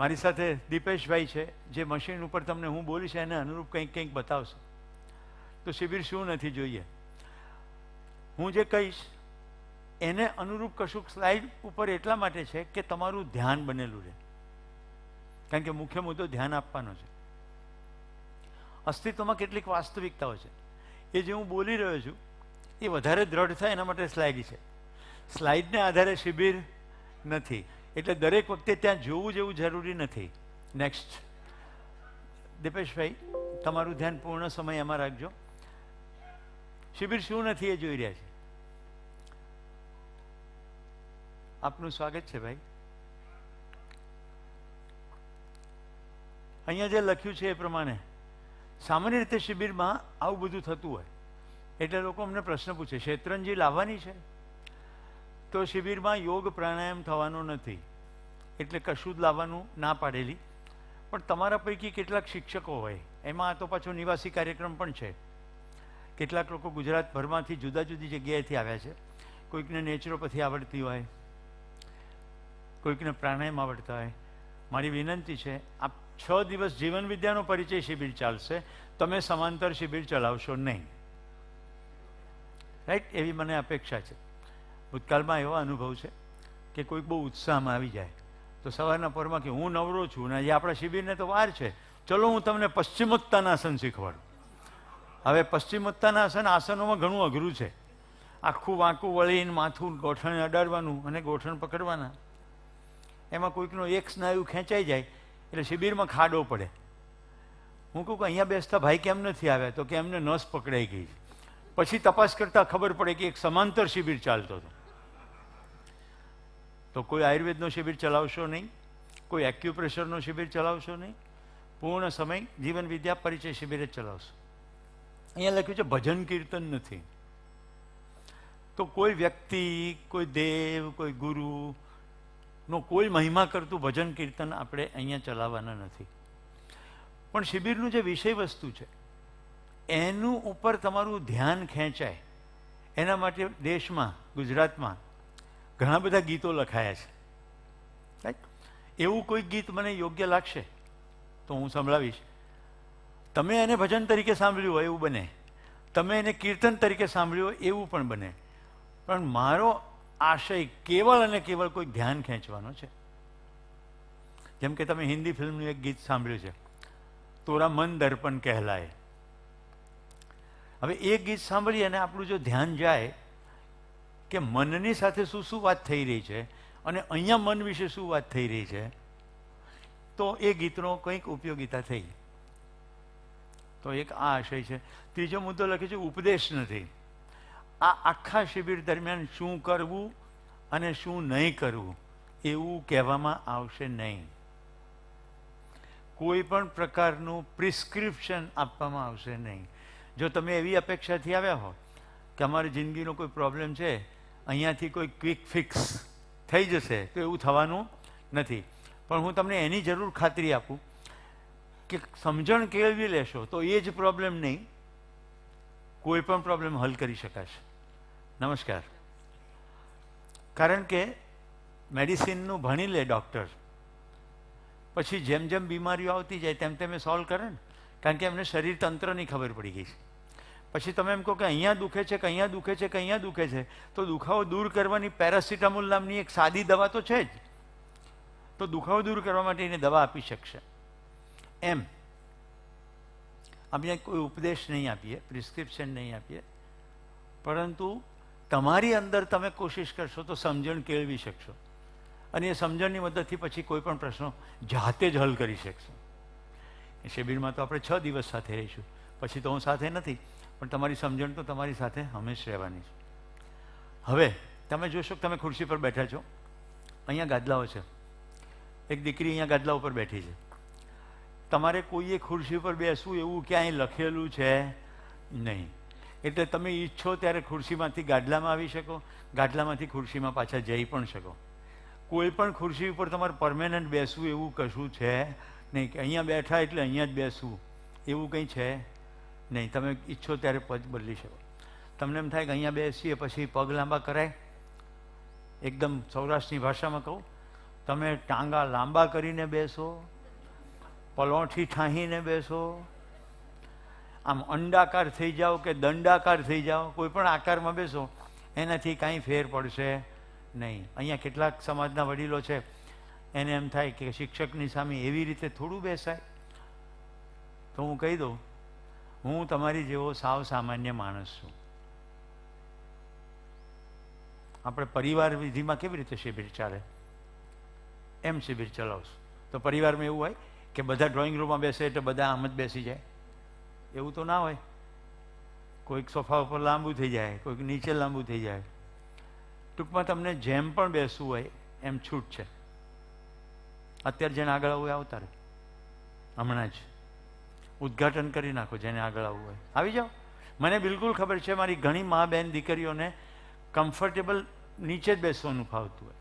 મારી સાથે દીપેશભાઈ છે, જે મશીન ઉપર તમને હું બોલીશ એને અનુરૂપ કંઈક કંઈક બતાવશે. તો શિબિર શું નથી જોઈએ, હું જે કહીશ એને અનુરૂપ કશુંક સ્લાઇડ ઉપર એટલા માટે છે કે તમારું ધ્યાન બનેલું રહે, કારણ કે મુખ્ય મુદ્દો ધ્યાન આપવાનો છે. અસ્તિત્વમાં કેટલીક વાસ્તવિકતાઓ છે એ જે હું બોલી રહ્યો છું એ વધારે દ્રઢ થાય એના માટે સ્લાઇડ છે. સ્લાઇડને આધારે શિબિર નથી, એટલે દરેક વખતે ત્યાં જોવું જેવું જરૂરી નથી. નેક્સ્ટ દીપેશભાઈ, તમારું ધ્યાન પૂર્ણ સમય એમાં રાખજો. શિબિર શું નથી એ જોઈ રહ્યા છે. આપનું સ્વાગત છે ભાઈ. અહીંયા જે લખ્યું છે એ પ્રમાણે સામાન્ય રીતે શિબિરમાં આવું બધું થતું હોય એટલે લોકો અમને પ્રશ્ન પૂછે, શેતરંજી લાવવાની છે? તો શિબિરમાં યોગ પ્રાણાયામ થવાનો નથી, એટલે કશું જ લાવવાનું ના પાડેલી. પણ તમારા પૈકી કેટલાક શિક્ષકો હોય, એમાં આ તો પાછો નિવાસી કાર્યક્રમ પણ છે. કેટલાક લોકો ગુજરાતભરમાંથી જુદા જુદી જગ્યાએથી આવ્યા છે. કોઈકને નેચરોપેથી આવડતી હોય, કોઈકને પ્રાણાયામ આવડતા હોય. મારી વિનંતી છે, આ 6 દિવસ જીવન વિદ્યાનો પરિચય શિબિર ચાલશે, તમે સમાંતર શિબિર ચલાવશો નહીં, રાઈટ? એવી મને અપેક્ષા છે. ભૂતકાળમાં એવો અનુભવ છે કે કોઈક બહુ ઉત્સાહમાં આવી જાય તો સવારના પરમાં કે હું નવરો છું ને જે આપણા શિબિરને તો વાર છે, ચલો હું તમને પશ્ચિમોત્તાનાસન શીખવાડું. હવે પશ્ચિમોત્તાનાસન આસનોમાં ઘણું અઘરું છે. આખું વાંકું વળીને માથું ગોઠણ અડાડવાનું અને ગોઠણ પકડવાના. એમાં કોઈકનો એક સ્નાયુ ખેંચાઈ જાય એટલે શિબિરમાં ખાડો પડે. હું કહું કે અહીંયા બેસતા ભાઈ કેમ નથી આવ્યા? તો કે એમને નસ પકડાઈ ગઈ. પછી તપાસ કરતાં ખબર પડે કે એક સમાંતર શિબિર ચાલતો હતો. તો કોઈ આયુર્વેદનો શિબિર ચલાવશો નહીં, કોઈ એક્યુપ્રેશરનો શિબિર ચલાવશો નહીં, પૂર્ણ સમય જીવન વિદ્યા પરિચય શિબિર જ ચલાવશો. અહીંયા લખ્યું છે ભજન કીર્તન નથી. તો કોઈ વ્યક્તિ, કોઈ દેવ, કોઈ ગુરુનો કોઈ મહિમા કરતું ભજન કીર્તન આપણે અહીંયા ચલાવવાના નથી. પણ શિબિરનું જે વિષય વસ્તુ છે એનું ઉપર તમારું ધ્યાન ખેંચાય એના માટે દેશમાં, ગુજરાતમાં ઘણા બધા ગીતો લખાયા છે, રાઈટ? એવું કોઈ ગીત મને યોગ્ય લાગશે તો હું સંભળાવીશ. તમે એને ભજન તરીકે સાંભળ્યું હોય એવું બને, તમે એને કીર્તન તરીકે સાંભળ્યું હોય એવું પણ બને. પણ મારો આશય કેવળ અને કેવળ કોઈ ધ્યાન ખેંચવાનો છે. જેમ કે તમે હિન્દી ફિલ્મનું એક ગીત સાંભળ્યું છે, તોરા મન દર્પણ કહેલાય. હવે એ ગીત સાંભળી અને આપણું જો ધ્યાન જાય કે મનની સાથે શું શું વાત થઈ રહી છે અને અહીંયા મન વિશે શું વાત થઈ રહી છે, તો એ ગીતનો કંઈક ઉપયોગિતા થઈ. તો એક આ આશય છે. ત્રીજો મુદ્દો લખે છે ઉપદેશ નથી. આ આખા શિબિર દરમિયાન શું કરવું અને શું નહીં કરવું એવું કહેવામાં આવશે નહીં. કોઈ પણ પ્રકારનું પ્રિસ્ક્રિપ્શન આપવામાં આવશે નહીં. જો તમે એવી અપેક્ષાથી આવ્યા હો કે અમારી જિંદગીનો કોઈ પ્રોબ્લેમ છે, અહીંયાથી કોઈ ક્વિક ફિક્સ થઈ જશે, તો એવું થવાનું નથી. પણ હું તમને એની જરૂર ખાતરી આપું કે સમજણ કેળવી લેશો તો એ જ પ્રોબ્લેમ નહીં, કોઈ પણ પ્રોબ્લેમ હલ કરી શકાશે. નમસ્કાર. કારણ કે મેડિસિનનું ભણી લે ડૉક્ટર, પછી જેમ જેમ બીમારીઓ આવતી જાય તેમ તેમ એ સોલ્વ કરે ને, કારણ કે એમને શરીર તંત્રની ખબર પડી ગઈ છે. પછી તમે એમ કહો કે અહીંયા દુખે છે, કે અહીંયા દુખે છે, કે અહીંયા દુખે છે, તો દુખાવો દૂર કરવાની પેરાસિટામોલ નામની એક સાદી દવા તો છે જ. તો દુખાવો દૂર કરવા માટે એને દવા આપી શકશે. એમ આપણે કોઈ ઉપદેશ નહીં આપીએ, પ્રિસ્ક્રિપ્શન નહીં આપીએ, પરંતુ તમારી અંદર તમે કોશિશ કરશો તો સમજણ કેળવી શકશો અને એ સમજણની મદદથી પછી કોઈ પણ પ્રશ્નો જાતે જ હલ કરી શકશો. એ શિબિરમાં તો આપણે 6 દિવસ સાથે રહીશું, પછી તો હું સાથે નથી, પણ તમારી સમજણ તો તમારી સાથે હંમેશા રહેવાની છે. હવે તમે જોશો કે તમે ખુરશી પર બેઠા છો, અહીંયા ગાદલાઓ છે, એક દીકરી અહીંયા ગાદલા ઉપર બેઠી છે. તમારે કોઈએ ખુરશી પર બેસવું એવું ક્યાંય લખેલું છે નહીં, એટલે તમે ઈચ્છો ત્યારે ખુરશીમાંથી ગાદલામાં આવી શકો, ગાદલામાંથી ખુરશીમાં પાછા જઈ પણ શકો. કોઈ પણ ખુરશી ઉપર તમારે પરમેનન્ટ બેસવું એવું કશું છે નહીં, કે અહીંયા બેઠા એટલે અહીંયા જ બેસવું એવું કંઈ છે નહીં. તમે ઈચ્છો ત્યારે પદ બદલી શકો. તમને એમ થાય કે અહીંયા બેસીએ પછી પગ લાંબા કરાય, એકદમ સૌરાષ્ટ્રની ભાષામાં કહું, તમે ટાંગા લાંબા કરીને બેસો, પલોઠી ઠાહીને બેસો, આમ અંડાકાર થઈ જાઓ કે દંડાકાર થઈ જાઓ, કોઈ પણ આકારમાં બેસો, એનાથી કાંઈ ફેર પડશે નહીં. અહીંયા કેટલાક સમાજના વડીલો છે, એને એમ થાય કે શિક્ષકની સામે એવી રીતે થોડું બેસાય. તો હું કહી દઉં, હું તમારી જેવો સાવ સામાન્ય માણસ છું. આપણે પરિવાર વિધિમાં કેવી રીતે શિબિર ચાલે એમ શિબિર ચલાવશું. તો પરિવારમાં એવું હોય કે બધા ડ્રોઈંગ રૂમમાં બેસે એટલે બધા આમ જ બેસી જાય, એવું તો ના હોય. કોઈક સોફા ઉપર લાંબુ થઈ જાય, કોઈક નીચે લાંબુ થઈ જાય. ટૂંકમાં તમને જેમ પણ બેસવું હોય એમ છૂટ છે. અત્યારે જેને આગળ આવવું હોય આવતા રહે, હમણાં જ ઉદ્ઘાટન કરી નાખો. જેને આગળ આવવું હોય આવી જાઓ. મને બિલકુલ ખબર છે મારી ઘણી મા બહેન દીકરીઓને કમ્ફર્ટેબલ નીચે જ બેસવાનું ફાવતું હોય,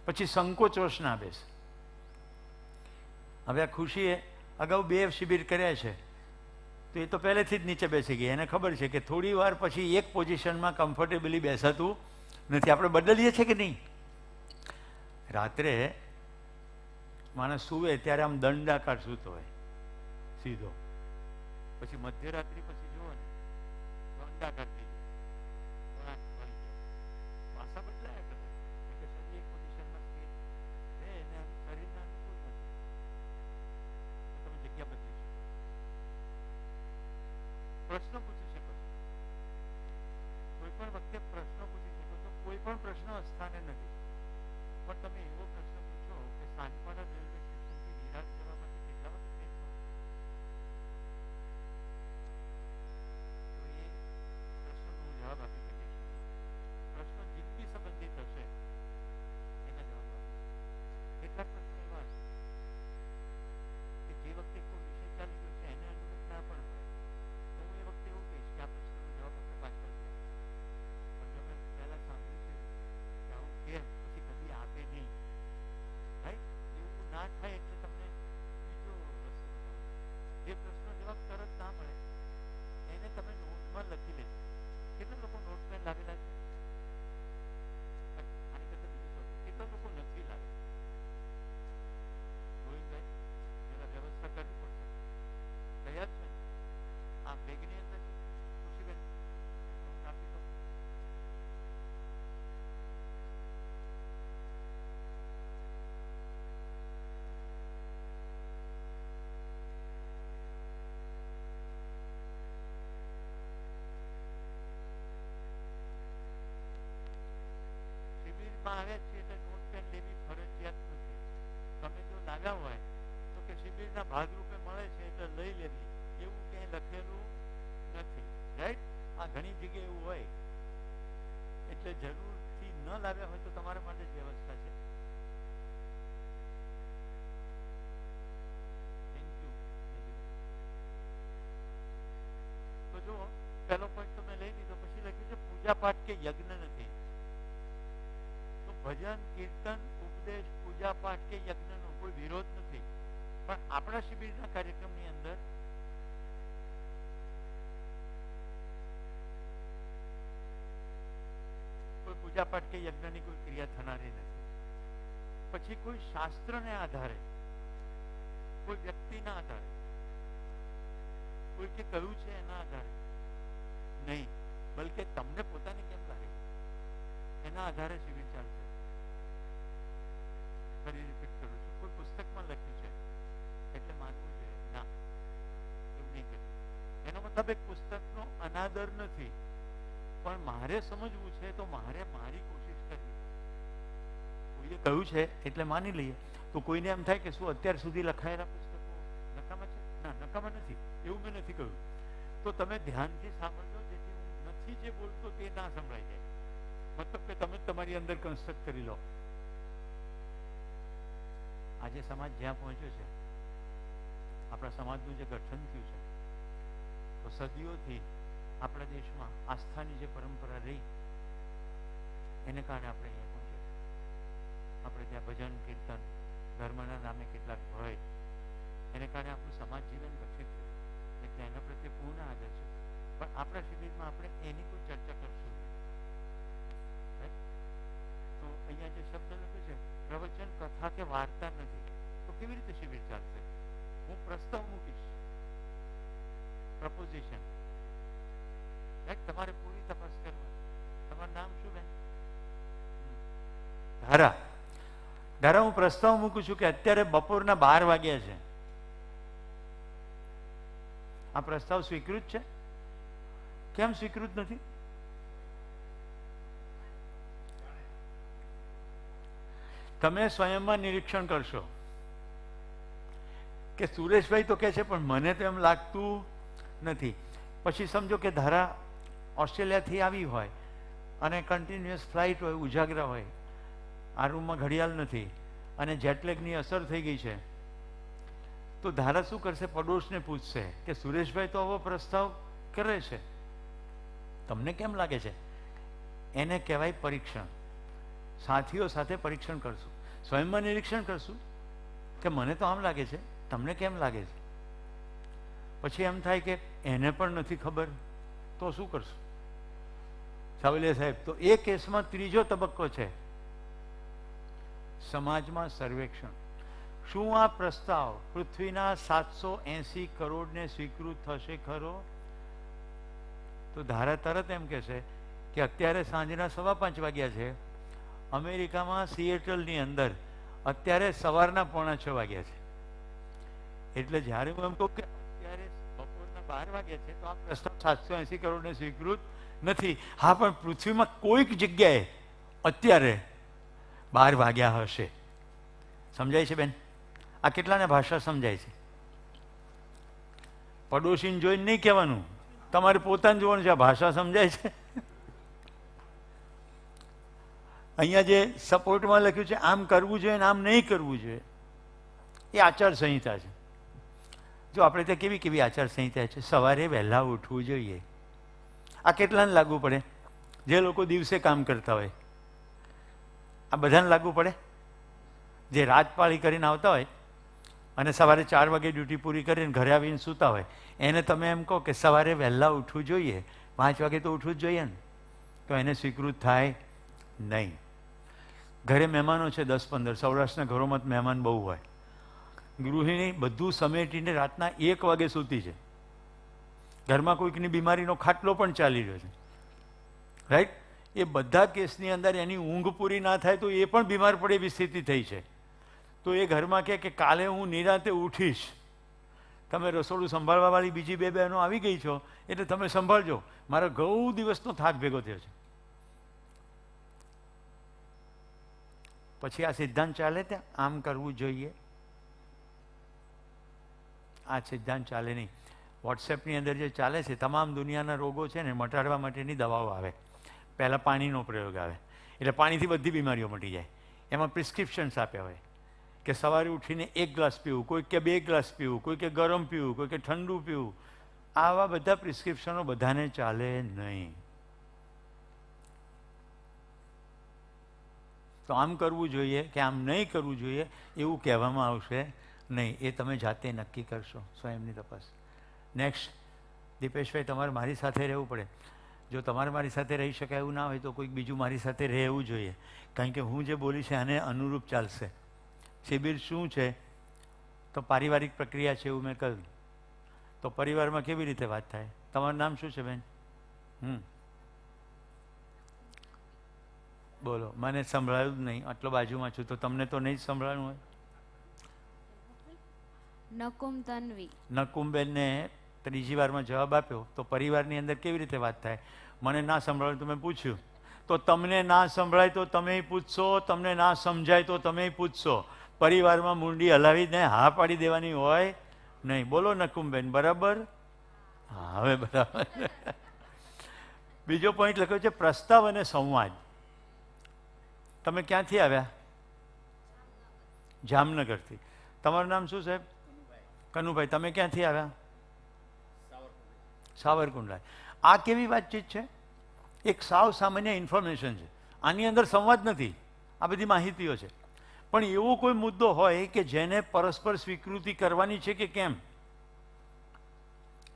પછી સંકોચવશ ના બેસે. હવે આ ખુશીએ અગાઉ 2 શિબિર કર્યા છે, તો એ તો પહેલેથી જ નીચે બેસી ગઈ. એને ખબર છે કે થોડી વાર પછી એક પોઝિશનમાં કમ્ફર્ટેબલી બેસાતું નથી. આપણે બદલીએ છીએ કે નહીં? રાત્રે માણસ સૂવે ત્યારે આમ દંડાકાર સૂતો હોય સીધો, પછી મધ્યરાત્રિ પછી જુઓ ને દંડાકાર થઈ જાય, પાસા બદલાયા કરે. શરીર એક પોઝિશનમાં સ્થિર રહે અને શરીરના અનુકૂળ નથી. તમે જગ્યા બદલી શકો, પ્રશ્ન પૂછી શકો છો, કોઈ પણ વખતે પ્રશ્ન પૂછી શકો છો. કોઈ પણ પ્રશ્ન અસ્થાને નથી, પણ તમે એવો પ્રશ્ન પૂછો કે સાનપાડા રેલવે સ્ટેશનથી વિરાટ જવા માટે કેટલા વાગે ટ્રેન મળે, તો એ પ્રશ્નનો જવાબ આપી શકીશ. પ્રશ્ન જિંદગી સંબંધિત હશે એના જવાબ આપીશ. કેટલાક પ્રશ્નો એવા હશે કે જે વખતે કોઈ વિષય ચાલી ગયો છે એને અનુરૂપ ના પણ હોય, તો હું એ વખતે એવું કહીશ કે આ પ્રશ્નનો જવાબ આપણે પાછળ છે. પણ તમે પહેલા સાંભળ્યું છે કે આવું કે પછી કદી આપે નહીં, રાઈટ? એવું ના થાય એટલે તમને બીજો રસ્તો બતાવો. જે પ્રશ્નનો જવાબ તરત ના મળે એને તમે નોટમાં લખી લેજો. કેટલા લોકો નોટ પેન લાવેલા છે? આની કરતા બીજું શું, કેટલા લોકો નથી લાવે? ગોવિંદભાઈ પેલા વ્યવસ્થા કરવી પડશે. તૈયાર છે? આ બેગની અંદર છે ખુશીબેન, નોટ આપી દો. શિબિરમાં આવ્યા છીએ એટલે નોટ પેન લેવી ફરજિયાત નથી. તમે જો લાવ્યા હોય તો કે શિબિરના ભાગરૂપે મળે છે એટલે લઈ લેવી, એવું ક્યાંય લખેલું નથી, રાઈટ? આ ઘણી જગ્યાએ એવું હોય, એટલે જરૂરથી ન લાવ્યા હોય તો તમારા માટે જ વ્યવસ્થા છે. Thank you. તો જુઓ, પહેલો પોઈન્ટ તો મેં લઈ લીધો. પછી લખ્યું છે પૂજા પાઠ કે યજ્ઞ નથી. તો ભજન, કીર્તન, ઉપદેશ, પૂજા પાઠ કે યજ્ઞનો કોઈ વિરોધ નથી. પણ આપણા શિબિરના કાર્યક્રમની અંદર કોઈ પૂજા પાઠ કે યજ્ઞની કોઈ ક્રિયા થનારી નથી. પછી કોઈ શાસ્ત્રને આધારે, કોઈ વ્યક્તિના આધારે, કોઈ કે કહ્યું છે એના આધારે નહીં, બલકે તમને પોતાને કેમ લાગે એના આધારે શિબિર ચાલશે. ફરી રિપીટ કરું છું, કોઈ પુસ્તકમાં લખ્યું છે એટલે માનવું જોઈએ ના, એવું નહીં કર્યું. એનો મતલબ એક પુસ્તકનો અનાદર નથી, પણ મારે સમજવું છે તો મારે મારી કોશિશ કરવી. કોઈએ કહ્યું છે એટલે માની લઈએ. તો કોઈને એમ થાય કે શું અત્યાર સુધી લખાયેલા પુસ્તકો નકામા છે? ના, નકામા નથી, એવું મેં નથી કહ્યું. તો તમે ધ્યાનથી સાંભળજો, જેથી હું નથી જે બોલતો તે ના સંભળાઈ જાય. મતલબ કે તમે તમારી અંદર કન્સ્ટ્રક્ટ કરી લો. આજે સમાજ જ્યાં પહોંચ્યો છે, આપણા સમાજનું જે ગઠન થયું છે, તો સદીઓથી આપણા દેશમાં આસ્થાની જે પરંપરા રહી એને કારણે આપણે અહીંયા પહોંચ્યા છે. આપણે ત્યાં ભજન, કીર્તન, ધર્મના નામે કેટલાક ભય, એને કારણે આપણું સમાજ જીવન ગઠિત થયું. એટલે એના પ્રત્યે પૂર્ણ આદર છે. પણ આપણા શિબિરમાં આપણે એની કોઈ ચર્ચા કરશું નહીં. તો અહીંયા જે શબ્દ લખ્યો છે પ્રવચન કથા કે વાર્તા નથી તો કેવી રીતે શિબિર ચાલશે? હું પ્રસ્તાવ મૂકીશ, પ્રપોઝિશન, તમારે પૂરી તપાસ કરવાની. તમારું નામ શું બેન? ધારા. ધારા, હું પ્રસ્તાવ મૂકું છું કે અત્યારે બપોરના 12 વાગ્યા છે. આ પ્રસ્તાવ સ્વીકૃત છે? કેમ સ્વીકૃત નથી? તમે સ્વયંમાં નિરીક્ષણ કરશો કે સુરેશભાઈ તો કહે છે પણ મને તો એમ લાગતું નથી. પછી સમજો કે ધારા ઓસ્ટ્રેલિયાથી આવી હોય અને કન્ટિન્યુઅસ ફ્લાઇટ હોય, ઉજાગરા હોય, આ રૂમમાં ઘડિયાળ નથી અને જેટલેગની અસર થઈ ગઈ છે, તો ધારા શું કરશે? પડોશને પૂછશે કે સુરેશભાઈ તો આવો પ્રસ્તાવ કરે છે, તમને કેમ લાગે છે? એને કહેવાય પરીક્ષણ. સાથીઓ સાથે પરીક્ષણ કરશું, સ્વયંમાં નિરીક્ષણ કરશું કે મને તો આમ લાગે છે, તમને કેમ લાગે છે? પછી એમ થાય કે એને પણ નથી ખબર, તો શું કરશું? સાવલિયા સાહેબ, તો એ કેસમાં ત્રીજો તબક્કો છે સમાજમાં સર્વેક્ષણ. શું આ પ્રસ્તાવ પૃથ્વીના 780 કરોડને સ્વીકૃત થશે ખરો? તો ધારા તરત એમ કહેશે કે અત્યારે સાંજના 5:15 વાગ્યા છે, અમેરિકામાં સિએટલની અંદર અત્યારે સવારના 5:45 વાગ્યા છે. એટલે જ્યારે હું એમ કહું કે અત્યારે બપોરના 12 વાગ્યા છે, તો આ પ્રસ્તાવ 780 કરોડને સ્વીકૃત નથી. હા, પણ પૃથ્વીમાં કોઈક જગ્યાએ અત્યારે 12 વાગ્યા હશે. સમજાય છે બેન? આ કેટલાને ભાષા સમજાય છે? પડોશીને જોઈને નહીં કહેવાનું, તમારે પોતાને જોવાનું છે આ ભાષા સમજાય છે. અહીંયા જે સપોર્ટમાં લખ્યું છે આમ કરવું જોઈએ ને આમ નહીં કરવું જોઈએ, એ આચાર સંહિતા છે. જો આપણે ત્યાં કેવી કેવી આચાર સંહિતા છે? સવારે વહેલા ઉઠવું જોઈએ. આ કેટલાને લાગુ પડે? જે લોકો દિવસે કામ કરતા હોય, આ બધાને લાગુ પડે? જે રાત પાળી કરીને આવતા હોય અને સવારે 4 વાગે ડ્યુટી પૂરી કરીને ઘરે આવીને સૂતા હોય, એને તમે એમ કહો કે સવારે વહેલા ઉઠવું જોઈએ, 5 વાગે તો ઉઠવું જ જોઈએ ને, તો એને સ્વીકૃત થાય નહીં. ઘરે મહેમાનો છે 10-15, સૌરાષ્ટ્રના ઘરોમાં મહેમાન બહુ હોય, ગૃહિણી બધું સમેટીને રાતના 1 વાગે સૂતી છે, ઘરમાં કોઈકની બીમારીનો ખાટલો પણ ચાલી રહ્યો છે, રાઈટ? એ બધા કેસની અંદર એની ઊંઘ પૂરી ના થાય તો એ પણ બીમાર પડે એવી સ્થિતિ થઈ છે. તો એ ઘરમાં કહે કે કાલે હું નિરાંતે ઉઠીશ. તમે રસોડું સંભાળવાવાળી બીજી 2 બહેનો આવી ગઈ છો એટલે તમે સંભાળજો, મારો ઘઉં દિવસનો થાક ભેગો થયો છે. પછી આ સિદ્ધાંત ચાલે ત્યાં આમ કરવું જોઈએ, આ સિદ્ધાંત ચાલે નહીં. વોટ્સએપની અંદર જે ચાલે છે, તમામ દુનિયાના રોગો છે ને મટાડવા માટેની દવાઓ આવે. પહેલાં પાણીનો પ્રયોગ આવે એટલે પાણીથી બધી બીમારીઓ મટી જાય. એમાં પ્રિસ્ક્રિપ્શન્સ આપ્યા હોય કે સવારે ઉઠીને 1 ગ્લાસ પીવું, કોઈ કે 2 ગ્લાસ પીવું, કોઈ કે ગરમ પીવું, કોઈ કે ઠંડુ પીવું. આવા બધા પ્રિસ્ક્રિપ્શનો બધાને ચાલે નહીં. તો આમ કરવું જોઈએ કે આમ નહીં કરવું જોઈએ એવું કહેવામાં આવશે નહીં. એ તમે જાતે નક્કી કરશો, સ્વયંની તપાસ. નેક્સ્ટ, દીપેશભાઈ, તમારે મારી સાથે રહેવું પડે. જો તમારે મારી સાથે રહી શકાય એવું ના હોય તો કોઈક બીજું મારી સાથે રહે એવું જોઈએ, કારણ કે હું જે બોલી છે આને અનુરૂપ ચાલશે. શિબિર શું છે? તો પારિવારિક પ્રક્રિયા છે એવું મેં કહ્યું. તો પરિવારમાં કેવી રીતે વાત થાય? તમારું નામ શું છે બેન? બોલો. મને સંભળાયું જ નહીં, આટલો બાજુમાં છું તો તમને તો નહીં જ સંભળાયું હોય. નકુમ તન્વી. નકુમબેનને ત્રીજી વારમાં જવાબ આપ્યો તો પરિવારની અંદર કેવી રીતે વાત થાય? મને ના સંભળાયું તો મેં પૂછ્યું, તો તમને ના સંભળાય તો તમે પૂછશો, તમને ના સમજાય તો તમે પૂછશો. પરિવારમાં મુંડી હલાવીને હા પાડી દેવાની હોય નહીં. બોલો નકુમબેન, બરાબર? હા, હવે બરાબર. બીજો પોઈન્ટ લખ્યો છે પ્રસ્તાવ અને સંવાદ. તમે ક્યાંથી આવ્યા? જામનગરથી. તમારું નામ શું સાહેબ? કનુભાઈ. તમે ક્યાંથી આવ્યા? સાવરકુંડલા. આ કેવી વાતચીત છે? એક સાવ સામાન્ય ઇન્ફોર્મેશન છે, આની અંદર સંવાદ નથી, આ બધી માહિતીઓ છે. પણ એવો કોઈ મુદ્દો હોય કે જેને પરસ્પર સ્વીકૃતિ કરવાની છે કે કેમ,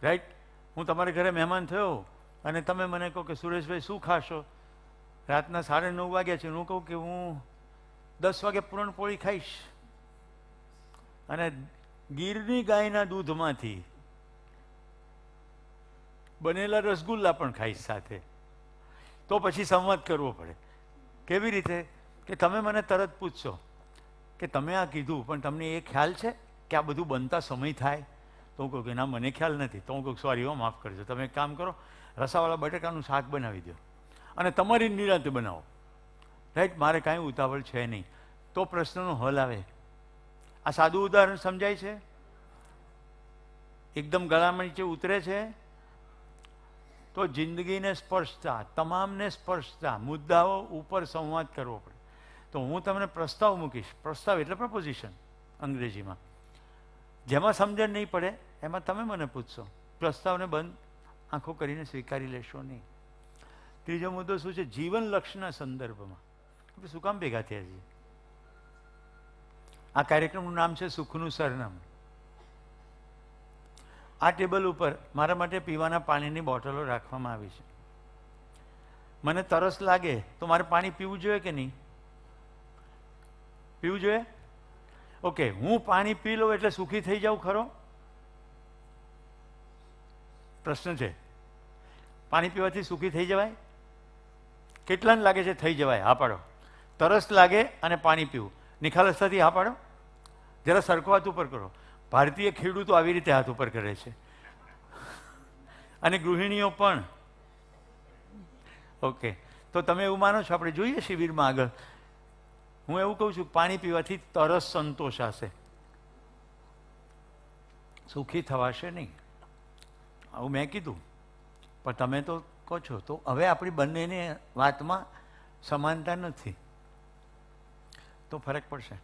રાઈટ? હું તમારે ઘરે મહેમાન થયો અને તમે મને કહો કે સુરેશભાઈ શું ખાશો? રાતના 9:30 વાગ્યા છે, હું કહું કે હું 10 વાગે પૂરણપોળી ખાઈશ અને ગીરની ગાયના દૂધમાંથી બનેલા રસગુલ્લા પણ ખાઈશ સાથે, તો પછી સંવાદ કરવો પડે. કેવી રીતે? કે તમે મને તરત પૂછશો કે તમે આ કીધું પણ તમને એ ખ્યાલ છે કે આ બધું બનતા સમય થાય? તો હું કહું કે ના મને ખ્યાલ નથી. તો હું કહું સોરી હો, માફ કરજો, તમે એક કામ કરો, રસાવાળા બટાકાનું શાક બનાવી દો અને તમારી નિરાંતે બનાવો, રાઈટ? મારે કાંઈ ઉતાવળ છે નહીં. તો પ્રશ્નનો હલ આવે. આ સાદું ઉદાહરણ સમજાય છે? એકદમ ગળામાં નીચે ઉતરે છે? તો જિંદગીને સ્પર્શતા, તમામને સ્પર્શતા મુદ્દાઓ ઉપર સંવાદ કરવો પડે. તો હું તમને પ્રસ્તાવ મૂકીશ. પ્રસ્તાવ એટલે પ્રપોઝિશન અંગ્રેજીમાં. જેમાં સમજણ નહીં પડે એમાં તમે મને પૂછશો. પ્રસ્તાવને બંધ આંખો કરીને સ્વીકારી લેશો નહીં. ત્રીજો મુદ્દો શું છે? જીવનલક્ષના સંદર્ભમાં આપણે શું કામ ભેગા થયા છીએ? આ કાર્યક્રમનું નામ છે સુખનું સરનામું. આ ટેબલ ઉપર મારા માટે પીવાના પાણીની બોટલો રાખવામાં આવી છે. મને તરસ લાગે તો મારે પાણી પીવું જોઈએ કે નહીં? પીવું જોઈએ. ઓકે, હું પાણી પી લઉં એટલે સુખી થઈ જાઉં ખરો? પ્રશ્ન છે. પાણી પીવાથી સુખી થઈ જવાય? કેટલાને લાગે છે થઈ જવાય? હા પાડો. તરસ લાગે અને પાણી પીવું, નિખાલસતાથી હા પાડો. જરા સરખો હાથ ઉપર કરો. ભારતીય ખેડૂતો આવી રીતે હાથ ઉપર કરે છે અને ગૃહિણીઓ પણ. ઓકે, તો તમે એવું માનો છો? આપણે જોઈએ શિબિરમાં આગળ. હું એવું કહું છું પાણી પીવાથી તરસ સંતોષાશે, સુખી થવાશે નહીં. આવું મેં કીધું પણ તમે તો કહો છો. તો હવે આપણી બંનેની વાતમાં સમાનતા નથી, તો ફરક પડશે.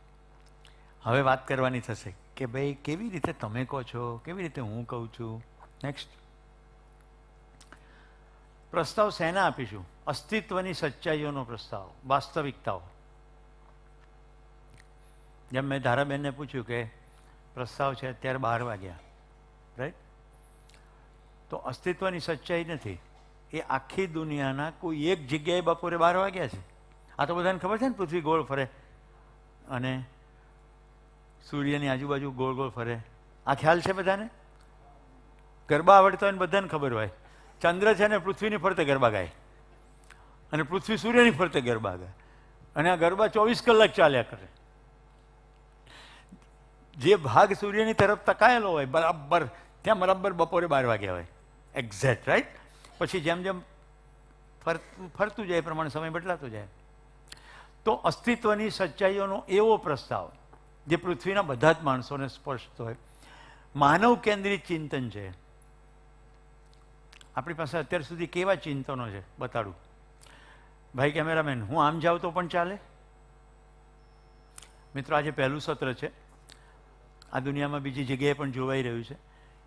હવે વાત કરવાની થશે કે ભાઈ કેવી રીતે તમે કહો છો, કેવી રીતે હું કહું છું. નેક્સ્ટ પ્રસ્તાવ શેના આપીશું? અસ્તિત્વની સચ્ચાઈઓનો પ્રસ્તાવ, વાસ્તવિકતાઓ. જેમ મેં ધારાબેનને પૂછ્યું કે પ્રસ્તાવ છે અત્યારે 12 વાગ્યા, રાઈટ? તો અસ્તિત્વની સચ્ચાઈ નથી, એ આખી દુનિયાના કોઈ એક જગ્યાએ બપોરે 12 વાગ્યા છે. આ તો બધાને ખબર છે ને, પૃથ્વી ગોળ ફરે અને સૂર્યની આજુબાજુ ગોળ ગોળ ફરે. આ ખ્યાલ છે બધાને? ગરબા આવડતા હોય ને બધાને ખબર હોય. ચંદ્ર છે ને પૃથ્વીની ફરતે ગરબા ગાય અને પૃથ્વી સૂર્યની ફરતે ગરબા ગાય અને આ ગરબા 24 કલાક ચાલ્યા કરે. જે ભાગ સૂર્યની તરફ તકાયેલો હોય બરાબર ત્યાં બરાબર બપોરે 12 વાગ્યા હોય, એક્ઝેક્ટ, રાઈટ? પછી જેમ જેમ ફરતું જાય એ પ્રમાણે સમય બદલાતો જાય. તો અસ્તિત્વની સચ્ચાઈઓનો એવો પ્રસ્તાવ જે પૃથ્વીના બધા જ માણસોને સ્પર્શતો હોય. માનવ કેન્દ્રિત ચિંતન છે. આપણી પાસે અત્યાર સુધી કેવા ચિંતનો છે બતાડું. ભાઈ કેમેરામેન, હું આમ જાઉં તો પણ ચાલે? મિત્રો, આજે પહેલું સત્ર છે. આ દુનિયામાં બીજી જગ્યાએ પણ જોવાઈ રહ્યું છે.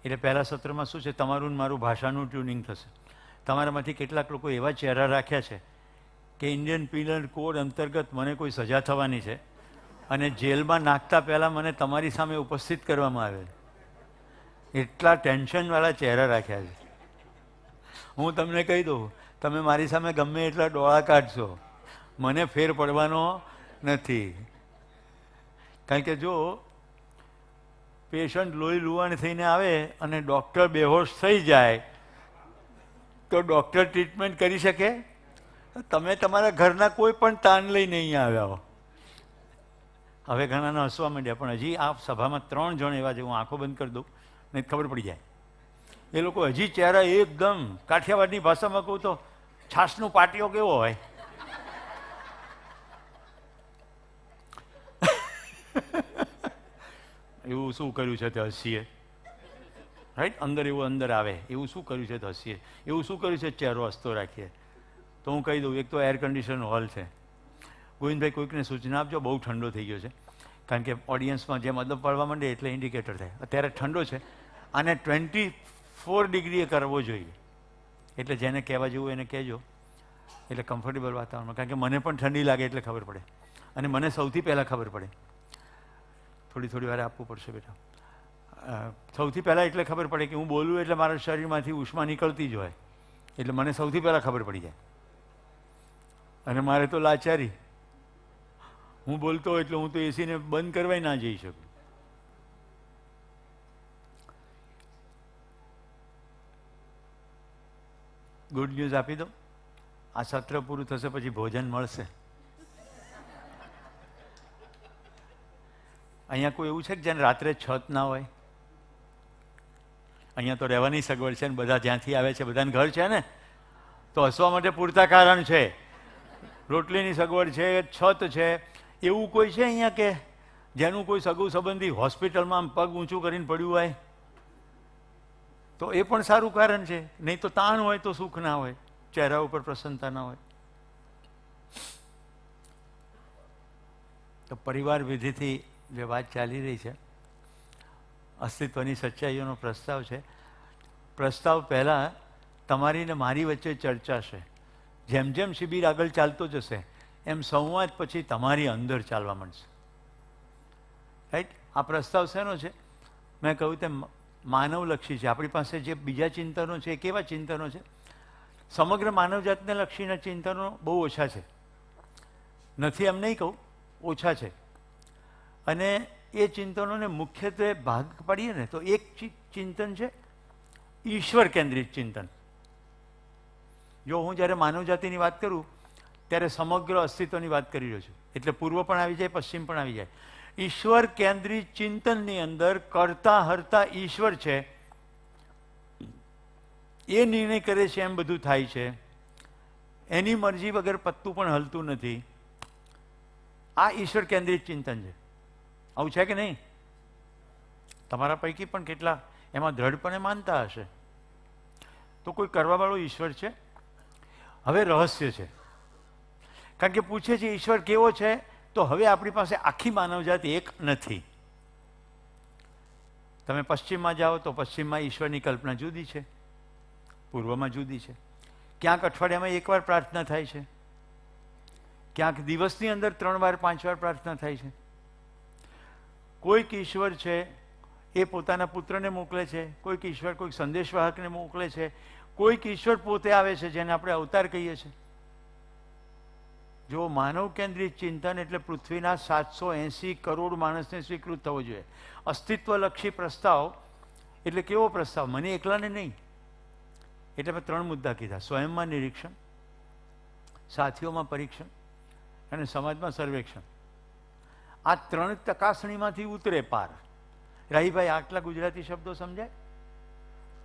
એટલે પહેલા સત્રમાં શું છે, તમારું મારું ભાષાનું ટ્યુનિંગ થશે. તમારામાંથી કેટલાક લોકો એવા ચહેરા રાખ્યા છે કે ઇન્ડિયન પિનલ કોડ અંતર્ગત મને કોઈ સજા થવાની છે અને જેલમાં નાખતા પહેલાં મને તમારી સામે ઉપસ્થિત કરવામાં આવે. એટલા ટેન્શનવાળા ચહેરા રાખ્યા છે. હું તમને કહી દઉં, તમે મારી સામે ગમે એટલા ડોળા કાઢશો, મને ફેર પડવાનો નથી. કારણ કે જો પેશન્ટ લોહી લુહાણ થઈને આવે અને ડૉક્ટર બેહોશ થઈ જાય તો ડૉક્ટર ટ્રીટમેન્ટ કરી શકે? તમે તમારા ઘરના કોઈ પણ તાણ લઈને અહીંયા આવ્યા હો. હવે ઘણાને હસવા માંડ્યા, પણ હજી આ સભામાં 3 જણ એવા છે, હું આંખો બંધ કરી દઉં નહીં ખબર પડી જાય. એ લોકો હજી ચહેરા એકદમ, કાઠિયાવાડની ભાષામાં કહું તો છાસનો પાટિયો કેવો હોય, એવું શું કર્યું છે તે હસીએ, રાઈટ? અંદર એવું અંદર આવે, એવું શું કર્યું છે તો હસીએ, એવું શું કર્યું છે ચહેરો હસતો રાખીએ. તો હું કહી દઉં, એક તો એર કન્ડિશન હોલ છે. ગોવિંદભાઈ કોઈકને સૂચના આપજો, બહુ ઠંડો થઈ ગયો છે. કારણ કે ઓડિયન્સમાં જેમ અદબ પડવા માંડે એટલે ઇન્ડિકેટર થાય. અત્યારે ઠંડો છે, આને 24 ડિગ્રીએ કરવો જોઈએ. એટલે જેને કહેવા જેવું એને કહેજો, એટલે કમ્ફર્ટેબલ વાતાવરણમાં. કારણ કે મને પણ ઠંડી લાગે એટલે ખબર પડે, અને મને સૌથી પહેલાં ખબર પડે. થોડી વાર આપવું પડશે બેટા. સૌથી પહેલાં એટલે ખબર પડે કે હું બોલું એટલે મારા શરીરમાંથી ઉષ્મા નીકળતી જ હોય, એટલે મને સૌથી પહેલાં ખબર પડી જાય. અને મારે તો લાચારી, હું બોલતો હોય એટલે હું તો એસીને બંધ કરવાય ના જઈ શકું. ગુડ ન્યૂઝ આપી દો, આ સત્ર પૂરું થશે પછી ભોજન મળશે. અહીંયા કોઈ એવું છે કે જેને રાત્રે છત ના હોય? અહીંયા તો રહેવાની સગવડ છે ને, બધા જ્યાંથી આવે છે બધાને ઘર છે ને, તો હસવા માટે પૂરતા કારણ છે. રોટલીની સગવડ છે, છત છે. એવું કોઈ છે અહીંયા કે જેનું કોઈ સગું સંબંધી હોસ્પિટલમાં આમ પગ ઊંચું કરીને પડ્યું હોય? તો એ પણ સારું કારણ છે. નહીં તો તાણ હોય તો સુખ ના હોય, ચહેરા ઉપર પ્રસન્નતા ના હોય. તો પરિવાર વિધિથી જે વાત ચાલી રહી છે, અસ્તિત્વની સચ્ચાઈઓનો પ્રસ્તાવ છે. પ્રસ્તાવ પહેલાં તમારી ને મારી વચ્ચે ચર્ચા છે. જેમ જેમ શિબિર આગળ ચાલતો જશે એમ સંવાદ પછી તમારી અંદર ચાલવા માંડશે. રાઈટ? આ પ્રસ્તાવ શેનો છે? મેં કહ્યું તેમ માનવલક્ષી છે. આપણી પાસે જે બીજા ચિંતનો છે એ કેવા ચિંતનો છે? સમગ્ર માનવજાતને લક્ષીના ચિંતનો બહુ ઓછા છે. નથી એમ નહીં કહું, ઓછા છે. અને એ ચિંતનોને મુખ્યત્વે ભાગ પાડીએ ને તો એક ચિંતન છે ઈશ્વર કેન્દ્રિત ચિંતન. જો હું જ્યારે માનવજાતિની વાત કરું ત્યારે સમગ્ર અસ્તિત્વની વાત કરી રહ્યો છું, એટલે પૂર્વ પણ આવી જાય, પશ્ચિમ પણ આવી જાય. ઈશ્વર કેન્દ્રિત ચિંતનની અંદર કરતા હરતા ઈશ્વર છે. એ નિર્ણય કરે છે એમ બધું થાય છે. એની મરજી વગર પત્તું પણ હલતું નથી. આ ઈશ્વર કેન્દ્રિત ચિંતન છે. આવું છે કે નહીં? તમારા પૈકી પણ કેટલા એમાં દ્રઢપણે માનતા હશે. તો કોઈ કરવાવાળો ઈશ્વર છે? હવે રહસ્ય છે. કારણ કે પૂછે છે ઈશ્વર કેવો છે, તો હવે આપણી પાસે આખી માનવજાત એક નથી. તમે પશ્ચિમમાં જાઓ તો પશ્ચિમમાં ઈશ્વરની કલ્પના જુદી છે, પૂર્વમાં જુદી છે. ક્યાંક અઠવાડિયામાં એકવાર પ્રાર્થના થાય છે, ક્યાંક દિવસની અંદર 3 વાર 5 વાર પ્રાર્થના થાય છે. કોઈક ઈશ્વર છે એ પોતાના પુત્રને મોકલે છે, કોઈક ઈશ્વર કોઈક સંદેશવાહકને મોકલે છે, કોઈક ઈશ્વર પોતે આવે છે જેને આપણે અવતાર કહીએ છીએ. જો માનવ કેન્દ્રિત ચિંતન એટલે પૃથ્વીના 780 કરોડ માણસને સ્વીકૃત થવો જોઈએ. અસ્તિત્વલક્ષી પ્રસ્તાવ એટલે કેવો પ્રસ્તાવ? મને એકલાને નહીં. એટલે મેં 3 મુદ્દા કીધા: સ્વયંમાં નિરીક્ષણ, સાથીઓમાં પરીક્ષણ અને સમાજમાં સર્વેક્ષણ. આ 3 ચકાસણીમાંથી ઉતરે પાર. રાહીભાઈ, આટલા ગુજરાતી શબ્દો સમજાય?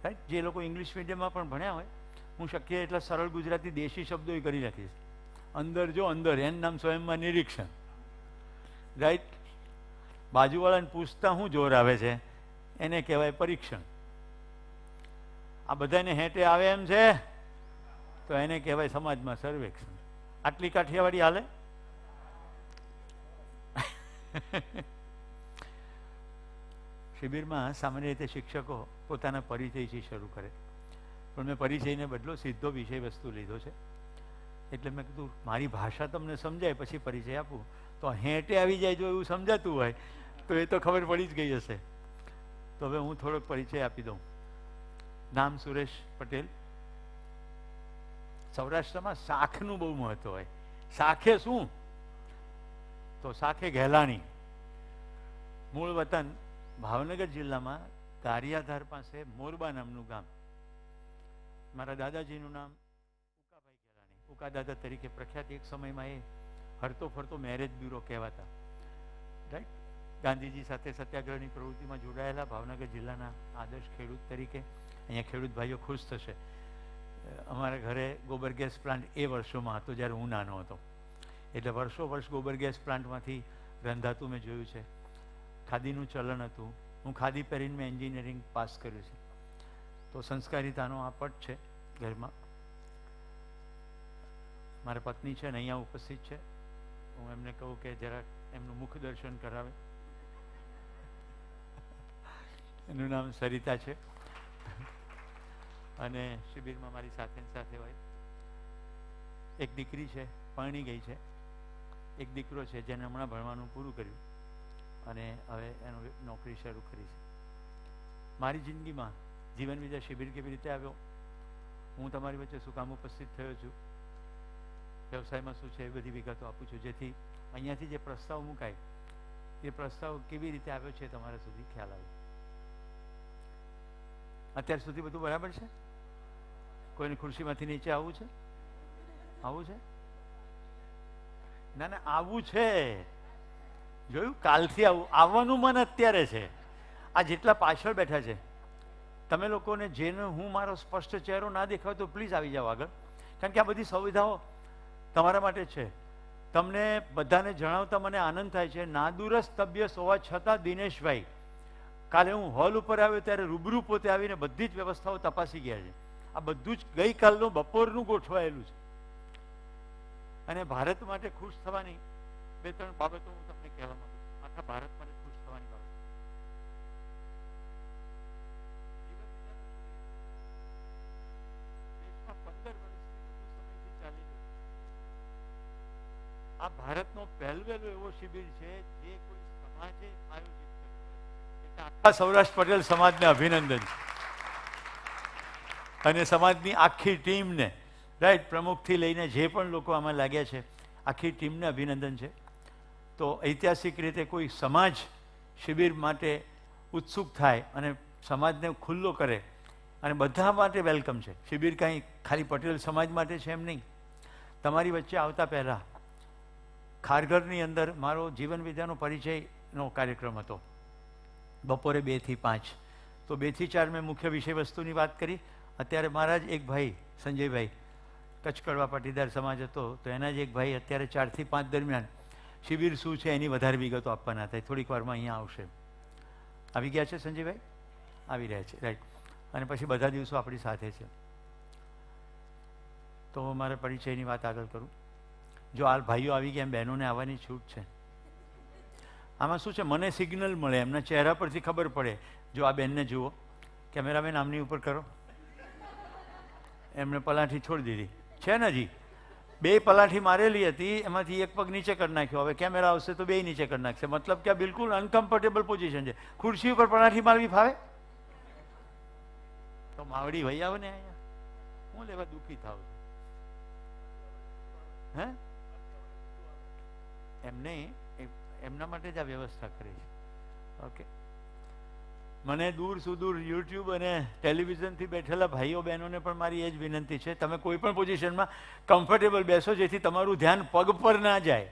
રાઈટ? જે લોકો ઇંગ્લિશ મીડિયમમાં પણ ભણ્યા હોય, હું શક્ય એટલા સરળ ગુજરાતી દેશી શબ્દો એ કરી રાખીશ. અંદર જો અંદર, એનું નામ સ્વયંમાં નિરીક્ષણ. રાઈટ? બાજુવાળાને પૂછતા શું જોર આવે છે એને કહેવાય પરીક્ષણ. આ બધાને હેંટે આવે એમ છે તો એને કહેવાય સમાજમાં સર્વેક્ષણ. આટલી કાઠિયાવાડી હાલે? શિબિરમાં સામાન્ય રીતે શિક્ષકો પોતાના પરિચયથી શરૂ કરે, પણ મેં પરિચયને બદલો સીધો વિષય વસ્તુ લીધો છે. એટલે મેં કીધું મારી ભાષા તમને સમજાય પછી પરિચય આપું. તો હેંટે આવી જાય જો એવું સમજાતું હોય તો એ તો ખબર પડી જ ગઈ હશે. તો હવે હું થોડોક પરિચય આપી દઉં. નામ સુરેશ પટેલ. સૌરાષ્ટ્રમાં શાખનું બહુ મહત્વ હોય. શાખે શું? તો શાખે ઘેલાણી. મૂળ વતન ભાવનગર જિલ્લામાં ગારિયાધાર પાસે મોરબા નામનું ગામ. મારા દાદાજીનું નામ ઉકાભાઈ ઘેલાણી, ઉકા દાદા તરીકે પ્રખ્યાત. એક સમયમાં એ હરતો ફરતો મેરેજ બ્યુરો કહેવાતા. રાઈટ? ગાંધીજી સાથે સત્યાગ્રહની પ્રવૃત્તિમાં જોડાયેલા, ભાવનગર જિલ્લાના આદર્શ ખેડૂત તરીકે. અહીંયા ખેડૂત ભાઈઓ ખુશ થશે. અમારા ઘરે ગોબર ગેસ પ્લાન્ટ એ વર્ષોમાં હતો જ્યારે હું નાનો હતો. એટલે વર્ષો વર્ષ ગોબર ગેસ પ્લાન્ટમાંથી રંધાતું મેં જોયું છે. ખાદીનું ચલણ હતું. હું ખાદી પહેરીને મેં એન્જિનિયરિંગ પાસ કર્યું છે. તો સંસ્કારિતાનો આ પટ છે ઘરમાં. મારા પત્ની છે ને અહીંયા ઉપસ્થિત છે. હું એમને કહું કે જરા એમનું મુખ દર્શન કરાવે. એનું નામ સરિતા છે અને શિબિરમાં મારી સાથે સાથે હોય. એક દીકરી છે, પરણી ગઈ છે. એક દીકરો છે જેને હમણાં ભણવાનું પૂરું કર્યું અને હવે એનો નોકરી શરૂ કરી છે. મારી જિંદગીમાં જીવન વિદ્યા શિબિર કેવી રીતે આવ્યો, હું તમારી વચ્ચે શું કામ ઉપસ્થિત થયો છું, વ્યવસાયમાં શું છે એ બધી વિગતો આપું છું, જેથી અહીંયાથી જે પ્રસ્તાવ મુકાય એ પ્રસ્તાવ કેવી રીતે આવ્યો છે તમારા સુધી ખ્યાલ આવે? અત્યાર સુધી બધું બરાબર છે? કોઈની ખુરશીમાંથી નીચે આવવું છે? આવું છે? ના ના, આવવું છે. જોયું, કાલથી આવવાનું મન અત્યારે છે. આ જેટલા પાછળ બેઠા છે તમે લોકોને, જેને હું મારો સ્પષ્ટ ચહેરો ના દેખાવ તો પ્લીઝ આવી જાઓ આગળ, કારણ કે આ બધી સુવિધાઓ તમારા માટે છે. તમને બધાને જણાવતા મને આનંદ થાય છે. નાદુરસ્ત તબિયત હોવા છતાં દિનેશભાઈ કાલે હું હોલ ઉપર આવ્યો ત્યારે રૂબરૂ પોતે આવીને બધી જ વ્યવસ્થાઓ તપાસી ગયા છે. આ બધું જ ગઈકાલનું બપોરનું ગોઠવાયેલું છે. અને ભારત માટે ખુશ થવાની બે ત્રણ બાબતો હું તમને કહેવા માંગુ છું. આખા ભારત માટે ખુશ થવાની બાબત. દેશમાં 15 વર્ષથી સમયથી ચાલી રહ્યું. આ ભારતનો પહેલવેલો એવો શિબિર છે જે કોઈ સમાજે આયોજિત કર્યો. આખા સૌરાષ્ટ્ર પટેલ સમાજને અભિનંદન છે. અને સમાજની આખી ટીમને, રાઈટ, પ્રમુખથી લઈને જે પણ લોકો આમાં લાગ્યા છે, આખી ટીમને અભિનંદન છે. તો ઐતિહાસિક રીતે કોઈ સમાજ શિબિર માટે ઉત્સુક થાય અને સમાજને ખુલ્લો કરે, અને બધા માટે વેલકમ છે. શિબિર કાંઈ ખાલી પટેલ સમાજ માટે છે એમ નહીં. તમારી વચ્ચે આવતા પહેલાં ખારઘરની અંદર મારો જીવન વિદ્યાનો પરિચયનો કાર્યક્રમ હતો બપોરે 2 થી 5. તો 2 થી 4 મેં મુખ્ય વિષય વસ્તુની વાત કરી. અત્યારે મારા જ એક ભાઈ સંજયભાઈ, કચ્છ કડવા પાટીદાર સમાજ હતો, તો એના જ એક ભાઈ અત્યારે 4 થી 5 દરમિયાન શિબિર શું છે એની વધારે વિગતો આપવાના થાય. થોડીક વારમાં અહીંયા આવશે. આવી ગયા છે સંજયભાઈ? આવી રહ્યા છે, રાઈટ. અને પછી બધા દિવસો આપણી સાથે છે. તો મારા પરિચયની વાત આગળ કરું. જો આ ભાઈઓ આવી ગયા, એમ બહેનોને આવવાની છૂટ છે. આમાં શું છે, મને સિગ્નલ મળે, એમના ચહેરા પરથી ખબર પડે. જો આ બેનને જુઓ, કેમેરામેન આમની ઉપર કરો. એમણે પલાઠી છોડી દીધી છે ને. હજી 2 પલાઠી મારેલી હતી, એમાંથી એક પગ નીચે કરી નાખ્યો. હવે કેમેરા આવશે તો 2 નીચે કરી નાખશે. મતલબ કે આ બિલકુલ અનકમ્ફર્ટેબલ પોઝિશન છે. ખુરશી ઉપર પલાઠી મારવી ફાવે? તો માવડી વહી આવો ને અહીંયા. હું લેવા દુઃખી થાવ છું? હે? એમને એમના માટે જ આ વ્યવસ્થા કરી છે. ઓકે. મને દૂર સુદૂર યુટ્યુબ અને ટેલિવિઝનથી બેઠેલા ભાઈઓ બહેનોને પણ મારી એ જ વિનંતી છે, તમે કોઈ પણ પોઝિશનમાં કમ્ફર્ટેબલ બેસો, જેથી તમારું ધ્યાન પગ પર ના જાય.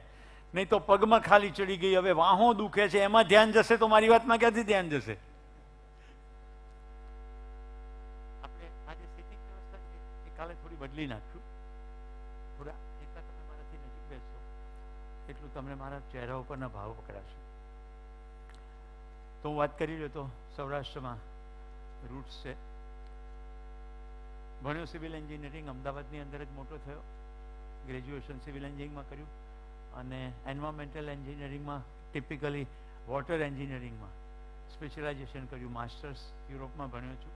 નહીં તો પગમાં ખાલી ચડી ગઈ, હવે વાહો દુખે છે, એમાં ધ્યાન જશે તો મારી વાતમાં ક્યાંથી ધ્યાન જશે? આપણે આ જે સીટિંગ વ્યવસ્થા છે એ કાલે થોડી બદલી નાખશું. થોડા જેટલા તમે મારાથી નજીક બેસશો એટલું તમને મારા ચહેરા ઉપરના ભાવ પકડાશે. તો હું વાત કરી રહ્યો તો સૌરાષ્ટ્રમાં રૂટ્સ છે. ભણ્યો સિવિલ એન્જિનિયરિંગ, અમદાવાદની અંદર જ મોટો થયો. ગ્રેજ્યુએશન સિવિલ એન્જિનિયરિંગમાં કર્યું અને એન્વાયરમેન્ટલ એન્જિનિયરિંગમાં, ટિપિકલી વોટર એન્જિનિયરિંગમાં સ્પેશિયલાઇઝેશન કર્યું. માસ્ટર્સ યુરોપમાં ભણ્યો છું.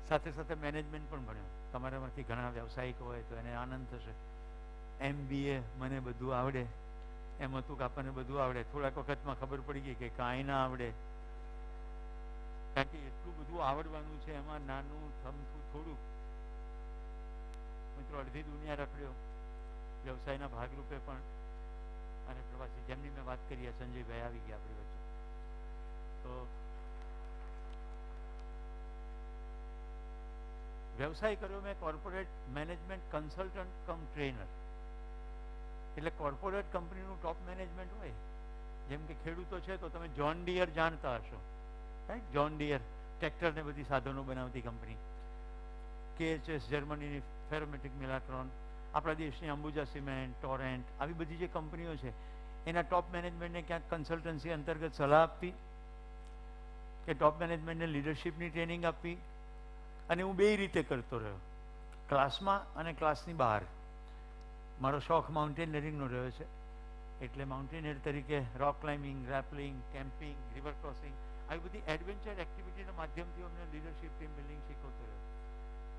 સાથે સાથે મેનેજમેન્ટ પણ ભણ્યો. તમારામાંથી ઘણા વ્યવસાયિક હોય તો એને આનંદ થશે. MBA મને બધું આવડે એમ હતું કે આપણને બધું આવડે. થોડાક વખતમાં ખબર પડી ગઈ કે કાંઈ ના આવડે, કારણ કે એટલું બધું આવડવાનું છે. એમાં નાનું થમથું થોડું. મિત્રો, અડધી દુનિયા રખડ્યો વ્યવસાયના ભાગરૂપે પણ. અને પ્રવાસી, જેમની મેં વાત કરી, સંજયભાઈ આવી ગયા આપણી વચ્ચે. તો વ્યવસાય કર્યો મેં કોર્પોરેટ મેનેજમેન્ટ કન્સલ્ટન્ટ કમ ટ્રેનર. એટલે કોર્પોરેટ કંપનીનું ટોપ મેનેજમેન્ટ હોય. જેમ કે ખેડૂતો છે તો તમે જોન ડિયર જાણતા હશો, રાઈટ? જોન ડિયર ટ્રેક્ટર ને બધી સાધનો બનાવતી કંપની. KHS જર્મનીની ફેરોમેટિક મિલાટ્રોન, આપણા દેશની અંબુજા સિમેન્ટ, ટોરેન્ટ, આવી બધી જે કંપનીઓ છે એના ટોપ મેનેજમેન્ટને ક્યાંક કન્સલ્ટન્સી અંતર્ગત સલાહ આપવી કે ટોપ મેનેજમેન્ટને લીડરશિપની ટ્રેનિંગ આપવી. અને હું 2 રીતે કરતો રહ્યો, ક્લાસમાં અને ક્લાસની બહાર. મારો શોખ માઉન્ટેનિયરિંગનો રહ્યો છે, એટલે માઉન્ટેનિયર તરીકે rock climbing, રેપલિંગ, camping, river crossing, આવી બધી એડવેન્ચર એક્ટિવિટીના માધ્યમથી અમને લીડરશિપ, ટીમ બિલ્ડિંગ શીખવતો રહ્યો.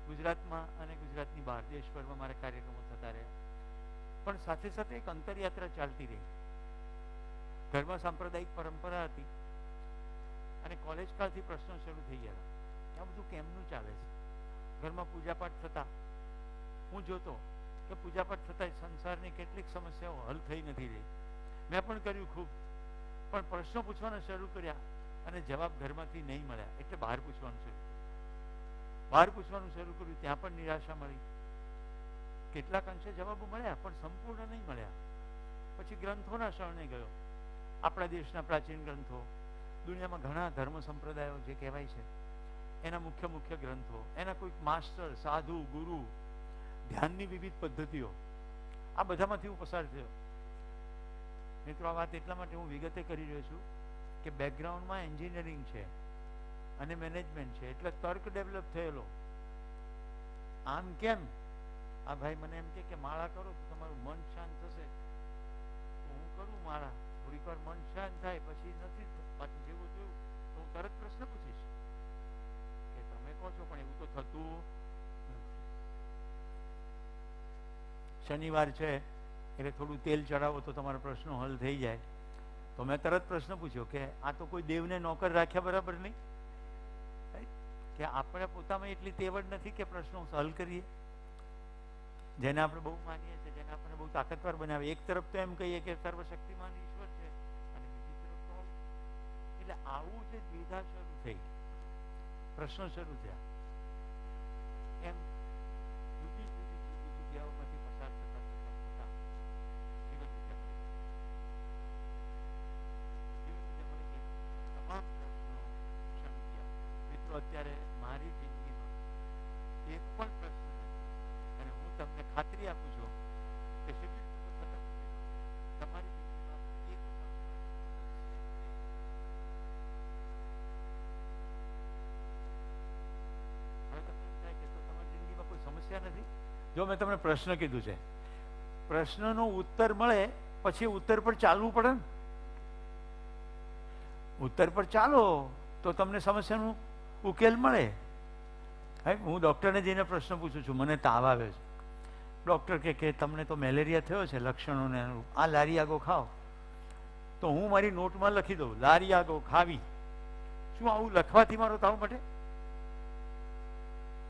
ગુજરાતમાં અને ગુજરાતની બહાર દેશભરમાં મારા કાર્યક્રમો થતા રહ્યા. પણ સાથે સાથે એક અંતરયાત્રા ચાલતી રહી. ઘરમાં સાંપ્રદાયિક પરંપરા હતી અને કોલેજ કાળથી પ્રશ્નો શરૂ થઈ ગયા. આ બધું કેમનું ચાલે છે? ઘરમાં પૂજાપાઠ થતા હું જોતો કે પૂજાપાઠ થતાં સંસારની કેટલીક સમસ્યાઓ હલ થઈ નથી રહી. મેં પણ કર્યું ખૂબ, પણ પ્રશ્નો પૂછવાના શરૂ કર્યા અને જવાબ ઘરમાંથી નહીં મળ્યા એટલે બહાર પૂછવાનું શરૂ કર્યું. બહાર પૂછવાનું શરૂ કર્યું, ત્યાં પણ નિરાશા મળી. કેટલાક અંશે જવાબો મળ્યા પણ સંપૂર્ણ નહીં મળ્યા. પછી ગ્રંથોના શરણે ગયો. આપણા દેશના પ્રાચીન ગ્રંથો, દુનિયામાં ઘણા ધર્મ સંપ્રદાયો જે કહેવાય છે એના મુખ્ય મુખ્ય ગ્રંથો, એના કોઈક માસ્ટર, સાધુ, ગુરુ, ધ્યાનની વિવિધ પદ્ધતિઓ, આ બધામાંથી હું પસાર થયો. મિત્રો, આ વાત એટલા માટે હું વિગતે કરી રહ્યો છું કે બેકગ્રાઉન્ડમાં એન્જિનિયરિંગ છે અને મેનેજમેન્ટ છે, એટલે તર્ક ડેવલપ થયેલો. આમ કેમ? આ ભાઈ મને એમ કે માળા કરો તો તમારું મન શાંત થશે. તો હું કરું માળા, થોડીક વાર મન શાંત થાય, પછી નથી પાછું જેવું થયું તો હું તરત પ્રશ્ન પૂછીશ કે તમે કહો છો પણ એવું તો થતું નથી. શનિવાર છે એટલે થોડું તેલ ચડાવો તો તમારા પ્રશ્નો હલ થઈ જાય. તો મેં તરત પ્રશ્ન પૂછ્યો કે આ તો કોઈ દેવને નોકર રાખ્યા બરાબર નહીં, કે આપણે પોતામાં એટલી તેવડ નથી કે પ્રશ્નો હલ કરીએ. જેને આપણે બહુ માનીએ છીએ, જેને આપણે બહુ તાકાતવાર બનાવીએ, એક તરફ તો એમ કહીએ કે સર્વશક્તિમાન ઈશ્વર છે અને બીજી તરફ તો એટલે આવું જે દ્વિધા શરૂ થઈ, પ્રશ્નો શરૂ થયા, એમ જુદી જુદી જગ્યાઓમાંથી પસાર થતા થતા જીવન તમામ પ્રશ્નો શમી ગયા. મિત્રો, અત્યારે મારી જિંદગીમાં એક પણ પ્રશ્ન નથી અને હું તમને ખાતરી આપું છું કે શિબિર તમારી જિંદગીમાં એક સમસ્યા નથી. જો મેં તમને પ્રશ્ન કીધું છે, પ્રશ્નનો ઉત્તર મળે પછી ઉત્તર પર ચાલવું પડે ને. ઉત્તર પર ચાલો તો તમને સમસ્યાનો ઉકેલ મળે. હું ડૉક્ટરને જઈને પ્રશ્ન પૂછું છું, મને તાવ આવે છે. ડૉક્ટર કે તમને તો મેલેરિયા થયો છે લક્ષણોને અનુરૂપ, આ લારિયાગો ખાઓ. તો હું મારી નોટમાં લખી દઉં લારિયાગો ખાવી. શું આવું લખવાથી મારો તાવ મટે?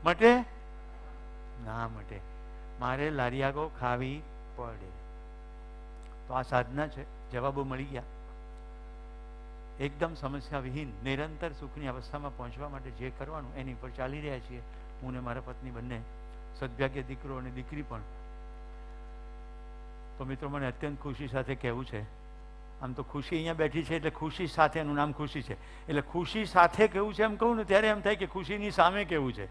મટે ના મટે. મારે લારિયાગો ખાવી પડે. તો આ સાધના છે. જવાબો મળી ગયા. એકદમ સમસ્યા વિહીન નિરંતર સુખની અવસ્થામાં પહોંચવા માટે જે કરવાનું એની પર ચાલી રહ્યા છીએ. હું ને મારા પત્ની બંને, સદભાગ્ય દીકરો અને દીકરી પણ. તો મિત્રો, મને અત્યંત ખુશી સાથે કહેવું છે, આમ તો ખુશી અહીંયા બેઠી છે એટલે ખુશી સાથે, એનું નામ ખુશી છે એટલે ખુશી સાથે કેવું છે એમ કહું ને ત્યારે એમ થાય કે ખુશીની સામે કેવું છે.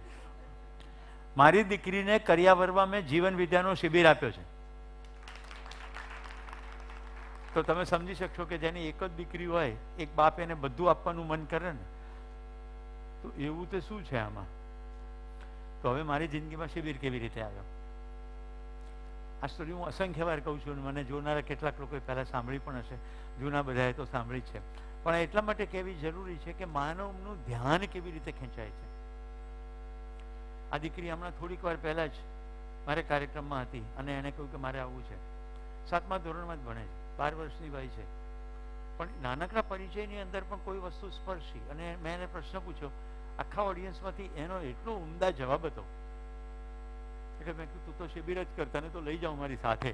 મારી દીકરીને કરિયાવરમાં મેં જીવન વિદ્યાનો શિબિર આપ્યો છે. તો તમે સમજી શકશો કે જેની એક જ દીકરી હોય, એક બાપ એને બધું આપવાનું મન કરે ને, તો એવું તો શું છે આમાં. તો હવે મારી જિંદગીમાં શિબિર કેવી રીતે આવ્યો, આ સ્ટોરી હું અસંખ્ય વાર કહું છું. મને જોનારા કેટલાક લોકોએ પહેલાં સાંભળી પણ હશે, જૂના બધાએ તો સાંભળી જ છે. પણ એટલા માટે કહેવી જરૂરી છે કે માનવનું ધ્યાન કેવી રીતે ખેંચાય છે. આ દીકરી હમણાં થોડીક વાર પહેલાં જ મારે કાર્યક્રમમાં હતી અને એણે કહ્યું કે મારે આવવું છે. 7મા ધોરણમાં જ ભણે છે, 12 વર્ષની વય છે. પણ નાનકડા પરિચયની અંદર પણ કોઈ વસ્તુ સ્પર્શી અને મેં એને પ્રશ્ન પૂછ્યો. આખા ઓડિયન્સમાંથી એનો એટલો ઉમદા જવાબ હતો એટલે મેં કીધું તું તો શિબિર જ કરતા ને, તો લઈ જાઉં મારી સાથે.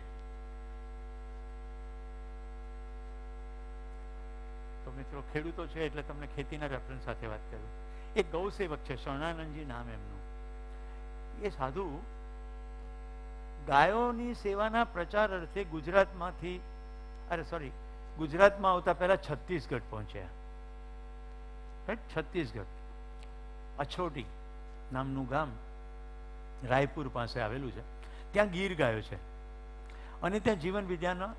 તો મિત્રો, ખેડૂતો છે એટલે તમને ખેતીના રેફરન્સ સાથે વાત કરું. એક ગૌ સેવક છે, શરણાનંદજી નામ એમનું. એ સાધુ ગાયોની સેવાના પ્રચાર અર્થે ગુજરાતમાં આવતા પહેલા છત્તીસગઢ પહોંચ્યા. છત્તીસગઢ અછોટી નામનું ગામ રાયપુર પાસે આવેલું છે. ત્યાં ગીર ગાયો છે અને ત્યાં જીવન વિદ્યાના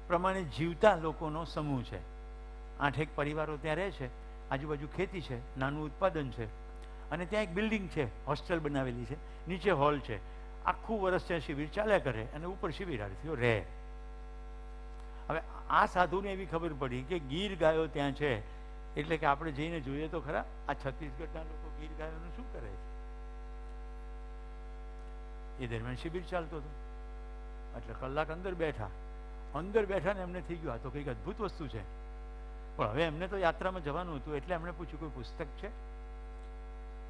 પ્રમાણે જીવતા લોકોનો સમૂહ છે. 8 પરિવારો ત્યાં રહે છે. આજુબાજુ ખેતી છે, નાનું ઉત્પાદન છે અને ત્યાં એક બિલ્ડિંગ છે, હોસ્ટેલ બનાવેલી છે, નીચે હોલ છે. આખું વર્ષ ત્યાં શિબિર ચાલ્યા કરે અને ઉપર શિબિરાર્થીઓ રહે. હવે આ સાધુને એવી ખબર પડી કે ગીર ગાયો ત્યાં છે એટલે કે આપણે જઈને જોઈએ તો ખરા આ છત્તીસગઢના લોકો ગીર ગાયોનું શું કરે છે. એ દરમિયાન શિબિર ચાલતો હતો એટલે કલાક અંદર બેઠા ને એમને થઈ ગયું આ તો કંઈક અદભુત વસ્તુ છે. પણ હવે એમને તો યાત્રામાં જવાનું હતું એટલે એમણે પૂછ્યું કોઈ પુસ્તક છે?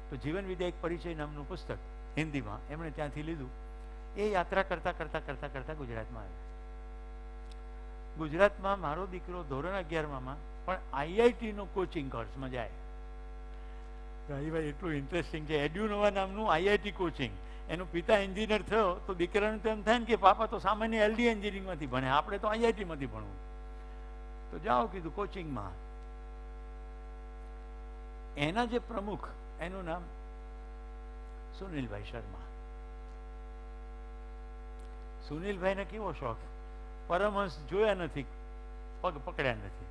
તો જીવન વિદ્યા એક પરિચય નામનું પુસ્તક હિન્દીમાં એમણે ત્યાંથી લીધું. એ યાત્રા કરતાં કરતાં કરતાં કરતાં ગુજરાતમાં આવ્યા. ગુજરાતમાં મારો દીકરો ધોરણ 11માં પણ આઈઆઈટીનું કોચિંગ કોર્સમાં જાય. ભાઈ એટલું ઇન્ટરેસ્ટિંગ છે. એડ્યુનોવા નામનું આઈઆઈટી કોચિંગ. એનો પિતા એન્જિનિયર થયો તો દીકરાને તો એમ થાય ને કે પાપા તો સામાન્ય એલડી એન્જિનિયરિંગમાંથી ભણે, આપણે તો આઈઆઈટીમાંથી ભણવું. તો જાઓ કીધું કોચિંગમાં. એના જે પ્રમુખ, એનું નામ સુનિલભાઈ શર્મા. સુનિલભાઈને કેવો શોખ, પરમહંસ જોયા નથી, પગ પકડ્યા નથી,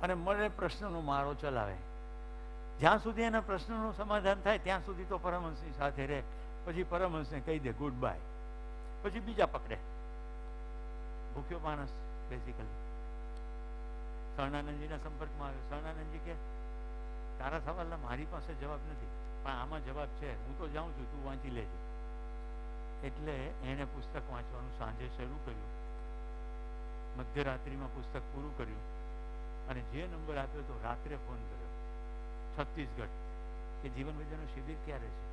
અને મને પ્રશ્નનો મારો ચલાવે. જ્યાં સુધી એના પ્રશ્નનું સમાધાન થાય ત્યાં સુધી તો પરમહંસની સાથે રહે. પછી પરમહંસને કહી દે ગુડ બાય, પછી બીજા પકડે. ભૂખ્યો માણસ બેઝિકલી. શરણાનંદજીના સંપર્કમાં આવ્યો. શરણાનંદજી કે તારા સવાલના મારી પાસે જવાબ નથી, પણ આમાં જવાબ છે, હું તો જાઉં છું, તું વાંચી લેજે. એટલે એણે પુસ્તક વાંચવાનું સાંજે શરૂ કર્યું. મધ્યરાત્રિમાં પુસ્તક પૂરું કર્યું અને જે નંબર આપ્યો તો રાત્રે ફોન કર્યો છત્તીસગઢ કે જીવન વિદ્યાનું શિબિર ક્યારે છે.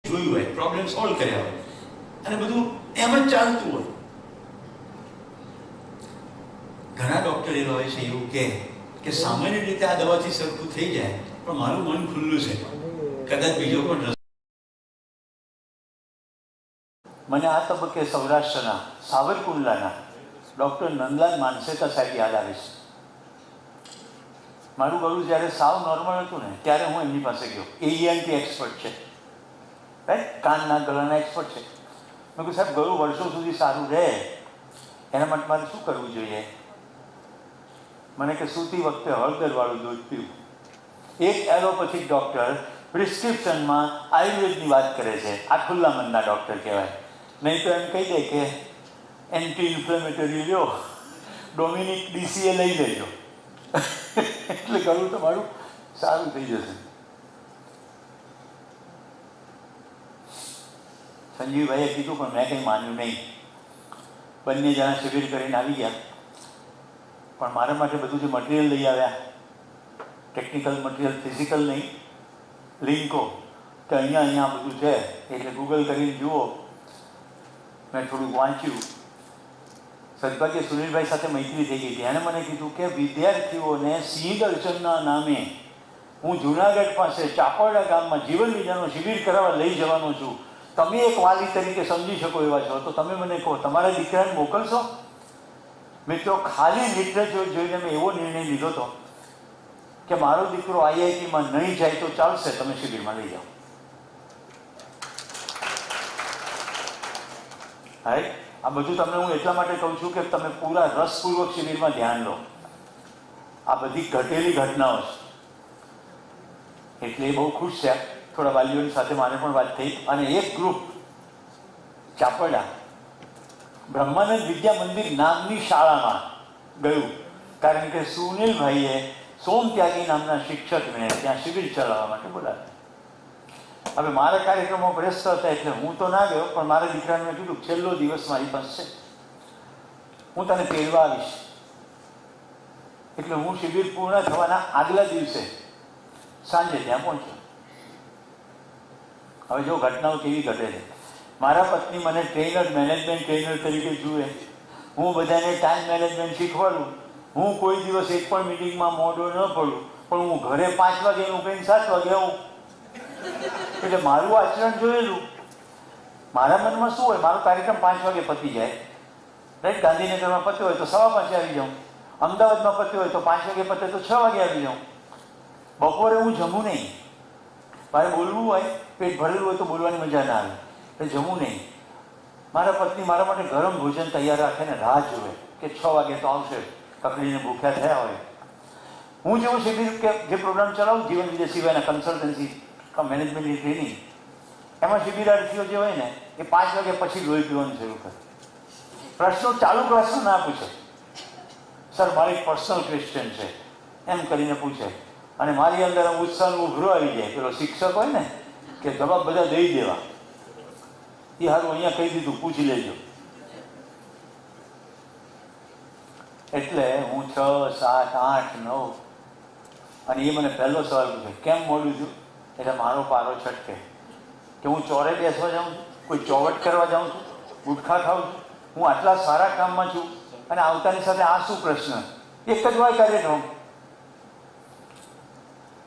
જોયું હોય, પ્રોબ્લેમ સોલ્વ કર્યા હોય અને બધું એમ જ ચાલતું હોય. ઘણા ડોક્ટર એવા હોય છે એવું કે સામાન્ય રીતે આ દવાથી સરખું થઈ જાય, પણ મારું મન ખુલ્લું છે, કદાચ બીજો પણ રસ્તો. મને આ તબક્કે સૌરાષ્ટ્રના સાવરકુંડલાના ડૉક્ટર નંદલાલ માનસેકર સાહેબ યાદ આવે છે. મારું ગળું જ્યારે સાવ નોર્મલ હતું ને ત્યારે હું એમની પાસે ગયો. એઈએનટી એક્સપર્ટ છે, રાઈટ, કાનના ગળાના એક્સપર્ટ છે. મેં કહ્યું સાહેબ ગળું વર્ષો સુધી સારું રહે એના માટે મારે શું કરવું જોઈએ? મને કે સૂતી વખતે હળદરવાળું દૂધ પીવું. એક એલોપેથિક ડૉક્ટર પ્રિસ્ક્રિપ્શનમાં આયુર્વેદની વાત કરે છે, આ ખુલ્લા મનના ડૉક્ટર કહેવાય. નહીં તો એમ કહી દે કે એન્ટી ઇન્ફ્લેમેટરી લ્યો, ડોમિનિક ડીસીએ લઈ લેજો, એટલે ગળું તમારું સારું થઈ જશે. સંજીવભાઈએ કીધું પણ મેં કંઈ માન્યું નહીં. બંને જણા શિબિર કરીને આવી ગયા, પણ મારા માટે બધું જે મટીરિયલ લઈ આવ્યા, ટેકનિકલ મટીરિયલ, ફિઝિકલ નહીં, લિંકો, કે અહીંયા બધું છે, એટલે ગૂગલ કરીને જુઓ. મેં થોડુંક વાંચ્યું. સદભાગ્ય સુનિલભાઈ સાથે મૈત્રી થઈ ગઈ. એણે મને કીધું કે વિદ્યાર્થીઓને સિંહ દર્શનના નામે હું જુનાગઢ પાસે ચાપરડા ગામમાં જીવન વિદ્યાનો શિબિર કરાવવા લઈ જવાનો છું. તમે એક વાલી તરીકે સમજી શકો એવા છો તો તમે મને કહો, તમારા દીકરાને મોકલશો? મિત્રો, ખાલી લિટરેચર જોઈને મેં એવો નિર્ણય લીધો હતો કે મારો દીકરો આઈઆઈટીમાં નહીં જાય તો ચાલશે, તમે શિબિરમાં લઈ જાઓ. રાઈટ. આ બધું તમને હું એટલા માટે કહું છું કે તમે પૂરા રસપૂર્વક શિબિરમાં ધ્યાન લો. આ બધી ઘટેલી ઘટનાઓ છે એટલે એ બહુ ખુશ છે. થોડા વાલીઓની સાથે મારે પણ વાત થઈ અને એક ગ્રુપ ચાપડા બ્રહ્માનંદ વિદ્યા મંદિર નામની શાળામાં ગયું, કારણ કે સુનિલભાઈએ સોમત્યાગી નામના શિક્ષકને ત્યાં શિબિર ચલાવવા માટે બોલાવ્યા. હવે મારા કાર્યક્રમો વ્યસ્ત હતા એટલે હું તો ના ગયો, પણ મારા દીકરાને મેં કીધું છેલ્લો દિવસ મારી પાસે છે, હું તને તેડવા આવીશ. એટલે હું શિબિર પૂર્ણ થવાના આગલા દિવસે સાંજે ત્યાં પહોંચ્યો. હવે જો ઘટનાઓ કેવી ઘટે છે. મારા પત્ની મને ટ્રેનર, મેનેજમેન્ટ ટ્રેનર તરીકે જુએ, હું બધાને ટાઈમ મેનેજમેન્ટ શીખવાડું. હું કોઈ દિવસ એક પણ મિટિંગમાં મોડો ન પડું, પણ હું ઘરે 5 વાગ્યાનું કહીને 7 વાગે આવું. એટલે મારું આચરણ જોયેલું. મારા મનમાં શું હોય, મારો કાર્યક્રમ 5 વાગે પતી જાય, રાઈટ. ગાંધીનગરમાં પત્યો હોય તો 5:15 આવી જાઉં, અમદાવાદમાં પત્યો હોય તો 5 વાગે પતે તો 6 વાગે આવી જાઉં. બપોરે હું જમું નહીં. મારે બોલવું હોય, પેટ ભરેલું હોય તો બોલવાની મજા ના આવે, એટલે જમું નહીં. મારા પત્ની મારા માટે ગરમ ભોજન તૈયાર રાખે ને રાહ જોવે કે 6 વાગે તો આવશે, કકડીને ભૂખ્યા થયા હોય. હું જેવું શિબિર કે જે પ્રોગ્રામ ચલાવું, જીવન વિદ્યા સિવાયના કન્સલ્ટન્સી મેનેજમેન્ટની ટ્રેનિંગ, એમાં શિબિરાર્થીઓ જે હોય ને એ 5 વાગ્યા પછી લોહી પીવાનું શરૂ કરે. પ્રશ્નો ચાલુ પ્રશ્નો ના પૂછે, સર મારી પર્સનલ ક્વેશ્ચન છે એમ કરીને પૂછે, અને મારી અંદર ઉત્સાહનો ઉભરો આવી જાય. પેલો શિક્ષક હોય ને કે જવાબ બધા દઈ દેવા, એ સારું અહીંયા કહી દીધું, પૂછી લેજો. એટલે હું 6, 7, 8, 9 અને એ મને પહેલો સવાલ પૂછે, કેમ મોડું છું? એટલે મારો પારો છટકે કે હું ચોરે બેસવા જાઉં છું, કોઈ ચોવટ કરવા જાઉં છું, ગુટખા ખાઉં છું, હું આટલા સારા કામમાં છું અને આવતાની સાથે આ શું પ્રશ્ન? એક જ હોય કાર્યક્રમ.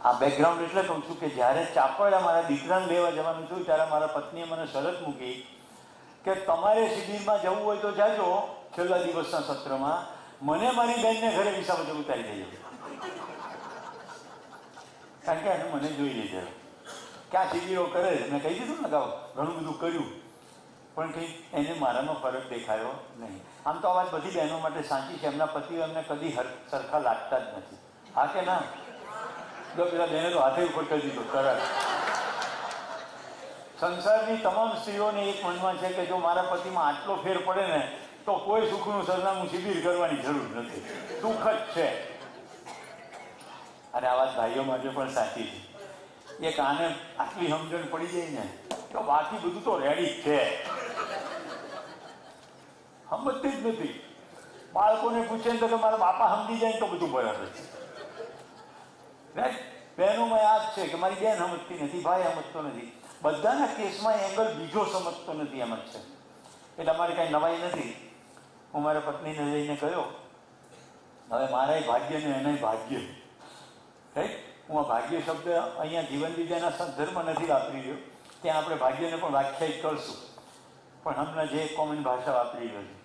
આ બેકગ્રાઉન્ડ એટલે કહું છું કે જ્યારે ચાપડા મારા દીકરાને લેવા જવાનું થયું ત્યારે મારા પત્નીએ મને શરત મૂકી કે તમારે શિબિરમાં જવું હોય તો જાજો છેલ્લા દિવસના સત્રમાં, મને મારી બહેનને ઘરે વિસાવદે ઉતારી દેજો. કારણ કે એને મને જોઈ લીધેલો ક્યાં શિબિરો કરે છે. મેં કહી દીધું ને અગાઉ ઘણું બધું કર્યું, પણ કંઈ એને મારામાં ફરક દેખાયો નહીં. આમ તો આ વાત બધી બહેનો માટે સાચી છે, એમના પતિઓ એમને કદી સરખા લાગતા જ નથી. હા કે ના? જો પેલા બહેને તો હાથે ઉપર કરી દીધો તરત. સંસારની તમામ સ્ત્રીઓને એક મનમાં છે કે જો મારા પતિમાં આટલો ફેર પડે ને તો કોઈ સુખનું સરનામું શિબિર કરવાની જરૂર નથી, સુખ જ છે. અને આ વાત ભાઈઓ માટે પણ સાચી છે. એક આને આટલી સમજણ પડી જાય ને તો બાકી બધું તો રેડી જ છે. સમજતી જ નથી. બાળકોને પૂછે ને તો મારા બાપા સમજી જાય તો બધું બરાબર છે. રાઈટ. બહેનોમાં આ જ છે કે મારી બેન સમજતી નથી, ભાઈ સમજતો નથી. બધાના કેસમાં એંગલ બીજો સમજતો નથી, એમ જ છે. એટલે અમારે કાંઈ નવાઈ નથી. હું મારા પત્નીને લઈને ગયો. હવે મારા ભાગ્ય ને એના ભાગ્ય, રાઈટ. હું આ ભાગ્ય શબ્દ અહીંયા જીવન વિદ્યાના સંદર્ભ નથી વાપરી રહ્યો, ત્યાં આપણે ભાગ્યને પણ વ્યાખ્યાયિત કરશું, પણ હમણાં જે કોમન ભાષા વાપરી રહ્યો છે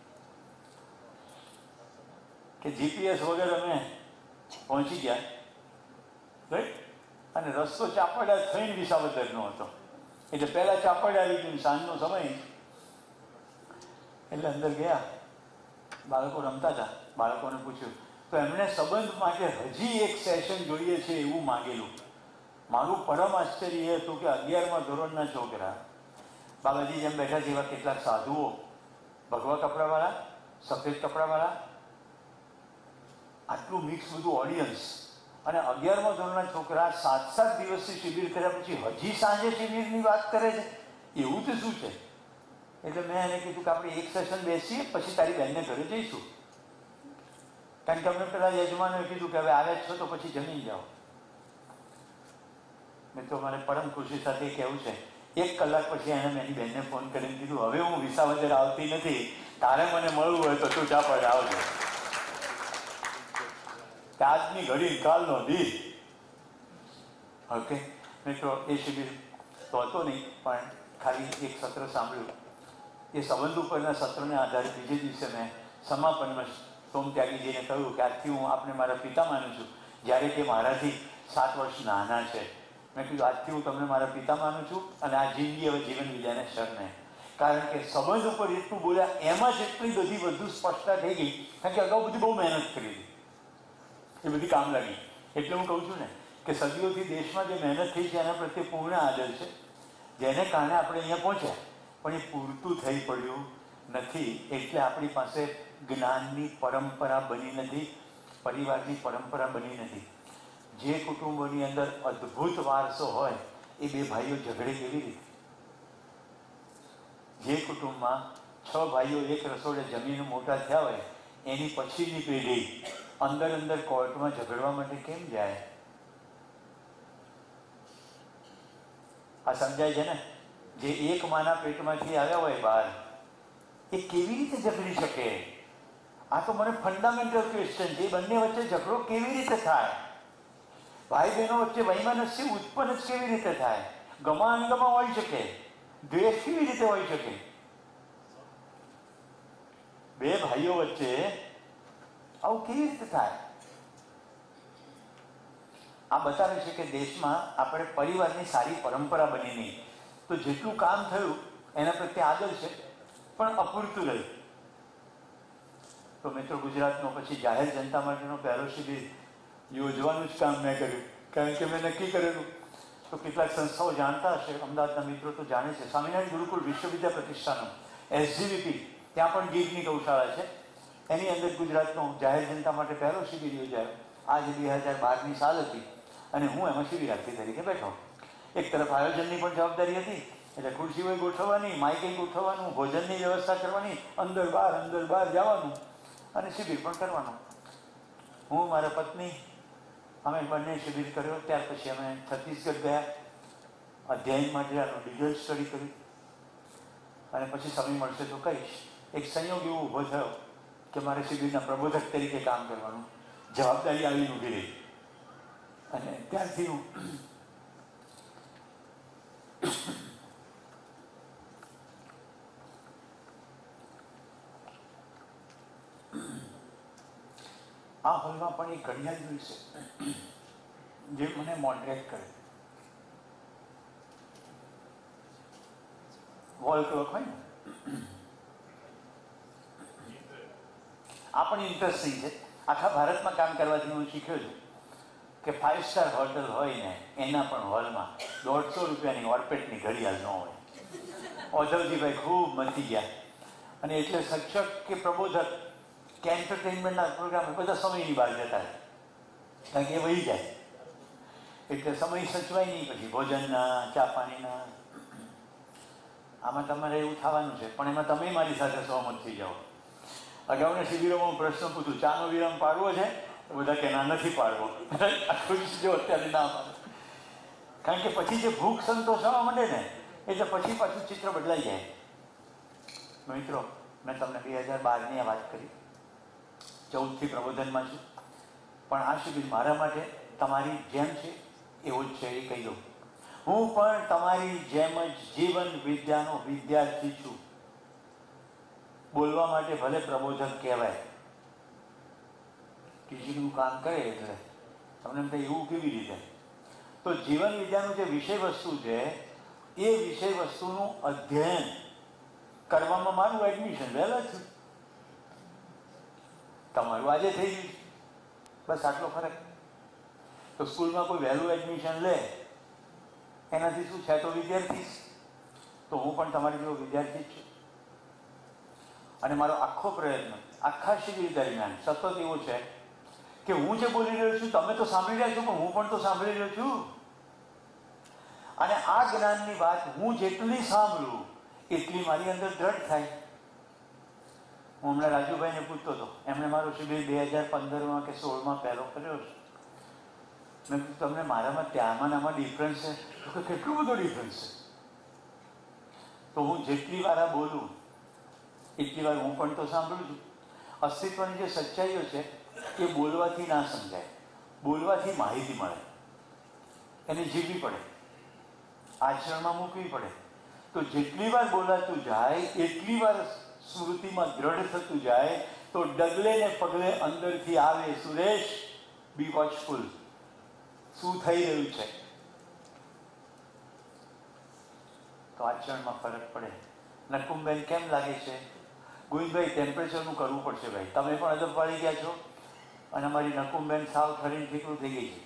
કે જીપીએસ વગર અમે પહોંચી ગયા, રાઈટ. અને રસ્તો ચાપડા થઈને વિસાવદરનો હતો, એટલે પહેલા ચાપડા આવી ગયું, સાંજનો સમય એટલે અંદર ગયા. બાળકો રમતા હતા, બાળકોને પૂછ્યું તો એમણે સંબંધ માટે હજી એક સેશન જોઈએ છે એવું માંગેલું. મારું પરમ આશ્ચર્ય એ હતું કે 11મા ધોરણના છોકરા, બાબાજી જેમ બેઠા છે એવા કેટલાક સાધુઓ, ભગવા કપડાવાળા, સફેદ કપડાવાળા, આટલું મિક્સ બધું ઓડિયન્સ, અને 11મા ધોરણના છોકરા 7 દિવસથી શિબિર કર્યા પછી હજી સાંજે શિબિરની વાત કરે છે, એવું તો શું છે? એટલે મેં એને કીધું કે આપણે એક સેશન બેસીએ પછી તારી બહેનને ઘરે જઈશું. કારણ કે અમને પેલા યજમાનોએ કીધું કે હવે આવ્યા છો તો પછી જમી જાઓ. મિત્રો, મારે પરમ ખુશી સાથે કહેવું છે, 1 કલાક પછી એને એની બહેનને ફોન કરીને કીધું હવે હું વિસાવદર આવતી નથી, તારે મને મળવું હોય તો તું ચાપડ આવજો. આજની ઘડી કાલનો દી. ઓકે મિત્રો, એ શિબિર તો હતો નહીં, પણ ખાલી એક સત્ર સાંભળ્યું. એ સંબંધ ઉપરના સત્રને આધારે બીજે દિવસે મેં સમાપનમાં સોમત્યાગીજીને કહ્યું કે આજથી હું આપને મારા પિતા માનું છું, જ્યારે કે મારાથી 7 વર્ષ નાના છે. મેં કીધું આજથી હું તમને મારા પિતા માનું છું અને આ જિંદગી હવે જીવન વિદ્યાને શરણે. કારણ કે સંબંધ ઉપર એટલું બોલ્યા, એમાં જ એટલી બધી વધુ સ્પષ્ટતા થઈ ગઈ, કારણ કે અગાઉ બધી બહુ મહેનત કરી હતી, એ બધી કામ લાગી. એટલે હું કહું છું ને કે સદીઓથી દેશમાં જે મહેનત થઈ છે એના પ્રત્યે પૂર્ણ આદર છે, જેને કારણે આપણે અહીંયા પહોંચ્યા. પણ એ પૂરતું થઈ પડ્યું નથી, એટલે આપણી પાસે જ્ઞાનની પરંપરા બની નથી, પરિવારની પરંપરા બની નથી. જે કુટુંબોની અંદર અદ્ભુત વારસો હોય એ બે ભાઈઓ ઝઘડે કેવી રીતે? જે કુટુંબમાં 6 ભાઈઓ એક રસોડે જમીને મોટા થયા હોય, એની પછીની પેઢી અંદર કોર્ટમાં ઝઘડવા માટે કેમ જાય? આ સમજાય છે ને? જે એક માના પેટમાંથી આવ્યા હોય બહાર, એ કેવી રીતે ઝઘડી શકે? આ તો મને ફંડામેન્ટલ ક્વેશ્ચન છે. એ બંને વચ્ચે ઝઘડો કેવી રીતે થાય? ભાઈ બહેનો વચ્ચે વૈમનસ્ય ઉત્પન્ન જ કેવી રીતે થાય? ગમાનગમાં હોઈ શકે, દ્વેષ કેવી રીતે હોઈ શકે? બે ભાઈઓ વચ્ચે આવું કેવી રીતે થાય? આ બતાવે છે કે દેશમાં આપણે પરિવારની સારી પરંપરા બની નહીં. તો જેટલું કામ થયું એના પ્રત્યે આદર છે, પણ અપૂરતું રહ્યું. તો મિત્રો, ગુજરાતનો પછી જાહેર જનતા માટેનો પહેલો શિબિર યોજવાનું જ કામ મેં કર્યું, કારણ કે મેં નક્કી કરેલું. તો કેટલાક સંસ્થાઓ જાણતા હશે, અમદાવાદના મિત્રો તો જાણે છે, સ્વામિનારાયણ ગુરુકુળ વિશ્વવિદ્યા પ્રતિષ્ઠાનો SGVP, ત્યાં પણ ગીતની ગૌશાળા છે. એની અંદર ગુજરાતનો જાહેર જનતા માટે પહેલો શિબિર યોજાયો. આજે 2012ની સાલ હતી અને હું એમાં શિબિરાર્થી તરીકે બેઠો. એક તરફ આયોજનની પણ જવાબદારી હતી, એટલે ખુરશીઓ ગોઠવવાની, માઇકે ગોઠવવાનું, ભોજનની વ્યવસ્થા કરવાની, અંદર બહાર જવાનું અને શિબિર પણ કરવાનું. હું, મારા પત્ની, અમે બંને શિબિર કર્યો. ત્યાર પછી અમે છત્તીસગઢ ગયા, અધ્યયન માટે આનું ડિટેલ સ્ટડી કર્યું અને પછી સમય મળશે તો કહીશ. એક સંયોગ એવો ઊભો થયો કે મારે શિબિરના પ્રબોધક તરીકે કામ કરવાનું, જવાબદારી આવીને ઊભી રહી. અને ત્યારથી હું આ હોલમાં પણ એક ઘડિયાળ જોઈ છે જે મને મોડરેટ કરે. વોલ ક્લોક હોય ને, આ પણ ઇન્ટરેસ્ટિંગ છે. આખા ભારતમાં કામ કરવાથી હું શીખ્યો છું કે 5 સ્ટાર હોટલ હોય ને એના પણ હોલમાં 150 રૂપિયાની ઓરપેટની ઘડિયાળ ન હોય. ઓધવજીભાઈ ખૂબ મથી ગયા, અને એટલે શિક્ષક કે પ્રબોધક કે એન્ટરટેનમેન્ટના પ્રોગ્રામ બધા સમયની બહાર જતા રહે, કારણ કે એ વહી જાય. એટલે સમય સચવાય નહીં પછી ભોજનના, ચા પાણીના. આમાં તમારે એવું થવાનું છે, પણ એમાં તમે મારી સાથે સહમત થઈ જાઓ. અગાઉના શિબિરોમાં હું પ્રશ્ન પૂછું, ચાનો વિરામ પાડવો છે? તો બધા કે ના, નથી પાડવો. જો અત્યારે ના પાડે, કારણ કે પછી જે ભૂખ સંતોષવા માંડે ને, એટલે પછી પાછું ચિત્ર બદલાઈ જાય. મિત્રો, મેં તમને 2012ની વાત કરી, 14થી પ્રબોધનમાં છું. પણ આ શિબિર મારા માટે તમારી જેમ છે એવો જ છે, એ કહી દઉં. હું પણ તમારી જેમ જ જીવન વિદ્યાનો વિદ્યાર્થી છું. બોલવા માટે ભલે પ્રબોધક કહેવાય, ટીચિંગનું કામ કરે એટલે તમને એમ થાય એવું કેવી રીતે? તો જીવન વિદ્યાનું જે વિષય વસ્તુ છે એ વિષય વસ્તુનું અધ્યયન કરવામાં મારું એડમિશન વહેલા થયું. તમારું આજે થઈ ગયું, બસ આટલો ફરક. તો સ્કૂલમાં કોઈ વહેલું એડમિશન લે એનાથી શું છે? તો વિદ્યાર્થી. તો હું પણ તમારી જેવો વિદ્યાર્થી જ છું. અને મારો આખો પ્રયત્ન આખા શિબિર દરમિયાન સતત એવો છે કે હું જે બોલી રહ્યો છું તમે તો સાંભળી રહ્યા છો, પણ હું પણ તો સાંભળી રહ્યો છું. અને આ જ્ઞાનની વાત હું જેટલી સાંભળું એટલી મારી અંદર દ્રઢ થાય. હું હમણાં રાજુભાઈને પૂછતો હતો, એમણે મારો શિબિર 2015માં કે 16માં પહેલો કર્યો છે. મેં કીધું તમને મારામાં ત્યાંમાં આમાં ડિફરન્સ છે? તો કે કેટલું બધો ડિફરન્સ છે. તો હું જેટલી વાર આ બોલું એટલી વાર હું પણ તો સાંભળું છું. અસ્તિત્વની જે સચ્ચાઈઓ છે એ બોલવાથી ના સમજાય, બોલવાથી માહિતી મળે, એને જીવવી પડે, આચરણમાં મૂકવી પડે. તો જેટલી વાર બોલાતું જાય એટલી વાર સ્મૃતિમાં દ્રઢ થતું જાય. તો ડગલે ને પગલે અંદરથી આવે, સુરેશ બી વોચફુલ, શું થઈ રહ્યું છે? તો આચરણમાં ફરક પડે. નકુમબેન કેમ લાગે છે? ગોવિંદભાઈ ટેમ્પરેચરનું કરવું પડશે ભાઈ, તમે પણ અદબ પાડી ગયા છો અને અમારી નકુમબેન સાવ ઠરીને ઠીકરું થઈ ગઈ છે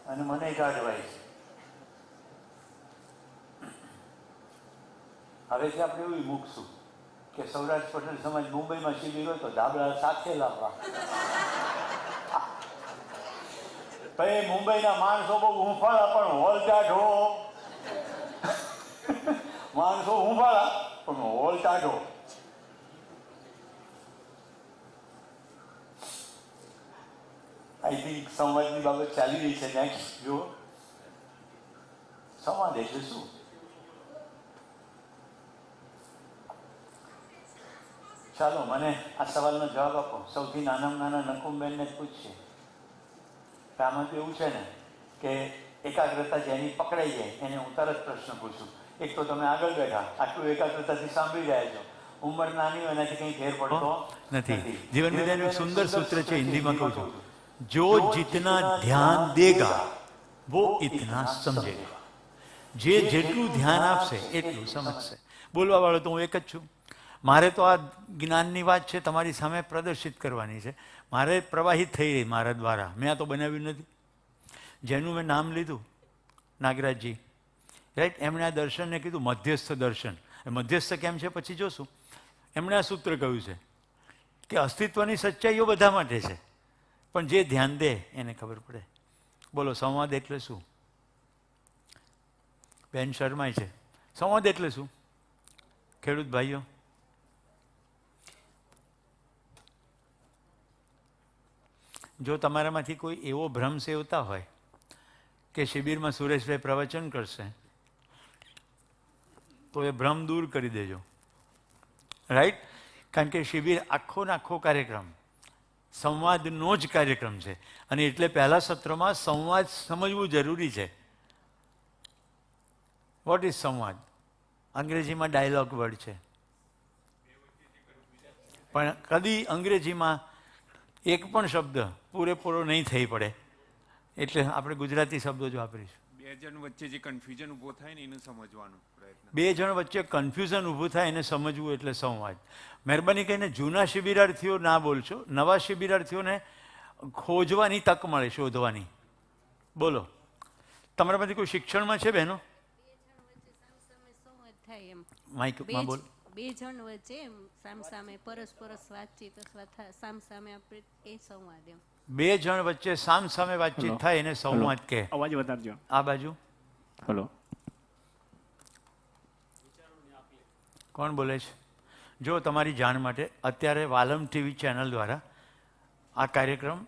અને મને કાઢવાય છે. હવેથી આપણે એવું મૂકશું કે સૌરાષ્ટ્ર પટેલ સમાજ મુંબઈમાં શિબિર હોય તો ધાબળા સાથે લાવવા. ભાઈ મુંબઈના માણસો બહુ હુંફાળા પણ હોલ ટાઢો. માણસો હુંફાળા પણ હોલ ટાઢો. આઈ થિંક સંવાદની બાબત ચાલી રહી છે. નેક્સ્ટ જુઓ, સંવાદ એટલે શું? ચાલો મને આ સવાલનો જવાબ આપો. સૌથી નાનામાં નાના નકુમબેનને જ પૂછશે. આમાં તો એવું છે ને કે એકાગ્રતા જેની પકડાઈ જાય એને હું તરત પ્રશ્ન પૂછું. એક તો તમે આગળ બેઠા આટલું એકાગ્રતાથી સાંભળી રહ્યા છો, ઉંમર નાની હોય એનાથી કંઈ ફેર પડતો નથી. જીવન વિદ્યાનું સુંદર સૂત્ર છે, હિન્દીમાં કહું છું, જો जितना ધ્યાન દેગા वो इतना समझेगा. જે જેટલું ધ્યાન આપશે એટલું સમજશે. બોલવા વાળો તો હું એક જ છું. મારે તો આ જ્ઞાનની વાત છે તમારી સામે પ્રદર્શિત કરવાની છે. મારે પ્રવાહિત થઈ રહી મારા દ્વારા, મેં આ તો બનાવ્યું નથી. જેનું મેં નામ લીધું નાગરાજજી, રાઈટ, એમણે આ દર્શનને કીધું મધ્યસ્થ દર્શન. મધ્યસ્થ કેમ છે પછી જોશું. એમણે આ સૂત્ર કહ્યું છે કે અસ્તિત્વની સચ્ચાઈઓ બધા માટે છે, પણ જે ધ્યાન દે એને ખબર પડે. બોલો સંવાદ એટલે શું? બેન શર્માય છે. સંવાદ એટલે શું ખેડૂત ભાઈઓ? જો તમારામાંથી કોઈ એવો ભ્રમ સેવતા હોય કે શિબિરમાં સુરેશભાઈ પ્રવચન કરશે તો એ ભ્રમ દૂર કરી દેજો, રાઈટ. કારણ કે શિબિર આખો ને આખો કાર્યક્રમ સંવાદનો જ કાર્યક્રમ છે અને એટલે પહેલા સત્રમાં સંવાદ સમજવું જરૂરી છે. વોટ ઇઝ સંવાદ? અંગ્રેજીમાં ડાયલોગ વર્ડ છે, પણ કદી અંગ્રેજીમાં એક પણ શબ્દ પૂરેપૂરો નહીં થઈ પડે એટલે આપણે ગુજરાતી શબ્દો જ વાપરીશું. બે જણ વચ્ચે જે કન્ફ્યુઝન ઊભો થાય ને એને સમજવાનો પ્રયત્ન. બે જણ વચ્ચે કન્ફ્યુઝન ઊભું થાય એને સમજવું એટલે સંવાદ. મહેરબાની કરીને જૂના શિબિરાર્થીઓ ના બોલશો, નવા શિબિરાર્થીઓને ખોજવાની તક મળે, શોધવાની. બોલો, તમારામાંથી કોઈ શિક્ષણમાં છે બહેનો? માઇકમાં બોલ. બે જણ વચ્ચે સામસામે પરસ્પરસ વાતચીત અથવા સામસામે આપણે એ સંવાદ એમ. બે જણ વચ્ચે સામસામે વાતચીત થાય એને સંવાદ કહે. અવાજ વધારજો. આ બાજુ હલો, કોણ બોલે છે? જો તમારી જાણ માટે અત્યારે વાલમ ટીવી ચેનલ દ્વારા આ કાર્યક્રમ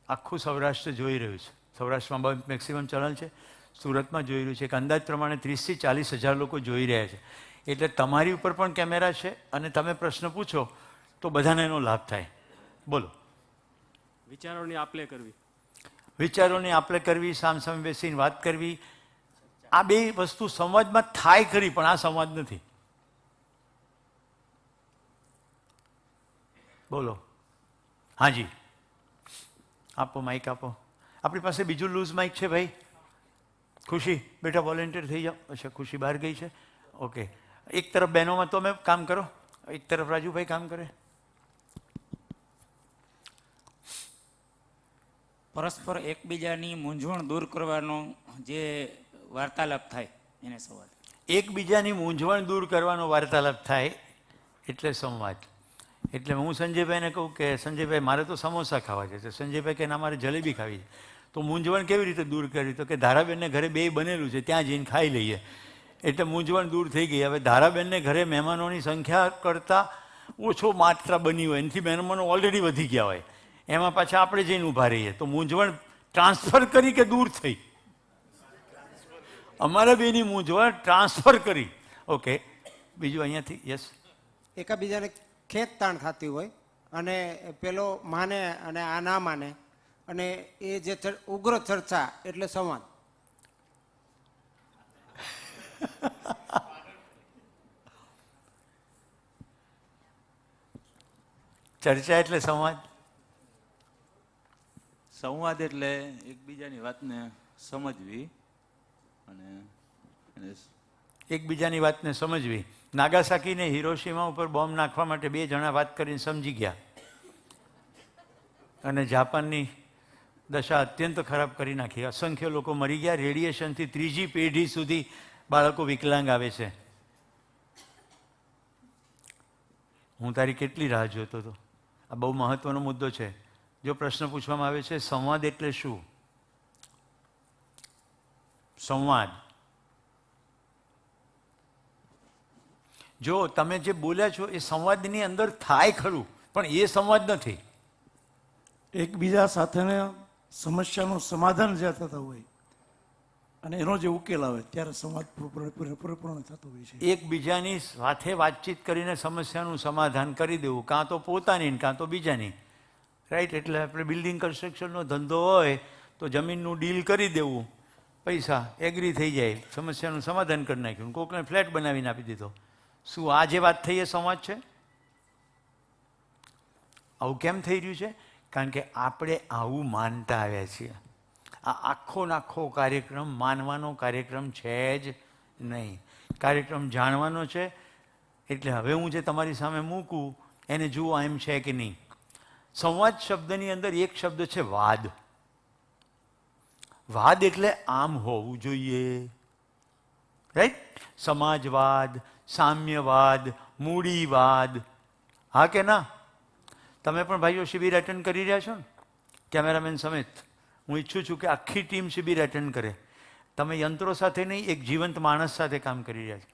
આખું સૌરાષ્ટ્ર જોઈ રહ્યું છે. સૌરાષ્ટ્રમાં મેક્સિમમ ચલણ છે, સુરતમાં જોઈ રહ્યું છે. એક અંદાજ પ્રમાણે 30,000 થી 40,000 લોકો જોઈ રહ્યા છે. એટલે તમારી ઉપર પણ કેમેરા છે અને તમે પ્રશ્ન પૂછો તો બધાને એનો લાભ થાય. બોલો. વિચારોની આપલે કરવી. વિચારોની આપલે કરવી, સામસામે બેસીને વાત કરવી, આ બે વસ્તુ સંવાદમાં થાય ખરી, પણ આ સંવાદ નથી. બોલો. હાજી, આપો માઇક આપો. આપણી પાસે બીજું લૂઝ માઇક છે ભાઈ. ખુશી બેટા વોલેન્ટિયર થઈ જાઓ. અચ્છા, ખુશી બહાર ગઈ છે. ઓકે, એક તરફ બહેનોમાં તો અમે કામ કરો, એક તરફ રાજુભાઈ કામ કરે. પરસ્પર એકબીજાની મૂંઝવણ દૂર કરવાનો જે વાર્તાલાપ થાય એને સંવાદ. એકબીજાની મૂંઝવણ દૂર કરવાનો વાર્તાલાપ થાય એટલે સંવાદ. એટલે હું સંજયભાઈને કહું કે સંજયભાઈ મારે તો સમોસા ખાવા છે, તો સંજયભાઈ કે ના મારે જલેબી ખાવી છે. તો મૂંઝવણ કેવી રીતે દૂર કરવી? તો કે ધારાબેનને ઘરે બે બનેલું છે, ત્યાં જઈને ખાઈ લઈએ. એટલે મૂંઝવણ દૂર થઈ ગઈ. હવે ધારાબેનને ઘરે મહેમાનોની સંખ્યા કરતાં ઓછો માત્રા બની હોય, એનાથી મહેમાનો ઓલરેડી વધી ગયા હોય, એમાં પાછા આપણે જઈને ઊભા રહીએ તો મૂંઝવણ ટ્રાન્સફર કરી કે દૂર થઈ? અમારા બેની મૂંઝવણ ટ્રાન્સફર કરી. ઓકે, બીજું અહીંયાથી. યસ. એકાબીજાને ખેંચતાણ થતી હોય અને પેલો માને અને આ ના માને અને એ જે ઉગ્ર ચર્ચા એટલે સંવાદ. ચર્ચા એટલે સંવાદ. સંવાદ એટલે એકબીજાની વાતને સમજવી અને એકબીજાની વાતને સમજવી. નાગાસાકી ને હિરોશીમા ઉપર બોમ્બ નાખવા માટે 2 જણા વાત કરીને સમજી ગયા અને જાપાનની દશા અત્યંત ખરાબ કરી નાખી. અસંખ્ય લોકો મરી ગયા. રેડિયેશનથી 3જી પેઢી સુધી બાળકો વિકલાંગ આવે છે. હું તારી કેટલી રાહ જોતો હતો. આ બહુ મહત્વનો મુદ્દો છે. જો પ્રશ્ન પૂછવામાં આવે છે સંવાદ એટલે શું? સંવાદ, જો તમે જે બોલ્યા છો એ સંવાદની અંદર થાય ખરું, પણ એ સંવાદ નથી. એકબીજા સાથેના સમસ્યાનું સમાધાન જે થતા હોય અને એનો જે ઉકેલ આવે ત્યારે સંવાદ પરિપૂર્ણ થતો હોય છે. એકબીજાની સાથે વાતચીત કરીને સમસ્યાનું સમાધાન કરી દેવું, કાં તો પોતાની કાં તો બીજાની. રાઈટ? એટલે આપણે બિલ્ડિંગ કન્સ્ટ્રક્શનનો ધંધો હોય તો જમીનનું ડીલ કરી દેવું, પૈસા એગ્રી થઈ જાય, સમસ્યાનું સમાધાન કરી નાખ્યું, કોકને ફ્લેટ બનાવીને આપી દીધો. શું આ જે વાત થઈ એ સંવાદ છે? આવું કેમ થઈ રહ્યું છે? કારણ કે આપણે આવું માનતા આવ્યા છીએ. આ આખો નાખો કાર્યક્રમ માનવાનો કાર્યક્રમ છે જ નહીં. કાર્યક્રમ જાણવાનો છે. એટલે હવે હું જે તમારી સામે મૂકું એને જુઓ એમ છે કે નહીં. સંવાદ શબ્દની અંદર એક શબ્દ છે વાદ. વાદ એટલે આમ હોવું જોઈએ. રાઈટ? સમાજવાદ, સામ્યવાદ, મૂડીવાદ. હા કે ના? તમે પણ ભાઈઓ શિબિર એટેન્ડ કરી રહ્યા છો ને, કેમેરામેન સમેત. હું ઈચ્છું છું કે આખી ટીમ શિબિર એટેન્ડ કરે. તમે યંત્રો સાથે નહીં, એક જીવંત માણસ સાથે કામ કરી રહ્યા છો.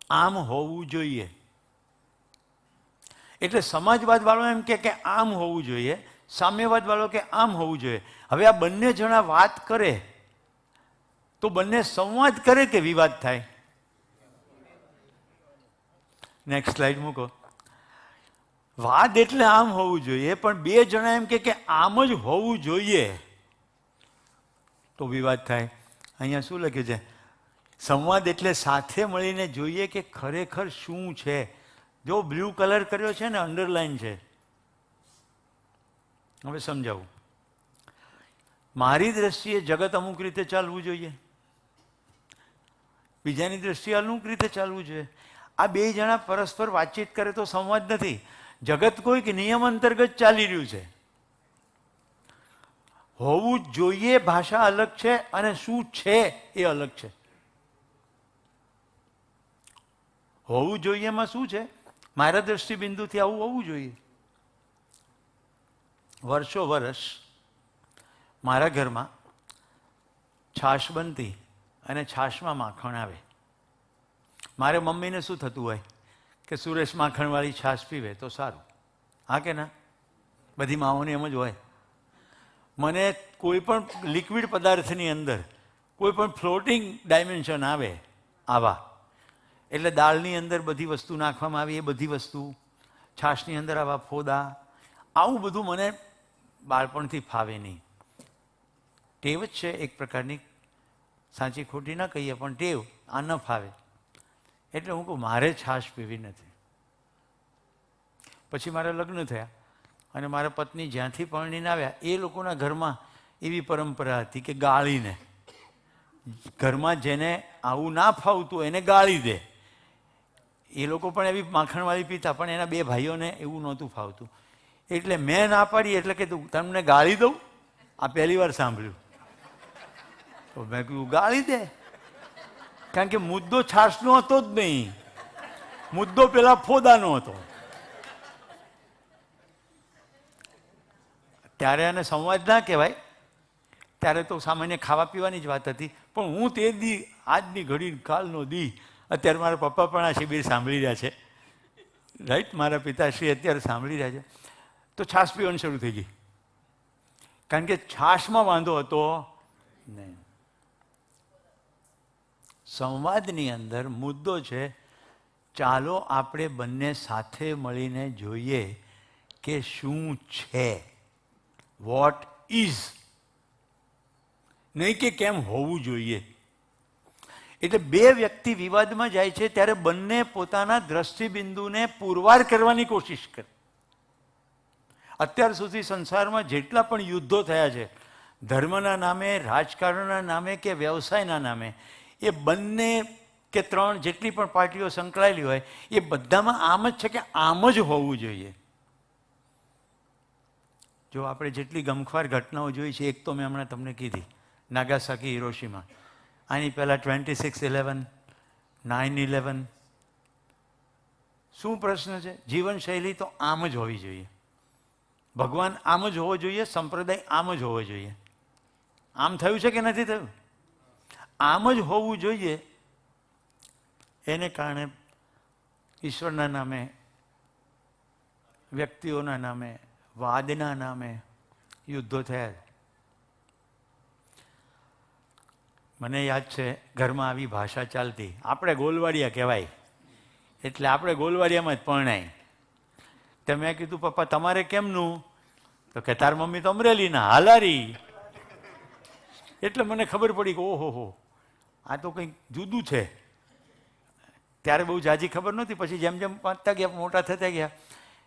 આમ હોવું જોઈએ. એટલે સમાજવાદ વાળો એમ કે આમ હોવું જોઈએ, સામ્યવાદ વાળો કે આમ હોવું જોઈએ. હવે આ બંને જણા વાત કરે તો બંને સંવાદ કરે કે વિવાદ થાય? નેક્સ્ટ સ્લાઇડ મૂકો. વાદ એટલે આમ હોવું જોઈએ, પણ 2 જણા એમ કે આમ જ હોવું જોઈએ તો વિવાદ થાય. અહીંયા શું લખ્યું છે? સંવાદ એટલે સાથે મળીને જોઈએ કે ખરેખર શું છે. જો બ્લુ કલર કર્યો છે ને, અંડરલાઈન છે. હવે સમજાવું. મારી દ્રષ્ટિએ જગત અમુક રીતે ચાલવું જોઈએ, બીજાની દ્રષ્ટિએ અમુક રીતે ચાલવું જોઈએ. આ 2 જણા પરસ્પર વાતચીત કરે તો સંવાદ નથી. જગત કોઈક નિયમ અંતર્ગત ચાલી રહ્યું છે. હોવું જોઈએ ભાષા અલગ છે અને શું છે એ અલગ છે. હોવું જોઈએ એમાં શું છે? મારા દ્રષ્ટિબિંદુથી આવું હોવું જોઈએ. વર્ષો વર્ષ મારા ઘરમાં છાશ બનતી અને છાશમાં માખણ આવે. મારે મમ્મીને શું થતું હોય કે સુરેશ માખણવાળી છાશ પીવે તો સારું. હા કે ના? બધી માઓને એમ જ હોય. મને કોઈ પણ લિક્વિડ પદાર્થની અંદર કોઈ પણ ફ્લોટિંગ ડાયમેન્શન આવે આવા, એટલે દાળની અંદર બધી વસ્તુ નાખવામાં આવી, એ બધી વસ્તુ, છાશની અંદર આવા ફોદા, આવું બધું મને બાળપણથી ફાવે નહીં. ટેવ જ છે એક પ્રકારની, સાચી ખોટી ના કહીએ પણ ટેવ, આ ન ફાવે. એટલે હું કહું મારે છાશ પીવી નથી. પછી મારા લગ્ન થયા અને મારા પત્ની જ્યાંથી પરણીને આવ્યા એ લોકોના ઘરમાં એવી પરંપરા હતી કે ગાળીને, ઘરમાં જેને આવું ના ફાવતું એને ગાળી દે. એ લોકો પણ એવી માખણવાળી પીતા, પણ એના 2 ભાઈઓને એવું નહોતું ફાવતું. એટલે મેં ના પાડી, એટલે કે તમને ગાળી દઉં? આ પહેલી વાર સાંભળ્યું. તો મેં કીધું ગાળી દે, કારણ કે મુદ્દો છાશનો હતો જ નહીં, મુદ્દો પેલા ફોદાનો હતો. ત્યારે એને સંવાદ ના કહેવાય, ત્યારે તો સામાન્ય ખાવા પીવાની જ વાત હતી. પણ હું તે દી, આજની ઘડી, કાલનો દી, અત્યારે મારા પપ્પા પણ આ શિબિર સાંભળી રહ્યા છે. રાઈટ? મારા પિતાશ્રી અત્યારે સાંભળી રહ્યા છે. તો છાશ પીવાની શરૂ થઈ ગઈ, કારણ કે છાશમાં વાંધો હતો નહીં. સંવાદની અંદર મુદ્દો છે, ચાલો આપણે બંને સાથે મળીને જોઈએ કે શું છે, વોટ ઇઝ, નહીં કે કેમ હોવું જોઈએ. એટલે 2 વ્યક્તિ વિવાદમાં જાય છે ત્યારે બંને પોતાના દ્રષ્ટિબિંદુને પુરવાર કરવાની કોશિશ કરે. અત્યાર સુધી સંસારમાં જેટલા પણ યુદ્ધો થયા છે, ધર્મના નામે, રાજકારણના નામે કે વ્યવસાયના નામે, એ બંને કે ત્રણ જેટલી પણ પાર્ટીઓ સંકળાયેલી હોય એ બધામાં આમ જ છે કે આમ જ હોવું જોઈએ. જો આપણે જેટલી ગમખ્વાર ઘટનાઓ જોઈ છે, એક તો મેં હમણાં તમને કીધી, નાગાસાકી હિરોશીમા, આની પહેલાં 26/11, 9/11. શું પ્રશ્ન છે? જીવનશૈલી તો આમ જ હોવી જોઈએ. ભગવાન આમ જ હોવો જોઈએ, સંપ્રદાય આમ જ હોવો જોઈએ. આમ થયું છે કે નથી થયું? આમ જ હોવું જોઈએ. એને કારણે ઈશ્વરના નામે, વ્યક્તિઓના નામે, વાદના નામે યુદ્ધો થયા. મને યાદ છે ઘરમાં આવી ભાષા ચાલતી, આપણે ગોલવાડિયા કહેવાય એટલે આપણે ગોલવાડિયામાં જ પરણાય. તો મેં કીધું પપ્પા તમારે કેમનું? તો કે તાર મમ્મી તો અમરેલીના હાલારી. એટલે મને ખબર પડી કે ઓહો હો, આ તો કંઈક જુદું છે. ત્યારે બહુ જાજી ખબર નહોતી, પછી જેમ જેમ વાંચતા ગયા, મોટા થતા ગયા,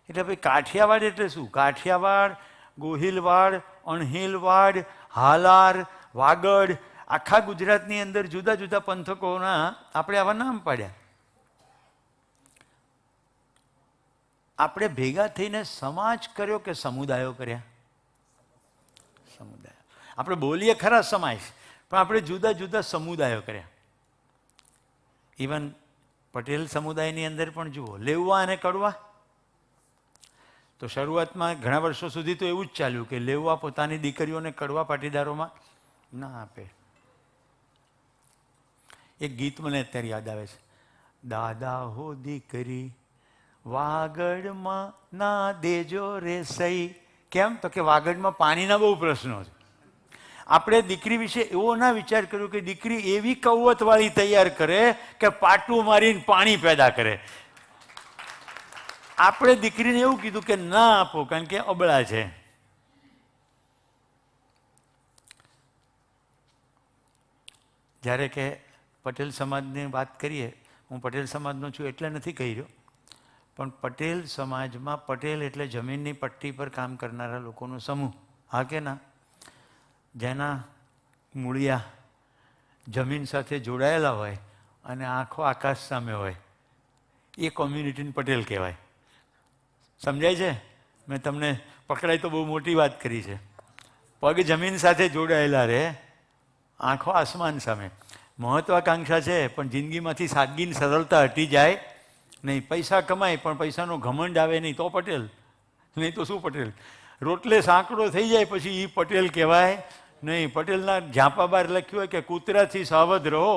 એટલે ભાઈ કાઠિયાવાડ એટલે શું? કાઠિયાવાડ, ગોહિલવાડ, અણહિલવાડ, હાલાર, વાગડ, આખા ગુજરાતની અંદર જુદા જુદા પંથકોના આપણે આવા નામ પાડ્યા. આપણે ભેગા થઈને સમાજ કર્યો કે સમુદાયો કર્યા? સમુદાય. આપણે બોલીએ ખરા સમાજ, પણ આપણે જુદા જુદા સમુદાયો કર્યા. ઇવન પટેલ સમુદાયની અંદર પણ જુઓ, લેવવા અને કડવા. તો શરૂઆતમાં ઘણા વર્ષો સુધી તો એવું જ ચાલ્યું કે લેવવા પોતાની દીકરીઓને કડવા પાટીદારોમાં ના આપે. એક ગીત મને અત્યારે યાદ આવે છે, દાદા હો દીકરી વાગડમાં ના દેજો રે સહી. કેમ? તો કે વાગડમાં પાણીના બહુ પ્રશ્નો છે. આપણે દીકરી વિશે એવો ના વિચાર કર્યો કે દીકરી એવી કૌવતવાળી તૈયાર કરે કે પાટું મારીને પાણી પેદા કરે. આપણે દીકરીને એવું કીધું કે ના આપો, કારણ કે અબળા છે. જ્યારે કે પટેલ સમાજની વાત કરીએ, હું પટેલ સમાજનો છું એટલે નથી કહી રહ્યો, પણ પટેલ સમાજમાં પટેલ એટલે જમીનની પટ્ટી પર કામ કરનારા લોકોનો સમૂહ. હા કે ના? જેના મૂળિયા જમીન સાથે જોડાયેલા હોય અને આંખો આકાશ સામે હોય, એ કોમ્યુનિટીને પટેલ કહેવાય. સમજાય છે? મેં તમને પકડાય તો બહુ મોટી વાત કરી છે. પગ જમીન સાથે જોડાયેલા રહે, આંખો આસમાન સામે. મહત્વાકાંક્ષા છે પણ જિંદગીમાંથી સાદગીની સરળતા હટી જાય નહીં. પૈસા કમાય પણ પૈસાનો ઘમંડ આવે નહીં તો પટેલ, નહીં તો શું પટેલ? રોટલે સાંકડો થઈ જાય પછી એ પટેલ કહેવાય નહીં. પટેલના ઝાંપા બહાર લખ્યું હોય કે કૂતરાથી સાવધ રહો,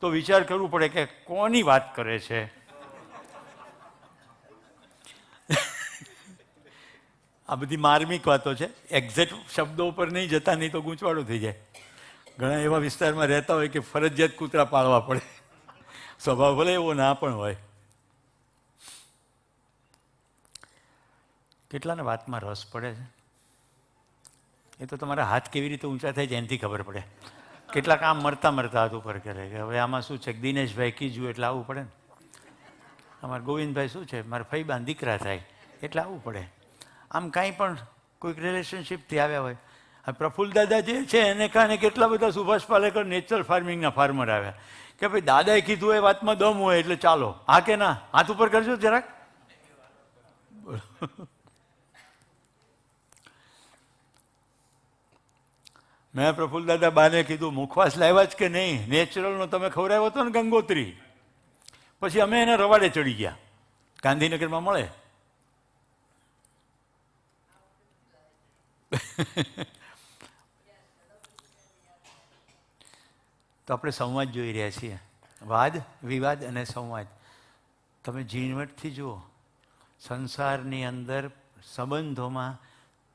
તો વિચાર કરવું પડે કે કોની વાત કરે છે. આ બધી માર્મિક વાતો છે, એક્ઝેક્ટ શબ્દો ઉપર નહીં જતા, નહીં તો ગૂંચવાડો થઈ જાય. ઘણા એવા વિસ્તારમાં રહેતા હોય કે ફરજિયાત કૂતરા પાળવા પડે. સ્વભાવ ભલે એવો ના પણ હોય. કેટલાને વાતમાં રસ પડે છે? એ તો તમારા હાથ કેવી રીતે ઊંચા થાય છે એનાથી ખબર પડે. કેટલાક આમ મરતા મરતા હાથ ઉપર કરે કે હવે આમાં શું છે, દિનેશભાઈ કીજું એટલે આવવું પડે ને. અમારા ગોવિંદભાઈ શું છે, મારા ફઈબાન દીકરા થાય એટલે આવવું પડે. આમ કાંઈ પણ કોઈક રિલેશનશીપથી આવ્યા હોય. પ્રફુલ્લ દાદા જે છે એને કારણે કેટલા બધા સુભાષ પાલેકર નેચરલ ફાર્મિંગના ફાર્મર આવ્યા કે ભાઈ દાદાએ કીધું એ વાતમાં દમ હોય એટલે ચાલો. હા કે ના? હાથ ઉપર કરજો જરાક. મેં પ્રફુલ્લ દાદા બાને કીધું મુખવાસ લાવ્યા જ કે નહીં? નેચરલનો તમે ખવડાવ્યો હતો ને ગંગોત્રી. પછી અમે એને રવાડે ચડી ગયા, ગાંધીનગરમાં મળે. તો આપણે સંવાદ જોઈ રહ્યા છીએ, વાદ વિવાદ અને સંવાદ. તમે ઝીણવટથી જુઓ, સંસારની અંદર સંબંધોમાં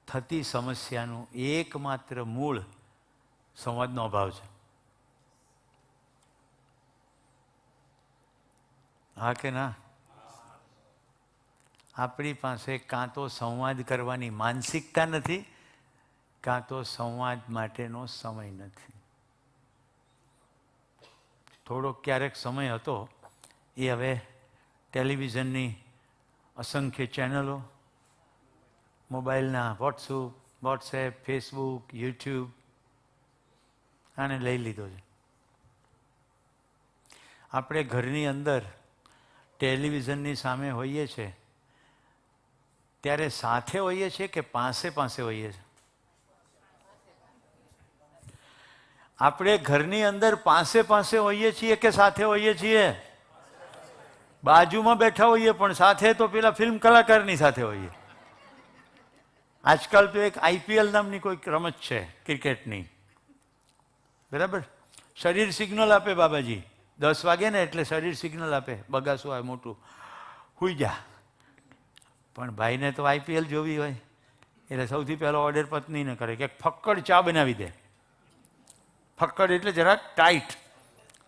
થતી સમસ્યાનું એકમાત્ર મૂળ સંવાદનો અભાવ છે. હા કે ના? આપણી પાસે કાં તો સંવાદ કરવાની માનસિકતા નથી, કાં તો સંવાદ માટેનો સમય નથી. થોડોક ક્યારેક સમય હતો, એ હવે ટેલિવિઝનની અસંખ્ય ચેનલો, મોબાઈલના વોટ્સએપ, ફેસબુક, યુટ્યુબ આને લઈ લીધો છે. આપણે ઘરની અંદર ટેલિવિઝનની સામે હોઈએ છીએ ત્યારે સાથે હોઈએ છીએ કે પાસે પાસે હોઈએ છીએ? આપણે ઘરની અંદર પાસે પાસે હોઈએ છીએ કે સાથે હોઈએ છીએ? બાજુમાં બેઠા હોઈએ પણ સાથે તો પેલા ફિલ્મ કલાકારની સાથે હોઈએ. આજકાલ તો એક IPL નામની કોઈક રમત છે ક્રિકેટની, બરાબર? શરીર સિગ્નલ આપે બાબાજી, 10 વાગે ને એટલે શરીર સિગ્નલ આપે, બગાસું આવે મોટું, હુઈ જા. પણ ભાઈને તો IPL જોવી હોય એટલે સૌથી પહેલો ઓર્ડર પત્નીને કરે કે ફક્કડ ચા બનાવી દે. ફક્કડ એટલે જરાક ટાઈટ.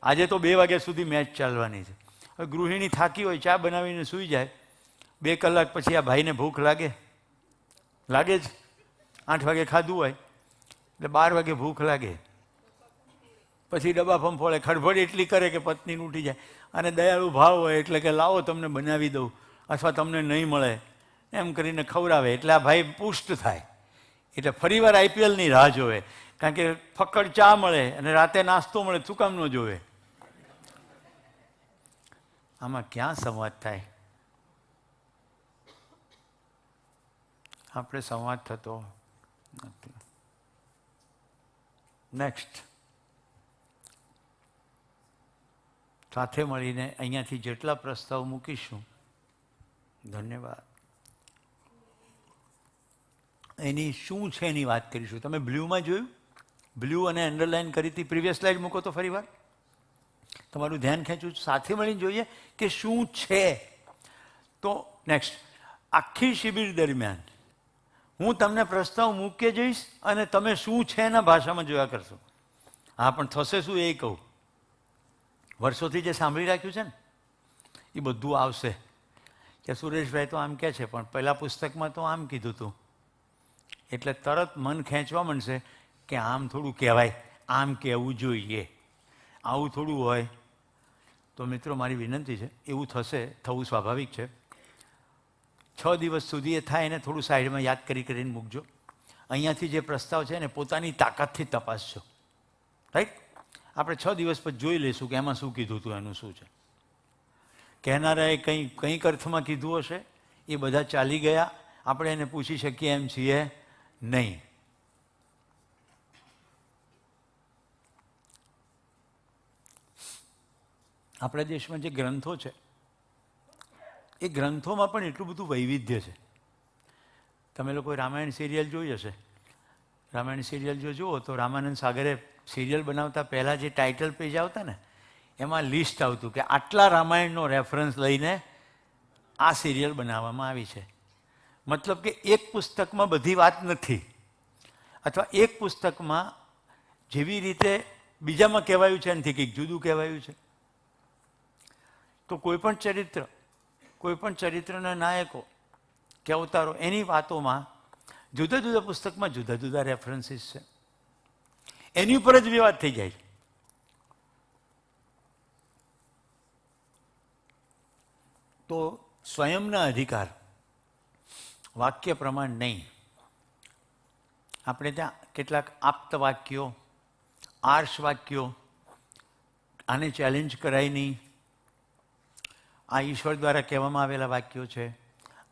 આજે તો 2 વાગ્યા સુધી મેચ ચાલવાની છે. હવે ગૃહિણી થાકી હોય, ચા બનાવીને સૂઈ જાય. 2 કલાક પછી આ ભાઈને ભૂખ લાગે જ. 8 વાગે ખાધું હોય એટલે 12 વાગે ભૂખ લાગે. પછી ડબ્બા ફંફોળે, ખડભડ એટલી કરે કે પત્નીને ઉઠી જાય. અને દયાળુ ભાવ હોય એટલે કે લાવો તમને બનાવી દઉં, અથવા તમને નહીં મળે એમ કરીને ખવડાવે. એટલે આ ભાઈ પુષ્ટ થાય. એટલે ફરીવાર IPLની રાહ જોવે, કારણ કે ફક્કડ ચા મળે અને રાતે નાસ્તો મળે, શું કામ ન જોવે? આમાં ક્યાં સંવાદ થાય? આપણે સંવાદ થતો નથી. નેક્સ્ટ, સાથે મળીને અહીંયાથી જેટલા પ્રસ્તાવ મૂકીશું, ધન્યવાદ, એની શું છે એની વાત કરીશું. તમે બ્લ્યુમાં જોયું? બ્લુ અને અંડરલાઇન કરી હતી. પ્રીવિયસ સ્લાઇડ મૂકો તો ફરી વાર. તમારું ધ્યાન ખેંચું. સાથે મળીને જોઈએ કે શું છે. તો નેક્સ્ટ, આખી શિબિર દરમિયાન હું તમને પ્રસ્તાવ મૂકે જઈશ અને તમે શું છે એના ભાષામાં જોયા કરશો. હા, પણ થશે શું એ કહું. વર્ષોથી જે સાંભળી રાખ્યું છે ને એ બધું આવશે કે સુરેશભાઈ તો આમ કહે છે પણ પહેલાં પુસ્તકમાં તો આમ કીધું હતું. એટલે તરત મન ખેંચવા માંડશે કે આમ થોડું કહેવાય, આમ કહેવું જોઈએ, આવું થોડું હોય. તો મિત્રો મારી વિનંતી છે, એવું થશે, થવું સ્વાભાવિક છે. 6 દિવસ સુધી એ થાય એને થોડું સાઈડમાં યાદ કરીને મૂકજો. અહીંયાથી જે પ્રસ્તાવ છે એને પોતાની તાકાતથી તપાસજો. રાઈટ? આપણે 6 દિવસ પછી જોઈ લઈશું કે એમાં શું કીધું હતું, એનું શું છે. કહેનારાએ કંઈક અર્થમાં કીધું હશે, એ બધા ચાલી ગયા, આપણે એને પૂછી શકીએ એમ છીએ નહીં. આપણા દેશમાં જે ગ્રંથો છે એ ગ્રંથોમાં પણ એટલું બધું વૈવિધ્ય છે. તમે લોકોએ રામાયણ સિરિયલ જોઈ હશે. રામાયણ સિરિયલ જો જુઓ તો રામાનંદ સાગરે સિરિયલ બનાવતા પહેલાં જે ટાઇટલ પેજ આવતા ને એમાં લિસ્ટ આવતું કે આટલા રામાયણનો રેફરન્સ લઈને આ સિરિયલ બનાવવામાં આવી છે. મતલબ કે એક પુસ્તકમાં બધી વાત નથી, અથવા એક પુસ્તકમાં જેવી રીતે બીજામાં કહેવાયું છે એનાથી કંઈક જુદું કહેવાયું છે. તો કોઈ પણ ચરિત્રના નાયકો કે અવતારો એની વાતોમાં જુદા જુદા પુસ્તકમાં જુદા જુદા રેફરન્સીસ છે. એની ઉપર જ વિવાદ થઈ જાય. તો સ્વયંના અધિકાર, વાક્ય પ્રમાણ નહીં. આપણે ત્યાં કેટલાક આપ્ત વાક્યો, આર્ષ વાક્યો, આને ચેલેન્જ કરાય નહીં, આ ઈશ્વર દ્વારા કહેવામાં આવેલા વાક્યો છે,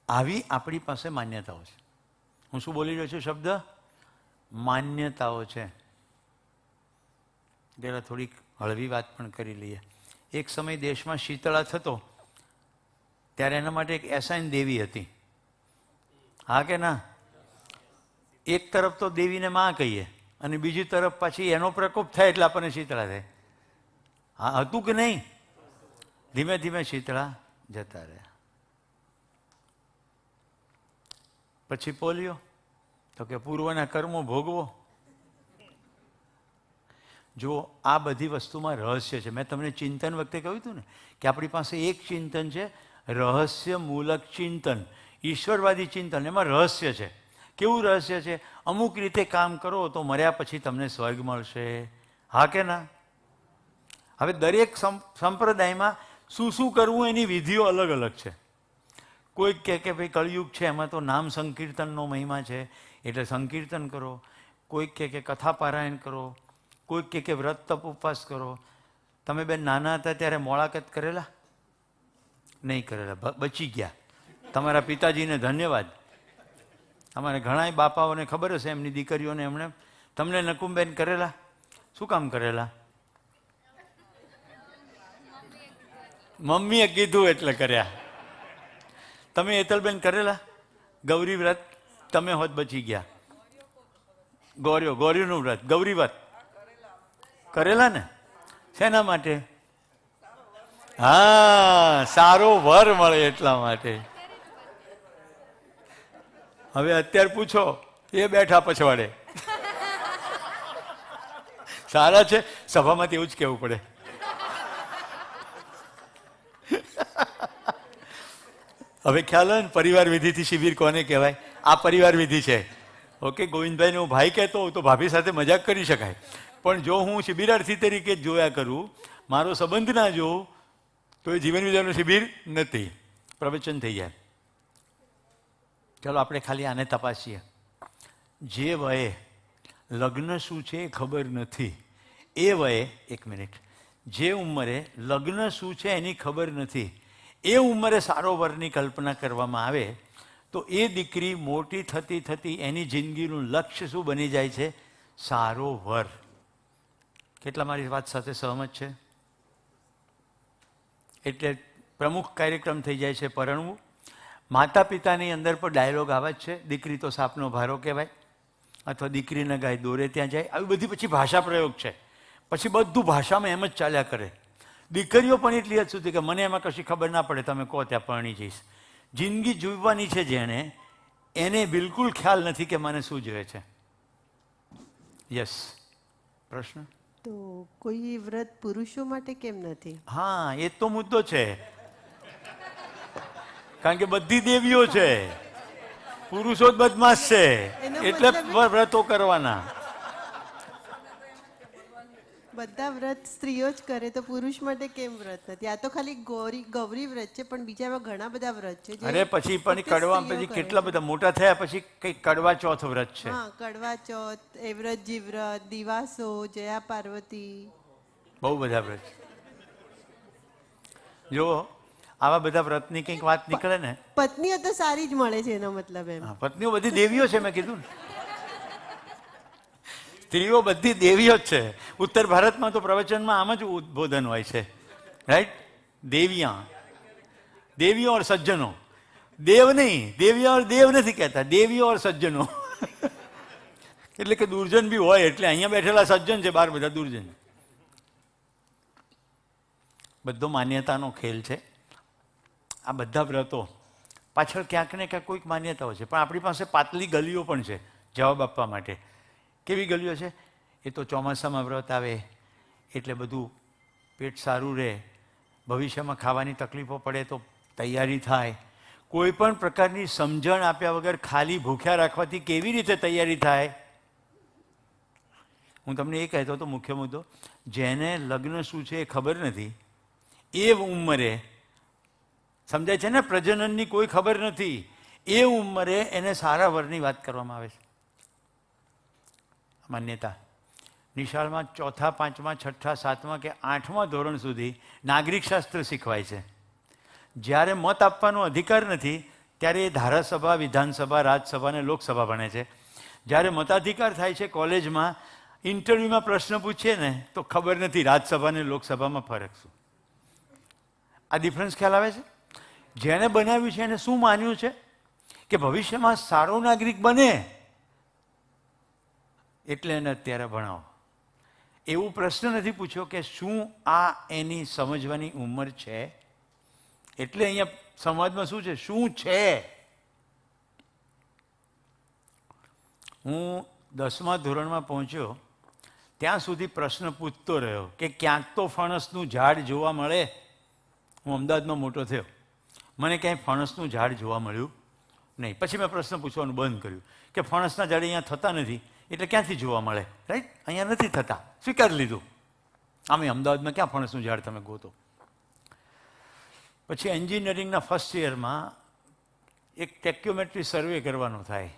આવી આપણી પાસે માન્યતાઓ છે. હું શું બોલી રહ્યો છું? શબ્દ માન્યતાઓ છે. જરા થોડીક હળવી વાત પણ કરી લઈએ. એક સમય દેશમાં શીતળા થતો ત્યારે એના માટે એક એસાઈન દેવી હતી. હા કે ના? એક તરફ તો દેવીને માં કહીએ અને બીજી તરફ પાછી એનો પ્રકોપ થાય એટલે આપણને શીતળા થાય. હા, હતું કે નહીં? ધીમે ધીમે શીતળા જતા રહ્યા. પછી પોલિયો, તો કે પૂર્વના કર્મો ભોગવો. જો આ બધી વસ્તુમાં રહસ્ય છે. મેં તમને ચિંતન વખતે કહ્યું હતું ને કે આપણી પાસે એક ચિંતન છે, રહસ્ય મૂલક ચિંતન, ઈશ્વરવાદી ચિંતન. એમાં રહસ્ય છે. કેવું રહસ્ય છે? અમુક રીતે કામ કરો તો મર્યા પછી તમને સ્વર્ગ મળશે. હા કે ના? હવે દરેક સંપ્રદાયમાં શું કરવું એની વિધિઓ અલગ અલગ છે. કોઈક કહે કે ભાઈ કળયુગ છે એમાં તો નામ સંકીર્તનનો મહિમા છે એટલે સંકીર્તન કરો. કોઈક કહે કે કથા પારાયણ કરો. કોઈક કહે કે વ્રત તપ ઉપવાસ કરો. તમે બેન નાના હતા ત્યારે મોળાકત કરેલા? નહીં કરેલા, બચી ગયા. તમારા પિતાજીને ધન્યવાદ. અમારે ઘણા બાપાઓને ખબર હશે એમની દીકરીઓને એમણે. તમને નકુમબેન કરેલા? શું કામ કરેલા? મમ્મીએ કીધું એટલે કર્યા. તમે હેતલબેન કરેલા ગૌરી વ્રત? તમે હોત બચી ગયા. ગૌરીનું વ્રત, ગૌરી વ્રત કરેલા ને? શેના માટે? હા, સારો વર મળે એટલા માટે. હવે અત્યારે પૂછો, એ બેઠા પછવાડે. સારા છે, સભામાંથી એવું જ કહેવું પડે. હવે ખ્યાલ હોય ને પરિવાર વિધિથી શિબિર કોને કહેવાય? આ પરિવાર વિધિ છે. ઓકે, ગોવિંદભાઈને હું ભાઈ કહેતો હોઉં તો ભાભી સાથે મજાક કરી શકાય, પણ જો હું શિબિરાર્થી તરીકે જ જોયા કરું, મારો સંબંધ ના જોઉં, તો એ જીવન વિદ્યાનું શિબિર નથી, પ્રવચન થઈ જાય. ચાલો આપણે ખાલી આને તપાસીએ. જે વયે લગ્ન શું છે એ ખબર નથી, એ વયે, એક મિનિટ, જે ઉંમરે લગ્ન શું છે એની ખબર નથી, એ ઉંમરે સારો વરની કલ્પના કરવામાં આવે તો એ દીકરી મોટી થતી થતી એની જિંદગીનું લક્ષ્ય શું બની જાય છે? સારો વર. કેટલા મારી વાત સાથે સહમત છે? એટલે પ્રમુખ કાર્યક્રમ થઈ જાય છે પરણવું. માતા પિતાની અંદર પણ ડાયલોગ આવે જ છે, દીકરી તો સાપનો ભારો કહેવાય, અથવા દીકરીને ગાય દોરે ત્યાં જાય. આવી બધી પછી ભાષા પ્રયોગ છે. પછી બધું ભાષામાં એમ જ ચાલ્યા કરે. દીકરીઓ પણ એટલી હદ સુધી કે મને એમાં કશી ખબર ના પડે, તમે કહો ત્યાં પરણી જઈશ. જિંદગી જીવવાની છે જેણે, એને બિલકુલ ખ્યાલ નથી કે મને શું જોઈએ છે. યસ, પ્રશ્ન? તો કોઈ વ્રત પુરુષો માટે કેમ નથી? હા, એ તો મુદ્દો છે. કારણ કે બધી દેવીઓ છે, પુરુષો જ બદમાશ છે, એટલે વ્રતો કરવાના. બધા વ્રત સ્ત્રીઓ જ કરે તો પુરુષ માટે કેમ વ્રત નથી? આ તો ખાલી ગૌરી વ્રત છે, પણ બીજામાં ઘણા બધા વ્રત છે. અરે પછી પણ કડવા, પછી કેટલા બધા મોટા થયા પછી કઈ કડવા ચોથ વ્રત છે. હા, કડવા ચોથ, એ વ્રત, જીવ્રત, દિવાસો, જયા પાર્વતી, બહુ બધા વ્રત. જો આવા બધા વ્રતની કંઈક વાત નીકળે ને, પત્નીઓ તો સારી જ મળે છે, એનો મતલબ એમ. પત્નીઓ બધી દેવીઓ છે, મેં કીધું ને. સ્ત્રીઓ બધી દેવીઓ જ છે. ઉત્તર ભારતમાં તો પ્રવચનમાં આમ જ ઉદ્બોધન હોય છે, રાઈટ? દેવિયા, દેવીઓ ઓર સજ્જનો. દેવ નહીં, દેવિયા ઓર દેવ નથી કહેતા, દેવીઓ ઓર સજ્જનો. એટલે કે દુર્જન બી હોય, એટલે અહીંયા બેઠેલા સજ્જન છે, બહાર બધા દુર્જન. બધો માન્યતાનો ખેલ છે. આ બધા વ્રતો પાછળ ક્યાંક ને ક્યાંક કોઈક માન્યતાઓ છે, પણ આપણી પાસે પાતળી ગલીઓ પણ છે જવાબ આપવા માટે. કેવી ગલીઓ છે? એ તો ચોમાસામાં વ્રત આવે એટલે બધું પેટ સારું રહે, ભવિષ્યમાં ખાવાની તકલીફો પડે તો તૈયારી થાય. કોઈ પણ પ્રકારની સમજણ આપ્યા વગર ખાલી ભૂખ્યા રાખવાથી કેવી રીતે તૈયારી થાય? હું તમને એ કહેતો હતો, મુખ્ય મુદ્દો, જેને લગ્ન શું છે એ ખબર નથી, એ ઉંમરે, સમજાય છે ને, પ્રજનનની કોઈ ખબર નથી, એ ઉંમરે એને સારા વરની વાત કરવામાં આવે છે. માન્યતા નિશાળમાં 4થા, 5મા, 6ઠા, 7મા કે 8મા ધોરણ સુધી નાગરિક શાસ્ત્ર શીખવાય છે. જ્યારે મત આપવાનો અધિકાર નથી ત્યારે એ ધારાસભા, વિધાનસભા, રાજ્યસભા અને લોકસભા ભણે છે. જ્યારે મતાધિકાર થાય છે કોલેજમાં, ઇન્ટરવ્યુમાં પ્રશ્ન પૂછીએ ને તો ખબર નથી રાજ્યસભા અને લોકસભામાં ફરક શું. આ ડિફરન્સ ખ્યાલ આવે છે? જેણે બનાવ્યું છે એને શું માન્યું છે કે ભવિષ્યમાં સારો નાગરિક બને એટલે એને અત્યારે ભણાવો. એવું પ્રશ્ન નથી પૂછ્યો કે શું આ એની સમજવાની ઉંમર છે. એટલે અહીંયા સમાજમાં શું છે, શું છે. હું 10મા ધોરણમાં પહોંચ્યો ત્યાં સુધી પ્રશ્ન પૂછતો રહ્યો કે ક્યાંક તો ફણસનું ઝાડ જોવા મળે. હું અમદાવાદમાં મોટો થયો, મને ક્યાંય ફણસનું ઝાડ જોવા મળ્યું નહીં. પછી મેં પ્રશ્ન પૂછવાનું બંધ કર્યું કે ફણસના ઝાડ અહીંયા થતા નથી એટલે ક્યાંથી જોવા મળે, રાઈટ? અહીંયા નથી થતા, સ્વીકારી લીધું. આમે અમદાવાદમાં ક્યાં ફણસનું ઝાડ તમે ગોતો. પછી એન્જિનિયરિંગના ફર્સ્ટ યરમાં એક ટેક્યોમેટ્રી સર્વે કરવાનો થાય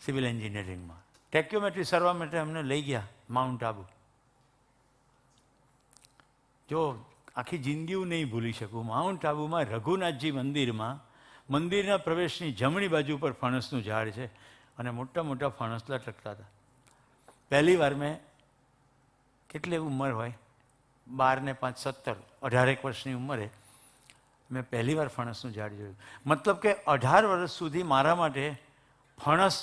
સિવિલ એન્જિનિયરિંગમાં. ટેક્યોમેટ્રી સર્વે માટે અમને લઈ ગયા માઉન્ટ આબુ. જો આખી જિંદગી હું નહીં ભૂલી શકું, માઉન્ટ આબુમાં રઘુનાથજી મંદિરના પ્રવેશની જમણી બાજુ પર ફણસનું ઝાડ છે અને મોટા મોટા ફણસ લટકતા હતા. પહેલી વાર મેં કેટલી ઉંમર હોય, 12 ને 5 17 18 વર્ષની ઉંમરે મેં પહેલી વાર ફણસનું ઝાડ જોયું. મતલબ કે 18 વર્ષ સુધી મારા માટે ફણસ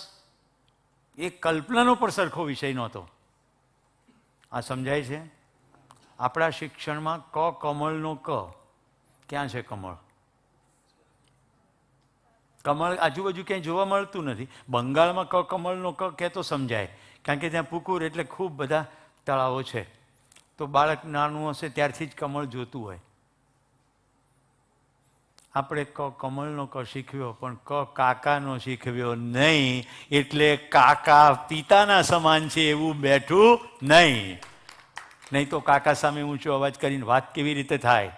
એ કલ્પનાનો પણ સરખો વિષય નહોતો. આ સમજાય છે? આપણા શિક્ષણમાં કમળનો ક ક્યાં છે? કમળ આજુબાજુ ક્યાંય જોવા મળતું નથી. બંગાળમાં કમળનો ક કહે તો સમજાય, કારણ કે ત્યાં પુકુર એટલે ખૂબ બધા તળાવો છે, તો બાળક નાનું હશે ત્યારથી જ કમળ જોતું હોય. આપણે કમળનો ક શીખવ્યો પણ કાકાનો શીખવ્યો નહીં, એટલે કાકા પિતાના સમાન છે એવું બેઠું નહીં. નહીં તો કાકા સામે ઊંચો અવાજ કરીને વાત કેવી રીતે થાય?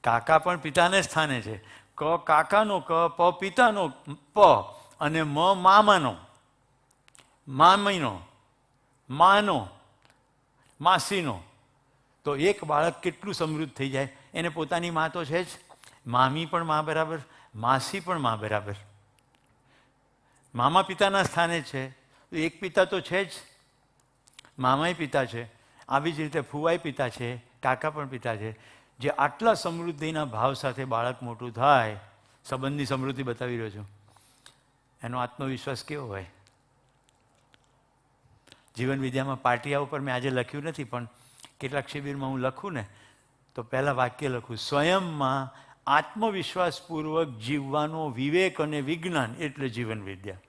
કાકા પણ પિતાને સ્થાને છે. ક કાકાનો ક, પ પિતાનો પ, અને મ મામાનો, મામીનો, માનો, માસીનો. તો એક બાળક કેટલું સમૃદ્ધ થઈ જાય. એને પોતાની મા તો છે જ, મામી પણ મા બરાબર, માસી પણ મા બરાબર. મામા પિતાના સ્થાને છે, એક પિતા તો છે જ, મામાય પિતા છે. આવી જ રીતે ફુવાય પિતા છે, કાકા પણ પિતા છે. જે આટલા સમૃદ્ધિના ભાવ સાથે બાળક મોટું થાય, સંબંધની સમૃદ્ધિ બતાવી રહ્યો છું, એનો આત્મવિશ્વાસ કેવો હોય? જીવન વિદ્યામાં પાટિયા ઉપર મેં આજે લખ્યું નથી, પણ કેટલાક શિબિરમાં હું લખું ને તો પહેલાં વાક્ય લખું, સ્વયંમાં આત્મવિશ્વાસપૂર્વક જીવવાનો વિવેક અને વિજ્ઞાન એટલે જીવન વિદ્યા.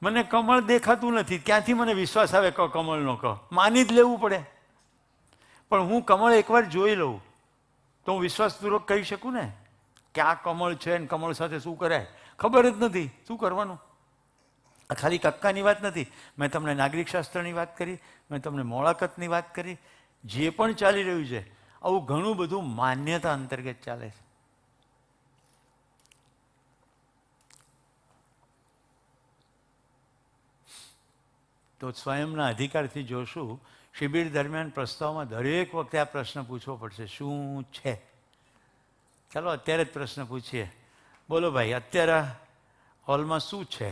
મને કમળ દેખાતું નથી, ક્યાંથી મને વિશ્વાસ આવે કમળનો ક? માની જ લેવું પડે. પણ હું કમળ એકવાર જોઈ લઉં તો હું વિશ્વાસપૂર્વક કહી શકું ને કે આ કમળ છે ને કમળ સાથે શું કરાય? ખબર જ નથી શું કરવાનું. આ ખાલી કક્કાની વાત નથી. મેં તમને નાગરિક શાસ્ત્રની વાત કરી, મેં તમને મોળાકતની વાત કરી. જે પણ ચાલી રહ્યું છે આવું ઘણું બધું માન્યતા અંતર્ગત ચાલે છે. તો સ્વયંના અધિકારથી જોશું. શિબિર દરમિયાન પ્રસ્તાવમાં દરેક વખતે આ પ્રશ્ન પૂછવો પડશે, શું છે? ચાલો અત્યારે જ પ્રશ્ન પૂછીએ. બોલો ભાઈ, અત્યારે હોલમાં શું છે?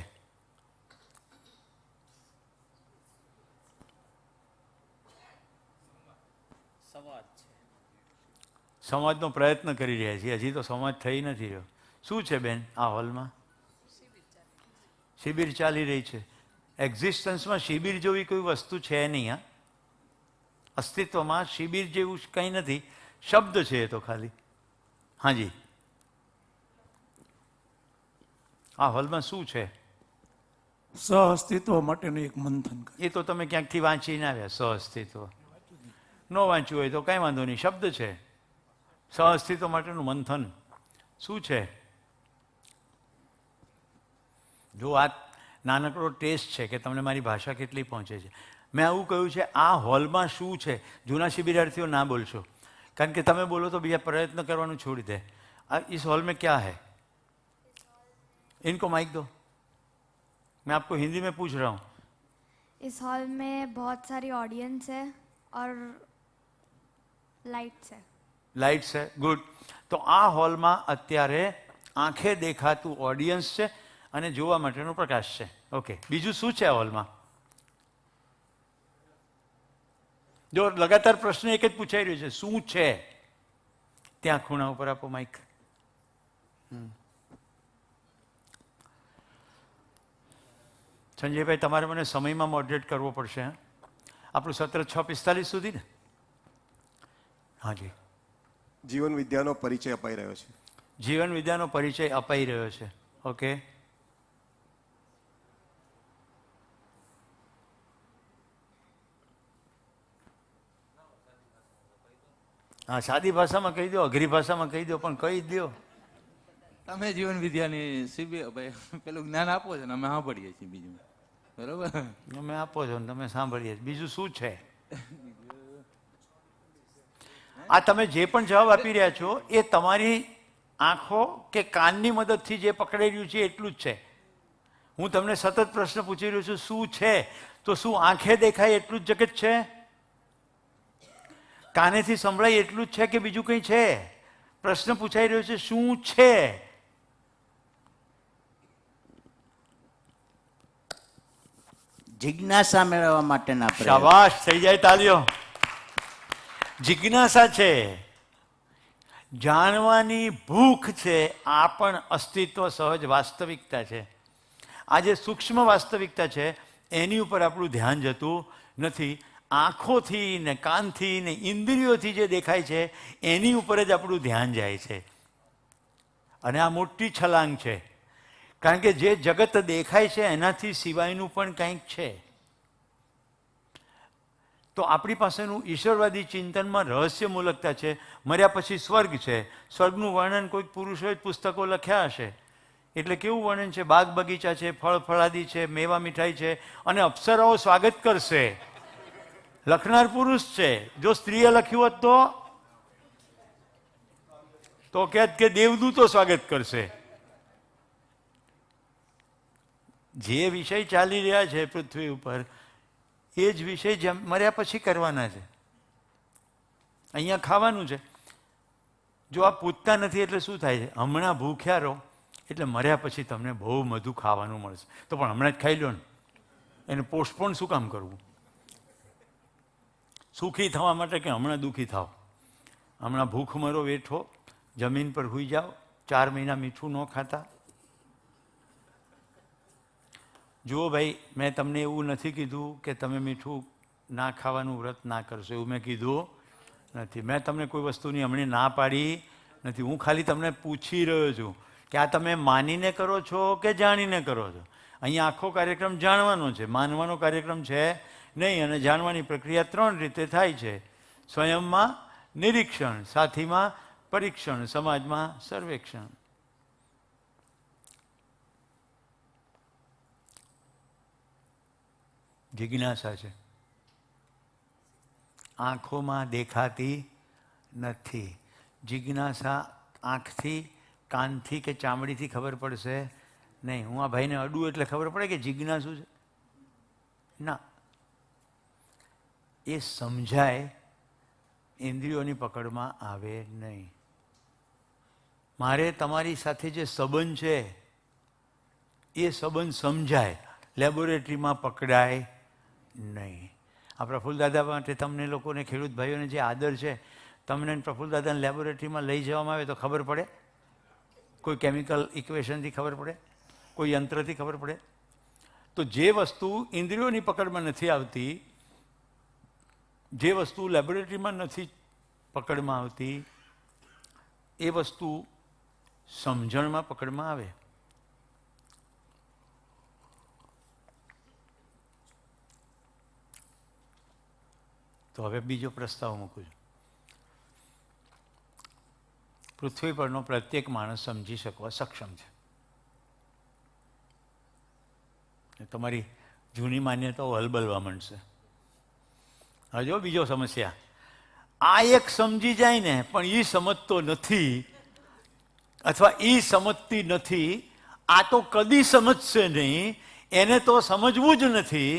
સંવાદનો પ્રયત્ન કરી રહ્યા છીએ, હજી તો સંવાદ થઈ નથી રહ્યો. શું છે બેન આ હોલમાં? શિબિર ચાલી રહી છે. એક્ઝિસ્ટન્સમાં શિબિર જેવી કોઈ વસ્તુ છે નહીં. હા, અસ્તિત્વમાં શિબિર જેવું કંઈ નથી, શબ્દ છે એ તો ખાલી. હાજી, આ હોલમાં શું છે? સહઅસ્તિત્વ માટેનું એક મંથન. એ તો તમે ક્યાંકથી વાંચીને આવ્યા. સહઅસ્તિત્વ ન વાંચ્યું હોય તો કાંઈ વાંધો નહીં, શબ્દ છે. સહઅસ્તિત્વ માટેનું મંથન શું છે? જો આ નાનકડો ટેસ્ટ છે કે તમને મારી ભાષા કેટલી પહોંચે છે. મેં આવું કહ્યું છે, આ હોલમાં શું છે? જૂના શિબિરાર્થીઓ ના બોલશો, કારણ કે તમે બોલો તો બીજા પ્રયત્ન કરવાનું છોડી દે. इस हॉल में क्या है? इनको माइक दो, मैं आपको हिंदी में पूछ रहा हूँ. इस हॉल में बहुत सारी ऑडियंस है और लाइट्स है. લાઇટ્સ છે, ગુડ. તો આ હોલમાં અત્યારે આંખે દેખાતું ઓડિયન્સ છે અને જોવા માટેનો પ્રકાશ છે. ઓકે, બીજું શું છે આ હોલમાં? જો લગાતાર પ્રશ્ન એક જ પૂછાઈ રહ્યો છે, શું છે? ત્યાં ખૂણા ઉપર આપો માઇક. સંજયભાઈ, તમારે મને સમયમાં મોડરેટ કરવો પડશે. આપણું સત્ર 6:45 સુધી ને? હાજી. જીવન વિદ્યાનો પરિચય અપાઈ રહ્યો છે. જીવન વિદ્યાનો પરિચય અપાઈ રહ્યો છે. ઓકે, હા, સાદી ભાષામાં કહી દો, અઘરી ભાષામાં કહી દો, પણ કહી દો. તમે જીવન વિદ્યાની શિબિર પેલું જ્ઞાન આપો છો ને અમે સાંભળીએ છીએ. બીજું બરોબર, તમે આપો છો ને તમે સાંભળીએ. બીજું શું છે? આ તમે જે પણ જવાબ આપી રહ્યા છો એ તમારી આંખો કે કાનની મદદથી જે પકડાઈ રહ્યું છે એટલું જ છે. હું તમને સતત પ્રશ્ન પૂછી રહ્યો છું, શું છે? તો શું આંખે દેખાય એટલું જ જગત છે? કાનેથી સંભળાય એટલું જ છે કે બીજું કંઈ છે? પ્રશ્ન પૂછાઈ રહ્યો છે, શું છે? જિજ્ઞાસા મેળવવા માટેના પ્રયત્ન. શાબાશ, થઈ જાય તાલીઓ. જિજ્ઞાસા છે, જાણવાની ભૂખ છે. આ પણ અસ્તિત્વ સહજ વાસ્તવિકતા છે. આ જે સૂક્ષ્મ વાસ્તવિકતા છે એની ઉપર આપણું ધ્યાન જતું નથી. આંખોથી ને કાનથી ને ઇન્દ્રિયોથી જે દેખાય છે એની ઉપર જ આપણું ધ્યાન જાય છે. અને આ મોટી છલાંગ છે, કારણ કે જે જગત દેખાય છે એનાથી સિવાયનું પણ કંઈક છે. તો આપણી પાસેનું ઈશ્વરવાદી ચિંતનમાં રહસ્યમૂલકતા છે. મર્યા પછી સ્વર્ગ છે. સ્વર્ગનું વર્ણન કોઈક પુરુષોએ પુસ્તકો લખ્યા હશે. એટલે કેવું વર્ણન છે? બાગ બગીચા છે, ફળ ફળાદી છે, મેવા મીઠાઈ છે, અને અપ્સરાઓ સ્વાગત કરશે. લખનાર પુરુષ છે. જો સ્ત્રીએ લખ્યું હોત તો કહેત કે દેવદૂતો સ્વાગત કરશે. જે વિષય ચાલી રહ્યા છે પૃથ્વી ઉપર એ જ વિષય મર્યા પછી કરવાના છે. અહીંયા ખાવાનું છે. જો આ પૂછતા નથી એટલે શું થાય છે? હમણાં ભૂખ્યા રહો એટલે મર્યા પછી તમને બહુ બધું ખાવાનું મળશે. તો પણ હમણાં જ ખાઈ લો ને, એને પોસ્ટપોન શું કામ કરવું? સુખી થવા માટે કે હમણાં દુઃખી થાવ? હમણાં ભૂખ મરો વેઠો, જમીન પર સૂઈ જાઓ, 4 મહિના મીઠું ન ખાતા. જુઓ ભાઈ, મેં તમને એવું નથી કીધું કે તમે મીઠું ના ખાવાનું વ્રત ના કરશો, એવું મેં કીધું નથી. મેં તમને કોઈ વસ્તુની હમણાં ના પાડી નથી. હું ખાલી તમને પૂછી રહ્યો છું કે આ તમે માનીને કરો છો કે જાણીને કરો છો? અહીંયા આખો કાર્યક્રમ જાણવાનો છે, માનવાનો કાર્યક્રમ છે નહીં. અને જાણવાની પ્રક્રિયા 3 રીતે થાય છે: સ્વયંમાં નિરીક્ષણ, સાથીમાં પરીક્ષણ, સમાજમાં સર્વેક્ષણ. જિજ્ઞાસા છે, આંખોમાં દેખાતી નથી. જિજ્ઞાસા આંખથી, કાનથી કે ચામડીથી ખબર પડશે નહીં. હું આ ભાઈને અડું એટલે ખબર પડે કે જિજ્ઞાસુ છે? ના. એ સમજાય, ઇન્દ્રિયોની પકડમાં આવે નહીં. મારે તમારી સાથે જે સંબંધ છે એ સંબંધ સમજાય, લેબોરેટરીમાં પકડાય નહીં. આ પ્રફુલ્લદાદા માટે તમને લોકોને, ખેડૂત ભાઈઓને જે આદર છે, તમને પ્રફુલ્લદાદાને લેબોરેટરીમાં લઈ જવામાં આવે તો ખબર પડે? કોઈ કેમિકલ ઇક્વેશનથી ખબર પડે? કોઈ યંત્રથી ખબર પડે? તો જે વસ્તુ ઇન્દ્રિયોની પકડમાં નથી આવતી, જે વસ્તુ લેબોરેટરીમાં નથી પકડમાં આવતી, એ વસ્તુ સમજણમાં પકડમાં આવે. તો હવે બીજો પ્રસ્તાવ મૂકું છું. પૃથ્વી પરનો પ્રત્યેક માણસ સમજી શકવા સક્ષમ છે. તમારી જૂની માન્યતાઓ હલબલવા માંડશે. હજો બીજો સમસ્યા, આ એક સમજી જાય ને પણ એ સમજતો નથી, અથવા એ સમજતી નથી, આ તો કદી સમજશે નહીં, એને તો સમજવું જ નથી.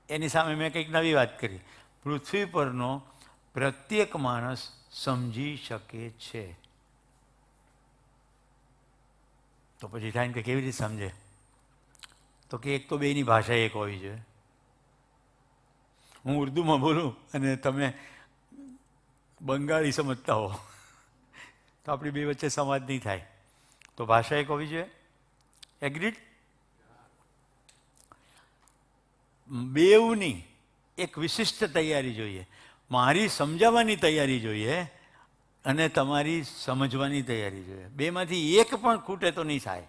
એની સામે મેં કંઈક નવી વાત કરી. પૃથ્વી પરનો પ્રત્યેક માણસ સમજી શકે છે. તો પછી થાય કે કેવી રીતે સમજે? તો કે એક તો બેની ભાષા એક હોવી જોઈએ. હું ઉર્દુમાં બોલું અને તમે બંગાળી સમજતા હો તો આપણી બે વચ્ચે સંવાદ નહીં થાય. તો ભાષા એક હોવી જોઈએ. એગ્રીડ? બેઉની એક વિશિષ્ટ તૈયારી જોઈએ. મારી સમજાવવાની તૈયારી જોઈએ અને તમારી સમજવાની તૈયારી જોઈએ. બેમાંથી એક પણ ખૂટે તો નહીં થાય.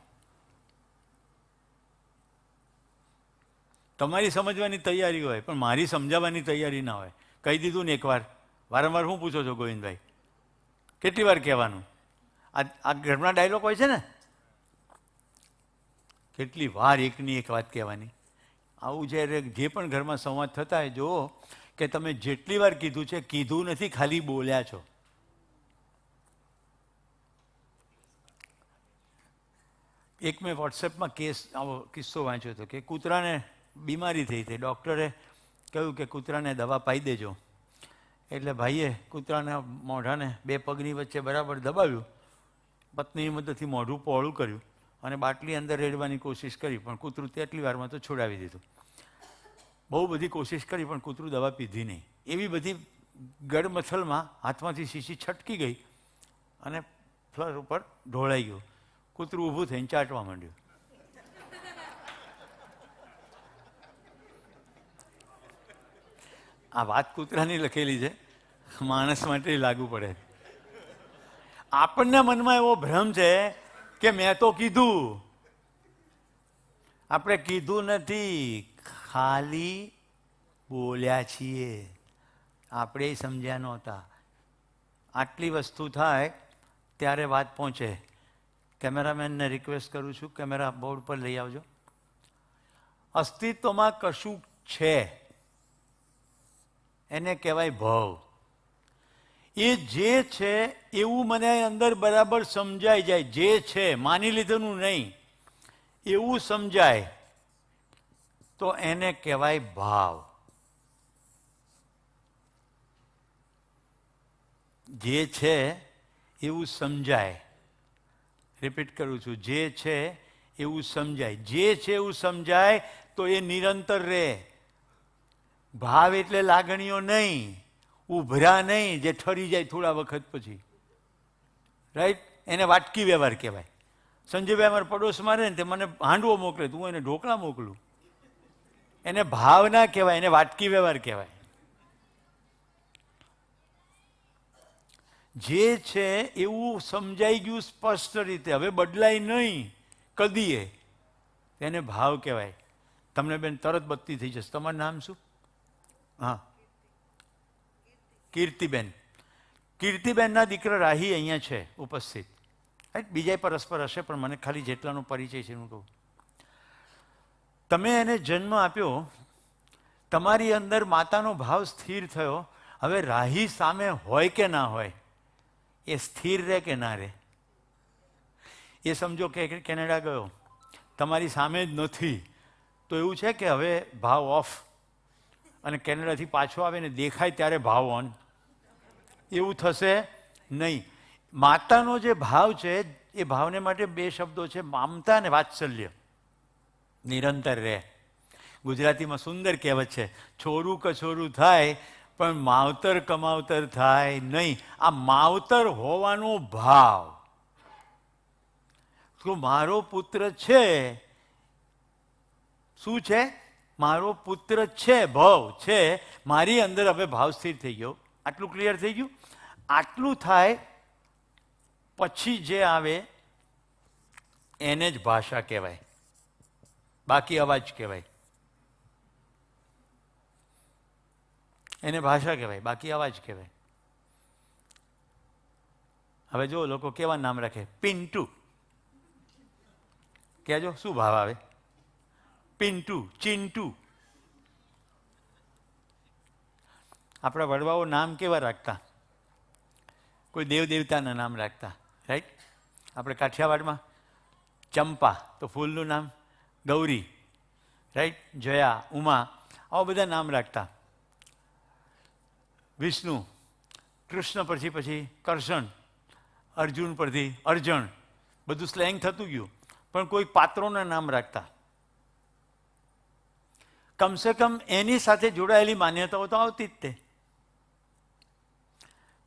તમારી સમજવાની તૈયારી હોય પણ મારી સમજાવવાની તૈયારી ના હોય. કહી દીધું ને એકવાર, વારંવાર શું પૂછો છો ગોવિંદભાઈ? કેટલી વાર કહેવાનું? આ ઘરમાં ડાયલોગ હોય છે ને, કેટલી વાર એકની એક વાત કહેવાની. આવું જ્યારે જે પણ ઘરમાં સંવાદ થતા હોય, જુઓ કે તમે જેટલી વાર કીધું છે, કીધું નથી, ખાલી બોલ્યા છો. એક મેં વોટ્સએપમાં આવો કિસ્સો વાંચ્યો હતો કે કૂતરાને બીમારી થઈ હતી. ડૉક્ટરે કહ્યું કે કૂતરાને દવા પાઈ દેજો. એટલે ભાઈએ કૂતરાના મોઢાને બે પગની વચ્ચે બરાબર દબાવ્યું, પત્નીની મદદથી મોઢું પહોળું કર્યું અને બાટલી અંદર રેડવાની કોશિશ કરી, પણ કૂતરું તેટલી વારમાં તો છોડાવી દીધું. બહુ બધી કોશિશ કરી પણ કૂતરું દવા પીધી નહીં. એવી બધી ગડમથલમાં હાથમાંથી શીશી છટકી ગઈ અને ફ્લોર ઉપર ઢોળાઈ ગયું. કૂતરું ઊભું થઈને ચાટવા માંડ્યું. આ વાત કૂતરાની લખેલી છે, માણસ માટે લાગુ પડે. આપણને મનમાં એવો ભ્રમ છે કે મેં તો કીધું. આપણે કીધું નથી, ખાલી બોલ્યા છીએ, આપણે સમજ્યા નહોતા. આટલી વસ્તુ થાય ત્યારે વાત પહોંચે. કેમેરામેનને રિક્વેસ્ટ કરું છું, કેમેરા બોર્ડ પર લઈ આવજો. અસ્તિત્વમાં કશું છે એને કહેવાય ભાવ. એ જે છે એવું મને અંદર બરાબર સમજાઈ જાય. જે છે માની લીધેલું નહીં, એવું સમજાય તો એને કહેવાય ભાવ. જે છે એવું સમજાય. રિપીટ કરું છું, જે છે એવું સમજાય. જે છે એવું સમજાય તો એ નિરંતર રહે. ભાવ એટલે લાગણીઓ નહીં, ઉભરા નહીં જે ઠરી જાય થોડા વખત પછી. રાઈટ? એને વાટકી વ્યવહાર કહેવાય. સંજયભાઈ અમારા પડોશમાં રહે ને તે મને હાંડવો મોકલે, તું એને ઢોકળા મોકલું. એને ભાવ ના કહેવાય, એને વાટકી વ્યવહાર કહેવાય. જે છે એવું સમજાઈ ગયું સ્પષ્ટ રીતે, હવે બદલાય નહીં કદીએ, તેને ભાવ કહેવાય. તમને બેન તરત બત્તી થઈ જશે. તમારું નામ શું? હા, કીર્તિબેન. કીર્તિબેનના દીકરા રાહી અહીંયા છે ઉપસ્થિત. બીજા પરસ્પર હશે પણ મને ખાલી જેટલાનો પરિચય છે હું કહું. તમે એને જન્મ આપ્યો, તમારી અંદર માતાનો ભાવ સ્થિર થયો. હવે રાહી સામે હોય કે ના હોય, એ સ્થિર રહે કે ના રહે? એ સમજો કે કેનેડા ગયો, તમારી સામે જ નથી, તો એવું છે કે હવે ભાવ ઓફ, અને કેનેડાથી પાછો આવે ને દેખાય ત્યારે ભાવ ઓન? એવું થશે નહીં. માતાનો જે ભાવ છે એ ભાવને માટે બે શબ્દો છે, મમતા અને વાત્સલ્ય. નિરંતર રહે. ગુજરાતીમાં સુંદર કહેવત છે, છોરું કછોરું થાય પણ માવતર કમાવતર થાય નહીં. આ માવતર હોવાનો ભાવ, તો મારો પુત્ર છે. શું છે? મારો પુત્ર છે, ભાવ છે મારી અંદર. હવે ભાવ સ્થિર થઈ ગયો. આટલું ક્લિયર થઈ ગયું? આટલું થાય પછી જે આવે એને જ ભાષા કહેવાય, બાકી અવાજ કહેવાય. એને ભાષા કહેવાય, બાકી અવાજ કહેવાય. હવે જો લોકો કેવા નામ રાખે, પિન્ટુ કહેજો, શું ભાવ આવે? પિન્ટુ, ચિન્ટુ. આપણા વડવાઓ નામ કેવા રાખતા? કોઈ દેવ દેવતાના નામ રાખતા. રાઈટ? આપણે કાઠિયાવાડમાં ચંપા તો ફૂલનું નામ, ગૌરી, રાઈટ, જયા, ઉમા, આવા બધા નામ રાખતા. વિષ્ણુ, કૃષ્ણ પછી કરશન, અર્જુન પરથી અર્જણ, બધું સ્લેંગ થતું ગયું. પણ કોઈ પાત્રોના નામ રાખતા. કમસે કમ એની સાથે જોડાયેલી માન્યતાઓ તો આવતી જ તે.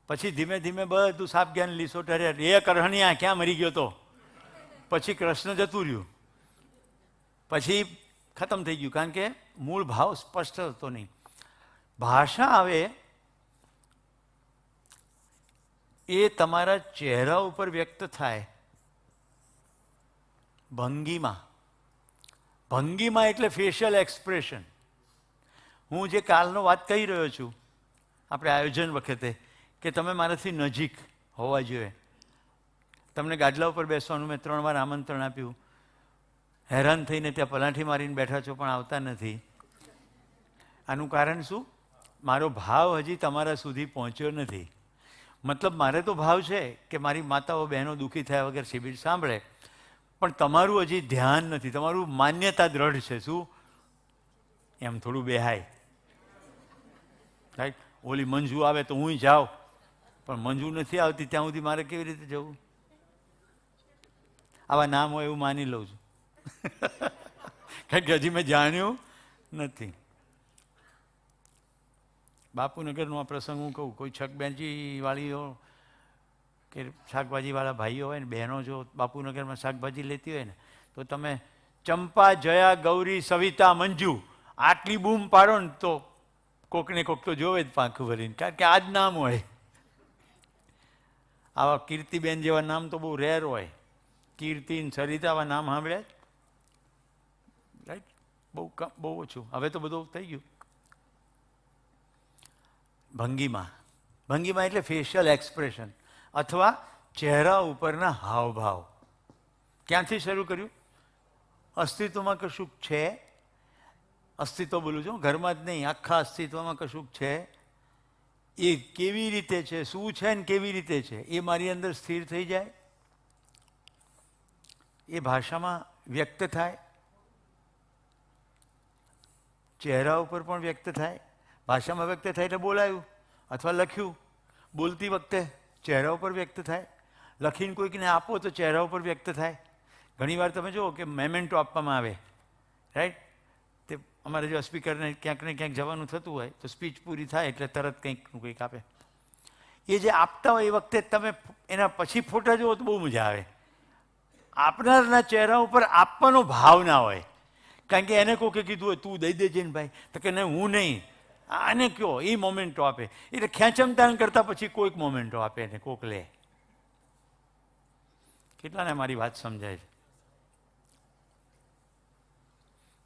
પછી ધીમે ધીમે બધું સાપ જ્ઞાન લીસો ઠર્યા. એ કરહણિયા ક્યાં મરી ગયો તો? પછી કૃષ્ણ જતું રહ્યું, પછી ખતમ થઈ ગયું, કારણ કે મૂળ ભાવ સ્પષ્ટ હતો નહીં. ભાષા આવે એ તમારા ચહેરા ઉપર વ્યક્ત થાય ભંગીમાં. ભંગીમાં એટલે ફેશિયલ એક્સપ્રેશન. હું જે કાલનો વાત કહી રહ્યો છું આપણે આયોજન વખતે, કે તમે મારાથી નજીક હોવા જોઈએ. તમને ગાડલા ઉપર બેસવાનું મેં 3 વાર આમંત્રણ આપ્યું. હેરાન થઈને ત્યાં પલાઠી મારીને બેઠા છો પણ આવતા નથી. આનું કારણ શું? મારો ભાવ હજી તમારા સુધી પહોંચ્યો નથી. મતલબ મારે તો ભાવ છે કે મારી માતાઓ બહેનો દુઃખી થયા વગર શિબિર સાંભળે, પણ તમારું હજી ધ્યાન નથી. તમારું માન્યતા દ્રઢ છે. શું? એમ થોડું બેહાય. રાઈટ? ઓલી મંજુ આવે તો હું જાઉં, પણ મંજુ નથી આવતી ત્યાં સુધી મારે કેવી રીતે જવું? આવા નામ હોય એવું માની લઉં છું, કારણ કે હજી મેં જાણ્યું નથી. બાપુનગરનો આ પ્રસંગ હું કહું, કોઈ છકબેનજી વાળીઓ કે શાકભાજીવાળા ભાઈઓ હોય ને, બહેનો જો બાપુનગરમાં શાકભાજી લેતી હોય ને, તો તમે ચંપા, જયા, ગૌરી, સવિતા, મંજુ આટલી બૂમ પાડો ને તો કોકને કોક તો જોવે જ પાંખું ભરીને, કારણ કે આ જ નામ હોય. આવા કીર્તિબેન જેવા નામ તો બહુ રેર હોય. કીર્તિ, સરિતા આવા નામ સાંભળ્યા? રાઈટ, બહુ ઓછું. હવે તો બધું થઈ ગયું. ભંગીમા, ભંગીમા એટલે ફેશિયલ એક્સપ્રેશન અથવા ચહેરા ઉપરના હાવભાવ. ક્યાંથી શરૂ કર્યું? અસ્તિત્વમાં કશુંક છે, અસ્તિત્વ બોલું છું, ઘરમાં જ નહીં, આખા અસ્તિત્વમાં કશુંક છે. એ કેવી રીતે છે, શું છે ને કેવી રીતે છે, એ મારી અંદર સ્થિર થઈ જાય, એ ભાષામાં વ્યક્ત થાય, ચહેરા ઉપર પણ વ્યક્ત થાય. ભાષામાં વ્યક્ત થાય એટલે બોલાયું અથવા લખ્યું. બોલતી વખતે ચહેરા ઉપર વ્યક્ત થાય, લખીને કોઈકને આપો તો ચહેરા ઉપર વ્યક્ત થાય. ઘણીવાર તમે જુઓ કે મેમેન્ટો આપવામાં આવે, રાઈટ? તે અમારે જો સ્પીકરને ક્યાંક ને ક્યાંક જવાનું થતું હોય તો સ્પીચ પૂરી થાય એટલે તરત કંઈકનું કંઈક આપે. એ જે આપતા હોય એ વખતે તમે એના પછી ફોટા જુઓ તો બહુ મજા આવે. આપનારના ચહેરા ઉપર આપવાનો ભાવ ના હોય, કારણ કે એને કોકે કીધું હોય તું દઈ દેજે ને ભાઈ, તો કે નહીં હું નહીં, આને કયો, એ મોમેન્ટો આપે. એટલે ખેંચમતાણ કરતાં પછી કોઈક મોમેન્ટો આપે ને કોક લે. કેટલાને મારી વાત સમજાય છે?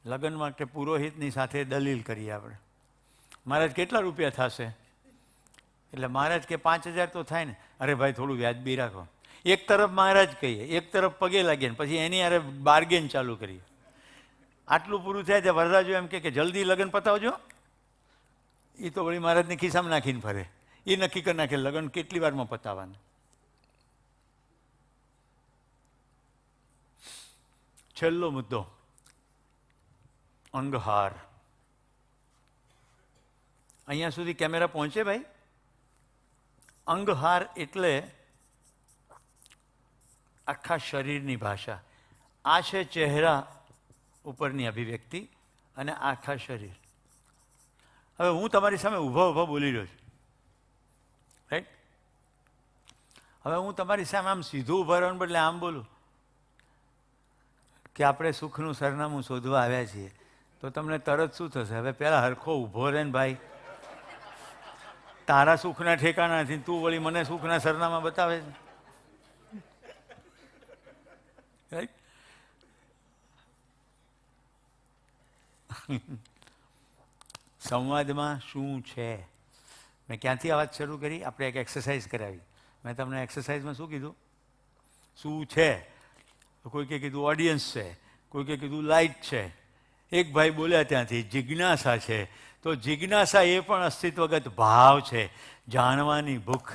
લગ્ન માટે પુરોહિતની સાથે દલીલ કરીએ આપણે, મહારાજ કેટલા રૂપિયા થશે? એટલે મહારાજ કે 5000 તો થાય ને. અરે ભાઈ થોડું વ્યાજબી રાખો. એક તરફ મહારાજ કહીએ, એક તરફ પગે લાગીએ, પછી એની અરે બાર્ગેન ચાલુ કરીએ. આટલું પૂરું થાય ત્યાં વરરાજો એમ કે જલ્દી લગ્ન પતાવજો. એ તો વળી મહારાજને ખિસ્સામાં નાખીને ફરે. એ નક્કી કરી નાખે લગ્ન કેટલી વારમાં પતાવવાનું. છેલ્લો મુદ્દો, અંગહાર. અહીંયા સુધી કેમેરા પહોંચે ભાઈ? અંગહાર એટલે આખા શરીરની ભાષા. આ છે ચહેરા ઉપરની અભિવ્યક્તિ અને આખા શરીર. હવે હું તમારી સામે ઊભા બોલી રહ્યો છું, રાઈટ? હવે હું તમારી સામે આમ સીધું ઊભા રહેવાને બદલે આમ બોલું કે આપણે સુખનું સરનામું શોધવા આવ્યા છીએ, તો તમને તરત શું થશે? હવે પહેલાં હરખો ઊભો રહે ને ભાઈ, તારા સુખના ઠેકાણા નથી, તું વળી મને સુખના સરનામા બતાવે છે, રાઈટ? સંવાદમાં શું છે? મેં ક્યાંથી આ વાત શરૂ કરી? આપણે એક એક્સરસાઇઝ કરાવી. મેં તમને એક્સરસાઇઝમાં શું કીધું? શું છે? તો કોઈકે કીધું ઓડિયન્સ છે, કોઈકે કીધું લાઇટ છે. એક ભાઈ બોલ્યા ત્યાંથી જિજ્ઞાસા છે. તો જિજ્ઞાસા એ પણ અસ્તિત્વગત ભાવ છે, જાણવાની ભૂખ.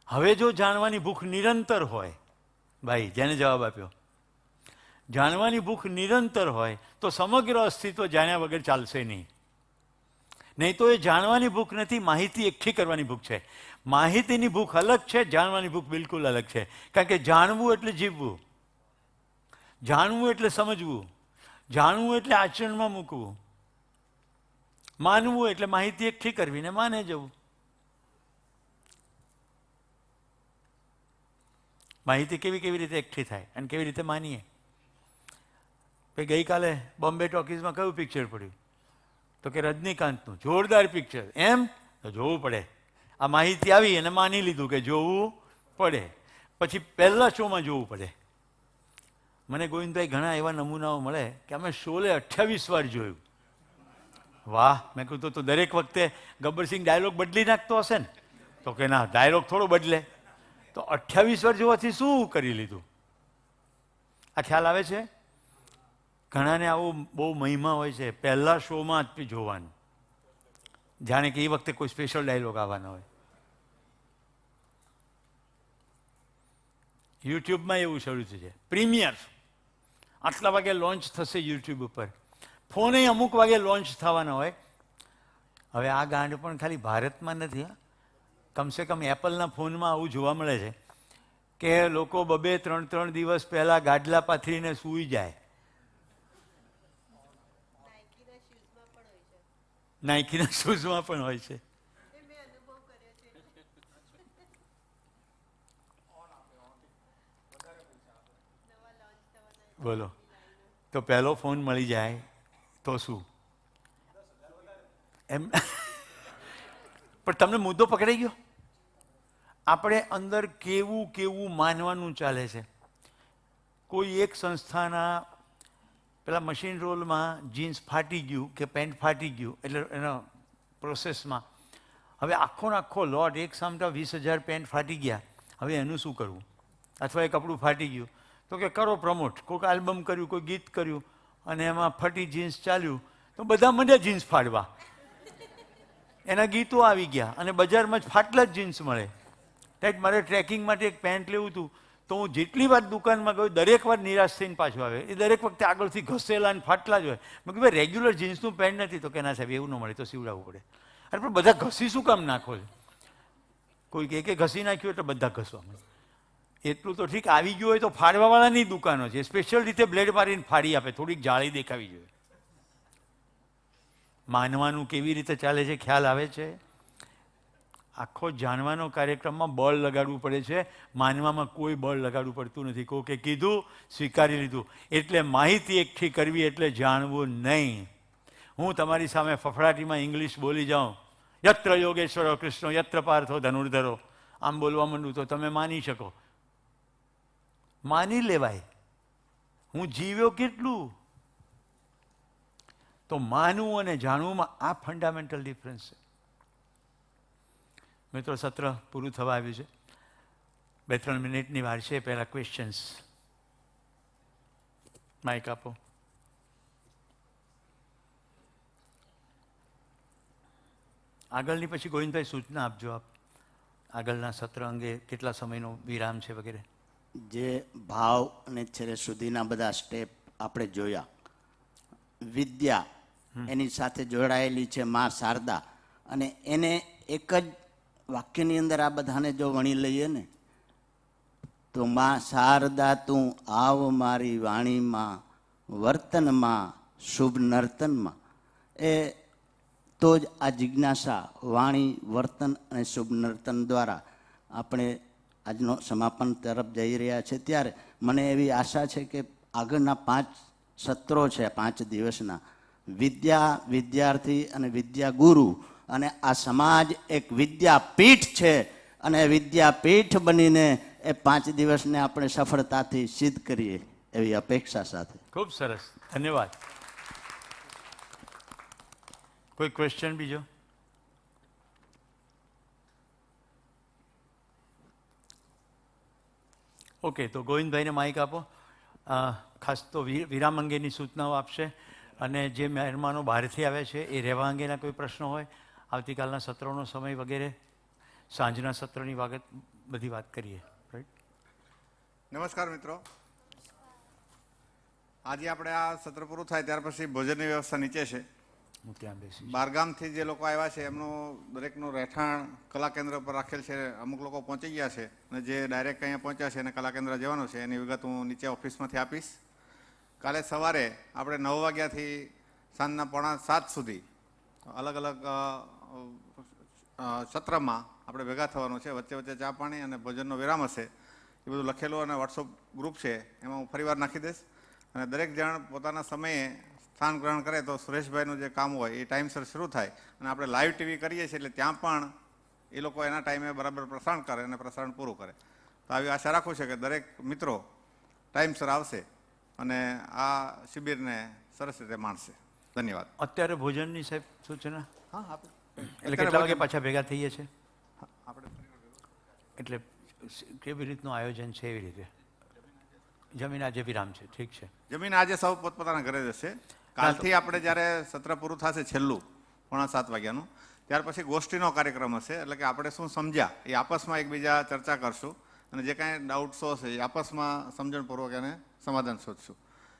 હવે જો જાણવાની ભૂખ નિરંતર હોય, ભાઈ જેને જવાબ આપ્યો, જાણવાની ભૂખ નિરંતર હોય તો સમગ્ર અસ્તિત્વ જાણ્યા વગર ચાલશે નહીં. નહીં તો એ જાણવાની ભૂખ નથી, માહિતી એકઠી કરવાની ભૂખ છે. માહિતીની ભૂખ અલગ છે, જાણવાની ભૂખ બિલકુલ અલગ છે. કારણ કે જાણવું એટલે જીવવું, જાણવું એટલે સમજવું, જાણવું એટલે આચરણમાં મૂકવું, માનવું એટલે માહિતી એકઠી કરવી ને માને જવું. માહિતી કેવી રીતે એકઠી થાય અને કેવી રીતે માનીએ? ગઈકાલે બોમ્બે ટોકીઝમાં કયું પિક્ચર પડ્યું? તો કે રજનીકાંતનું જોરદાર પિક્ચર. એમ તો જોવું પડે. આ માહિતી આવી અને માની લીધું કે જોવું પડે. પછી પહેલા શોમાં જોવું પડે. મને ગોવિંદભાઈ ઘણા એવા નમૂનાઓ મળે કે અમે શોલે 28 વાર જોયું. વાહ! મેં કીધું તો દરેક વખતે ગબ્બરસિંહ ડાયલોગ બદલી નાખતો હશે ને? તો કે ના, ડાયલોગ થોડો બદલે. તો 28 વાર જોવાથી શું કરી લીધું? આ ખ્યાલ આવે છે? ઘણાને આવું બહુ મહિમા હોય છે, પહેલા શોમાં જ જોવાનું, જાણે કે એ વખતે કોઈ સ્પેશિયલ ડાયલોગ આવવાના હોય. યુટ્યુબમાં એવું શરૂ થયું છે, પ્રીમિયર આટલા વાગે લોન્ચ થશે યુટ્યુબ ઉપર. ફોને અમુક વાગે લોન્ચ થવાના હોય. હવે આ ગાંડ પણ ખાલી ભારતમાં નથી, હા, કમસે કમ એપલના ફોનમાં આવું જોવા મળે છે કે લોકો 2-3 દિવસ પહેલાં ગાડલા પાથરીને સૂઈ જાય. નાઇકીના શૂઝમાં પણ હોય છે. બોલો, તો પહેલો ફોન મળી જાય તો શું એમ? પણ તમને મુદ્દો પકડાઈ ગયો. આપણે અંદર કેવું કેવું માનવાનું ચાલે છે. કોઈ એક સંસ્થાના પેલા મશીન રોલમાં જીન્સ ફાટી ગયું કે પેન્ટ ફાટી ગયું, એટલે એના પ્રોસેસમાં હવે આખો લોટ એક સામટા 20,000 પેન્ટ ફાટી ગયા. હવે એનું શું કરવું? અથવા એ કપડું ફાટી ગયું તો કે કરો પ્રમોટ, કોઈક આલ્બમ કર્યું, કોઈ ગીત કર્યું, અને એમાં ફટી જીન્સ ચાલ્યું તો બધા મને જીન્સ ફાડવા. એના ગીતો આવી ગયા અને બજારમાં જ ફાટલા જ જીન્સ મળે. રાઈટ, મારે ટ્રેકિંગ માટે એક પેન્ટ લેવું હતું તો હું જેટલી વાર દુકાનમાં ગયો દરેક વાર નિરાશ થઈને પાછો આવે. એ દરેક વખતે આગળથી ઘસેલા અને ફાટલા જ હોય. મેં કીધું ભાઈ રેગ્યુલર જીન્સનું પેન્ટ નથી. તો કે ના સાહેબ એવું ન મળે તો સીવડાવવું પડે. અરે પણ બધા ઘસી શું કામ નાખો છો? કોઈ કે ઘસી નાખ્યું એટલે બધા ઘસવા મળે. એટલું તો ઠીક, આવી ગયું હોય તો ફાડવાવાળાની દુકાનો છે, સ્પેશિયલ રીતે બ્લેડ મારીને ફાડી આપે, થોડીક જાળી દેખાવી જોઈએ. માનવાનું કેવી રીતે ચાલે છે ખ્યાલ આવે છે? આખો જાણવાનો કાર્યક્રમમાં બળ લગાડવું પડે છે, માનવામાં કોઈ બળ લગાડવું પડતું નથી. કોકે કીધું, સ્વીકારી લીધું. એટલે માહિતી એકઠી કરવી એટલે જાણવું નહીં. હું તમારી સામે ફફડાટીમાં ઇંગ્લિશ બોલી જાઉં, યત્ર યોગેશ્વરો કૃષ્ણ યત્ર પાર્થો ધનુર્ધરો, આમ બોલવા માંડું તો તમે માની શકો. માની લેવાય. હું જીવ્યો કેટલું? તો માનવું અને જાણવુંમાં આ ફંડામેન્ટલ ડિફરન્સ છે. મિત્રો, સત્ર પૂરું થવા આવ્યું છે. 2-3 મિનિટની વાર છે. પહેલા ક્વેશ્ચન્સ. માઇક આપો. આગળની પછી ગોવિંદભાઈ સૂચના આપજો. આપ આગળના સત્ર અંગે કેટલા સમયનો વિરામ છે વગેરે. જે ભાવ અને છેલ્લે સુધીના બધા સ્ટેપ આપણે જોયા. વિદ્યા એની સાથે જોડાયેલી છે મા શારદા, અને એને એક જ વાક્યની અંદર આ બધાને જો વણી લઈએ ને તો મા શારદા તું આવ મારી વાણીમાં, વર્તનમાં શુભ નર્તનમાં. એ તો જ આ જિજ્ઞાસા વાણી, વર્તન અને શુભ નર્તન દ્વારા આપણે આજનો સમાપન તરફ જઈ રહ્યા છે. ત્યારે મને એવી આશા છે કે આગળના 5 સત્રો છે, 5 દિવસના, વિદ્યા, વિદ્યાર્થી અને વિદ્યા ગુરુ, અને આ સમાજ એક વિદ્યાપીઠ છે, અને વિદ્યાપીઠ બનીને એ 5 દિવસને આપણે સફળતાથી સિદ્ધ કરીએ એવી અપેક્ષા સાથે. ખૂબ સરસ, ધન્યવાદ. કોઈ ક્વેશ્ચન બીજો? ઓકે, તો ગોવિંદભાઈને માઇક આપો. ખાસ તો વિરામ અંગેની સૂચનાઓ આપશે, અને જે મહેમાનો બહારથી આવે છે એ રહેવા અંગેના કોઈ પ્રશ્નો હોય, આવતીકાલના સત્રોનો સમય વગેરે, સાંજના સત્રની બધી વાત કરીએ. રાઈટ. નમસ્કાર મિત્રો, આજે આપણે આ સત્ર પૂરું થાય ત્યાર પછી ભોજનની વ્યવસ્થા નીચે છે. હું ત્યાં બેસી. બહારગામથી જે લોકો આવ્યા છે એમનું દરેકનું રહેઠાણ કલા કેન્દ્ર પર રાખેલ છે. અમુક લોકો પહોંચી ગયા છે, અને જે ડાયરેક્ટ અહીંયા પહોંચ્યા છે અને કલા કેન્દ્ર જવાનું છે એની વિગત હું નીચે ઓફિસમાંથી આપીશ. કાલે સવારે આપણે 9 વાગ્યાથી સાંજના 6:45 સુધી અલગ અલગ સત્રમાં આપણે ભેગા થવાનું છે. વચ્ચે વચ્ચે ચા પાણી અને ભોજનનો વિરામ હશે. એ બધું લખેલું અને વોટ્સઅપ ગ્રુપ છે એમાં હું ફરીવાર નાખી દઈશ. અને દરેક જણ પોતાના સમયે સ્થાન ગ્રહણ કરે તો સુરેશભાઈનું જે કામ હોય એ ટાઈમસર શરૂ થાય. અને આપણે લાઈવ ટીવી કરીએ છીએ એટલે ત્યાં પણ એ લોકો એના ટાઈમે બરાબર પ્રસારણ કરે અને પ્રસારણ પૂરું કરે. તો આવી આશા રાખું છે કે દરેક મિત્રો ટાઈમસર આવશે અને આ શિબિરને સરસ રીતે માણશે. ધન્યવાદ. અત્યારે ભોજનની સાહેબ સૂચના? હા, આપણે એટલે કેટલા વાગે પાછા ભેગા થઈએ છીએ? આપણે એટલે કેવી રીતનું આયોજન છે? એવી રીતે જમીન આજે વિરામ છે. ઠીક છે. જમીન આજે સૌ પોતપોતાના ઘરે જશે. કાલથી આપણે જ્યારે સત્ર પૂરું થશે છેલ્લું 6:45 વાગ્યાનું, ત્યાર પછી ગોષ્ઠીનો કાર્યક્રમ હશે. એટલે કે આપણે શું સમજ્યા એ આપસમાં એકબીજા ચર્ચા કરશું, અને જે કાંઈ ડાઉટ્સો હશે એ આપસમાં સમજણપૂર્વક એને સમાધાન શોધશું.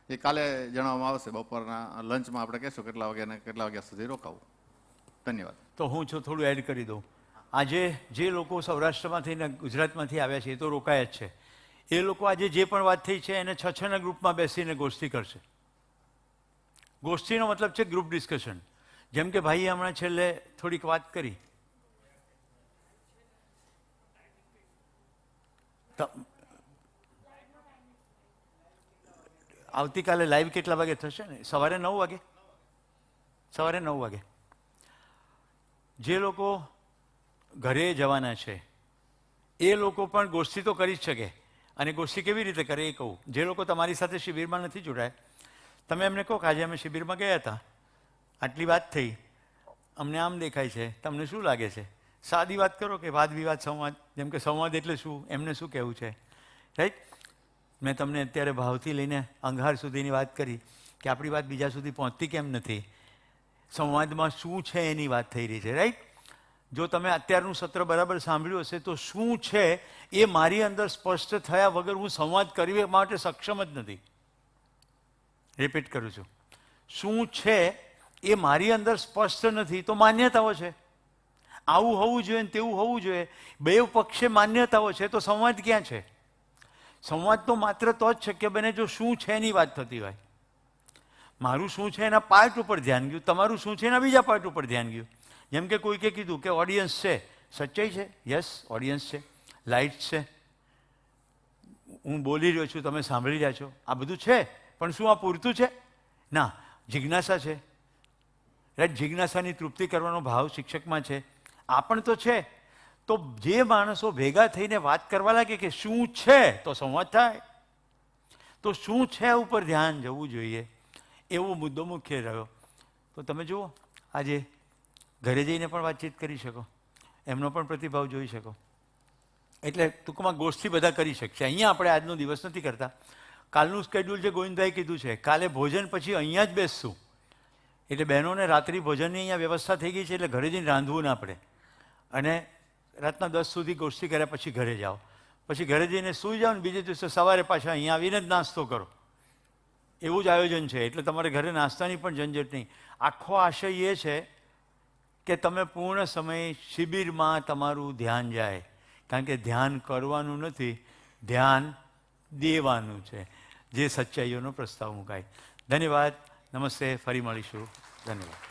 એ કાલે જણાવવામાં આવશે. બપોરના લંચમાં આપણે કહેશું કેટલા વાગ્યા સુધી રોકાવું. ધન્યવાદ. તો હું થોડું એડ કરી દઉં. આજે જે લોકો સૌરાષ્ટ્રમાંથી ને ગુજરાતમાંથી આવ્યા છે એ તો રોકાયા જ છે. એ લોકો આજે જે પણ વાત થઈ છે એને 6-6ના ગ્રુપમાં બેસીને ગોષ્ઠી કરશે. ગોષ્ઠીનો મતલબ છે ગ્રુપ ડિસ્કશન. જેમ કે ભાઈએ હમણાં છેલ્લે થોડીક વાત કરી. આવતીકાલે લાઈવ કેટલા વાગે થશે ને? સવારે 9 વાગે. સવારે 9 વાગે. જે લોકો ઘરે જવાના છે એ લોકો પણ ગોષ્ઠી તો કરી જ શકે. અને ગોષ્ઠી કેવી રીતે કરે એ કહું. જે લોકો તમારી સાથે શિબિરમાં નથી જોડાયા, તમે એમને કહો કે આજે અમે શિબિરમાં ગયા હતા, આટલી વાત થઈ, અમને આમ દેખાય છે, તમને શું લાગે છે? સાદી વાત કરો કે વાદ વિવાદ સંવાદ. જેમ કે સંવાદ એટલે શું, એમને શું કહેવું છે, રાઈટ? મેં તમને અત્યારે ભાવથી લઈને અંગાર સુધીની વાત કરી કે આપણી વાત બીજા સુધી પહોંચતી કેમ નથી. સંવાદમાં શું છે એની વાત થઈ રહી છે, રાઈટ? જો તમે અત્યારનું સત્ર બરાબર સાંભળ્યું હશે તો શું છે એ મારી અંદર સ્પષ્ટ થયા વગર હું સંવાદ કરવા માટે સક્ષમ જ નથી. રિપીટ કરું છું, શું છે એ મારી અંદર સ્પષ્ટ નથી તો માન્યતાઓ છે. આવું હોવું જોઈએ ને તેવું હોવું જોઈએ, બે પક્ષે માન્યતાઓ છે, તો સંવાદ ક્યાં છે? સંવાદ તો માત્ર તો જ શક્ય બને જો શું છે એની વાત થતી હોય. મારું શું છે એના પાર્ટ ઉપર ધ્યાન ગયું, તમારું શું છે એના બીજા પાર્ટ ઉપર ધ્યાન ગયું. જેમ કે કોઈકે કીધું કે ઓડિયન્સ છે, સચ્ચાઈ છે, યસ ઓડિયન્સ છે, લાઇટ્સ છે, હું બોલી રહ્યો છું, તમે સાંભળી રહ્યા છો, આ બધું છે. પણ શું આ પૂરતું છે? ના. જિજ્ઞાસા છે, રાઈટ? જિજ્ઞાસાની તૃપ્તિ કરવાનો ભાવ શિક્ષકમાં છે. આ પણ તો છે. તો જે માણસો ભેગા થઈને વાત કરવા લાગે કે શું છે તો સંવાદ થાય. તો શું છે ઉપર ધ્યાન જવું જોઈએ, એવો મુદ્દો મુખ્ય રહ્યો. તો તમે જુઓ, આજે ઘરે જઈને પણ વાતચીત કરી શકો, એમનો પણ પ્રતિભાવ જોઈ શકો. એટલે ટૂંકમાં ગોષ્ઠી બધા કરી શકશે. અહીંયા આપણે આજનો દિવસ નથી કરતા. કાલનું સ્કેડ્યુલ જે ગોવિંદભાઈ કીધું છે, કાલે ભોજન પછી અહીંયા જ બેસશું. એટલે બહેનોને રાત્રિ ભોજનની અહીંયા વ્યવસ્થા થઈ ગઈ છે, એટલે ઘરે જઈને રાંધવું ના પડે. અને રાતના 10 સુધી ગોષ્ઠી કર્યા પછી ઘરે જાઓ, પછી ઘરે જઈને સૂઈ જાઓ ને બીજે દિવસે સવારે પાછા અહીંયા આવીને જ નાસ્તો કરો. એવું જ આયોજન છે. એટલે તમારે ઘરે નાસ્તાની પણ ઝંઝટ નહીં. આખો આશય એ છે કે તમે પૂર્ણ સમય શિબિરમાં તમારું ધ્યાન જાય. કારણ કે ધ્યાન કરવાનું નથી, ધ્યાન દેવાનું છે, જે સચ્ચાઈઓનો પ્રસ્તાવ મુકાય. ધન્યવાદ. નમસ્તે. ફરી મળીશું. ધન્યવાદ.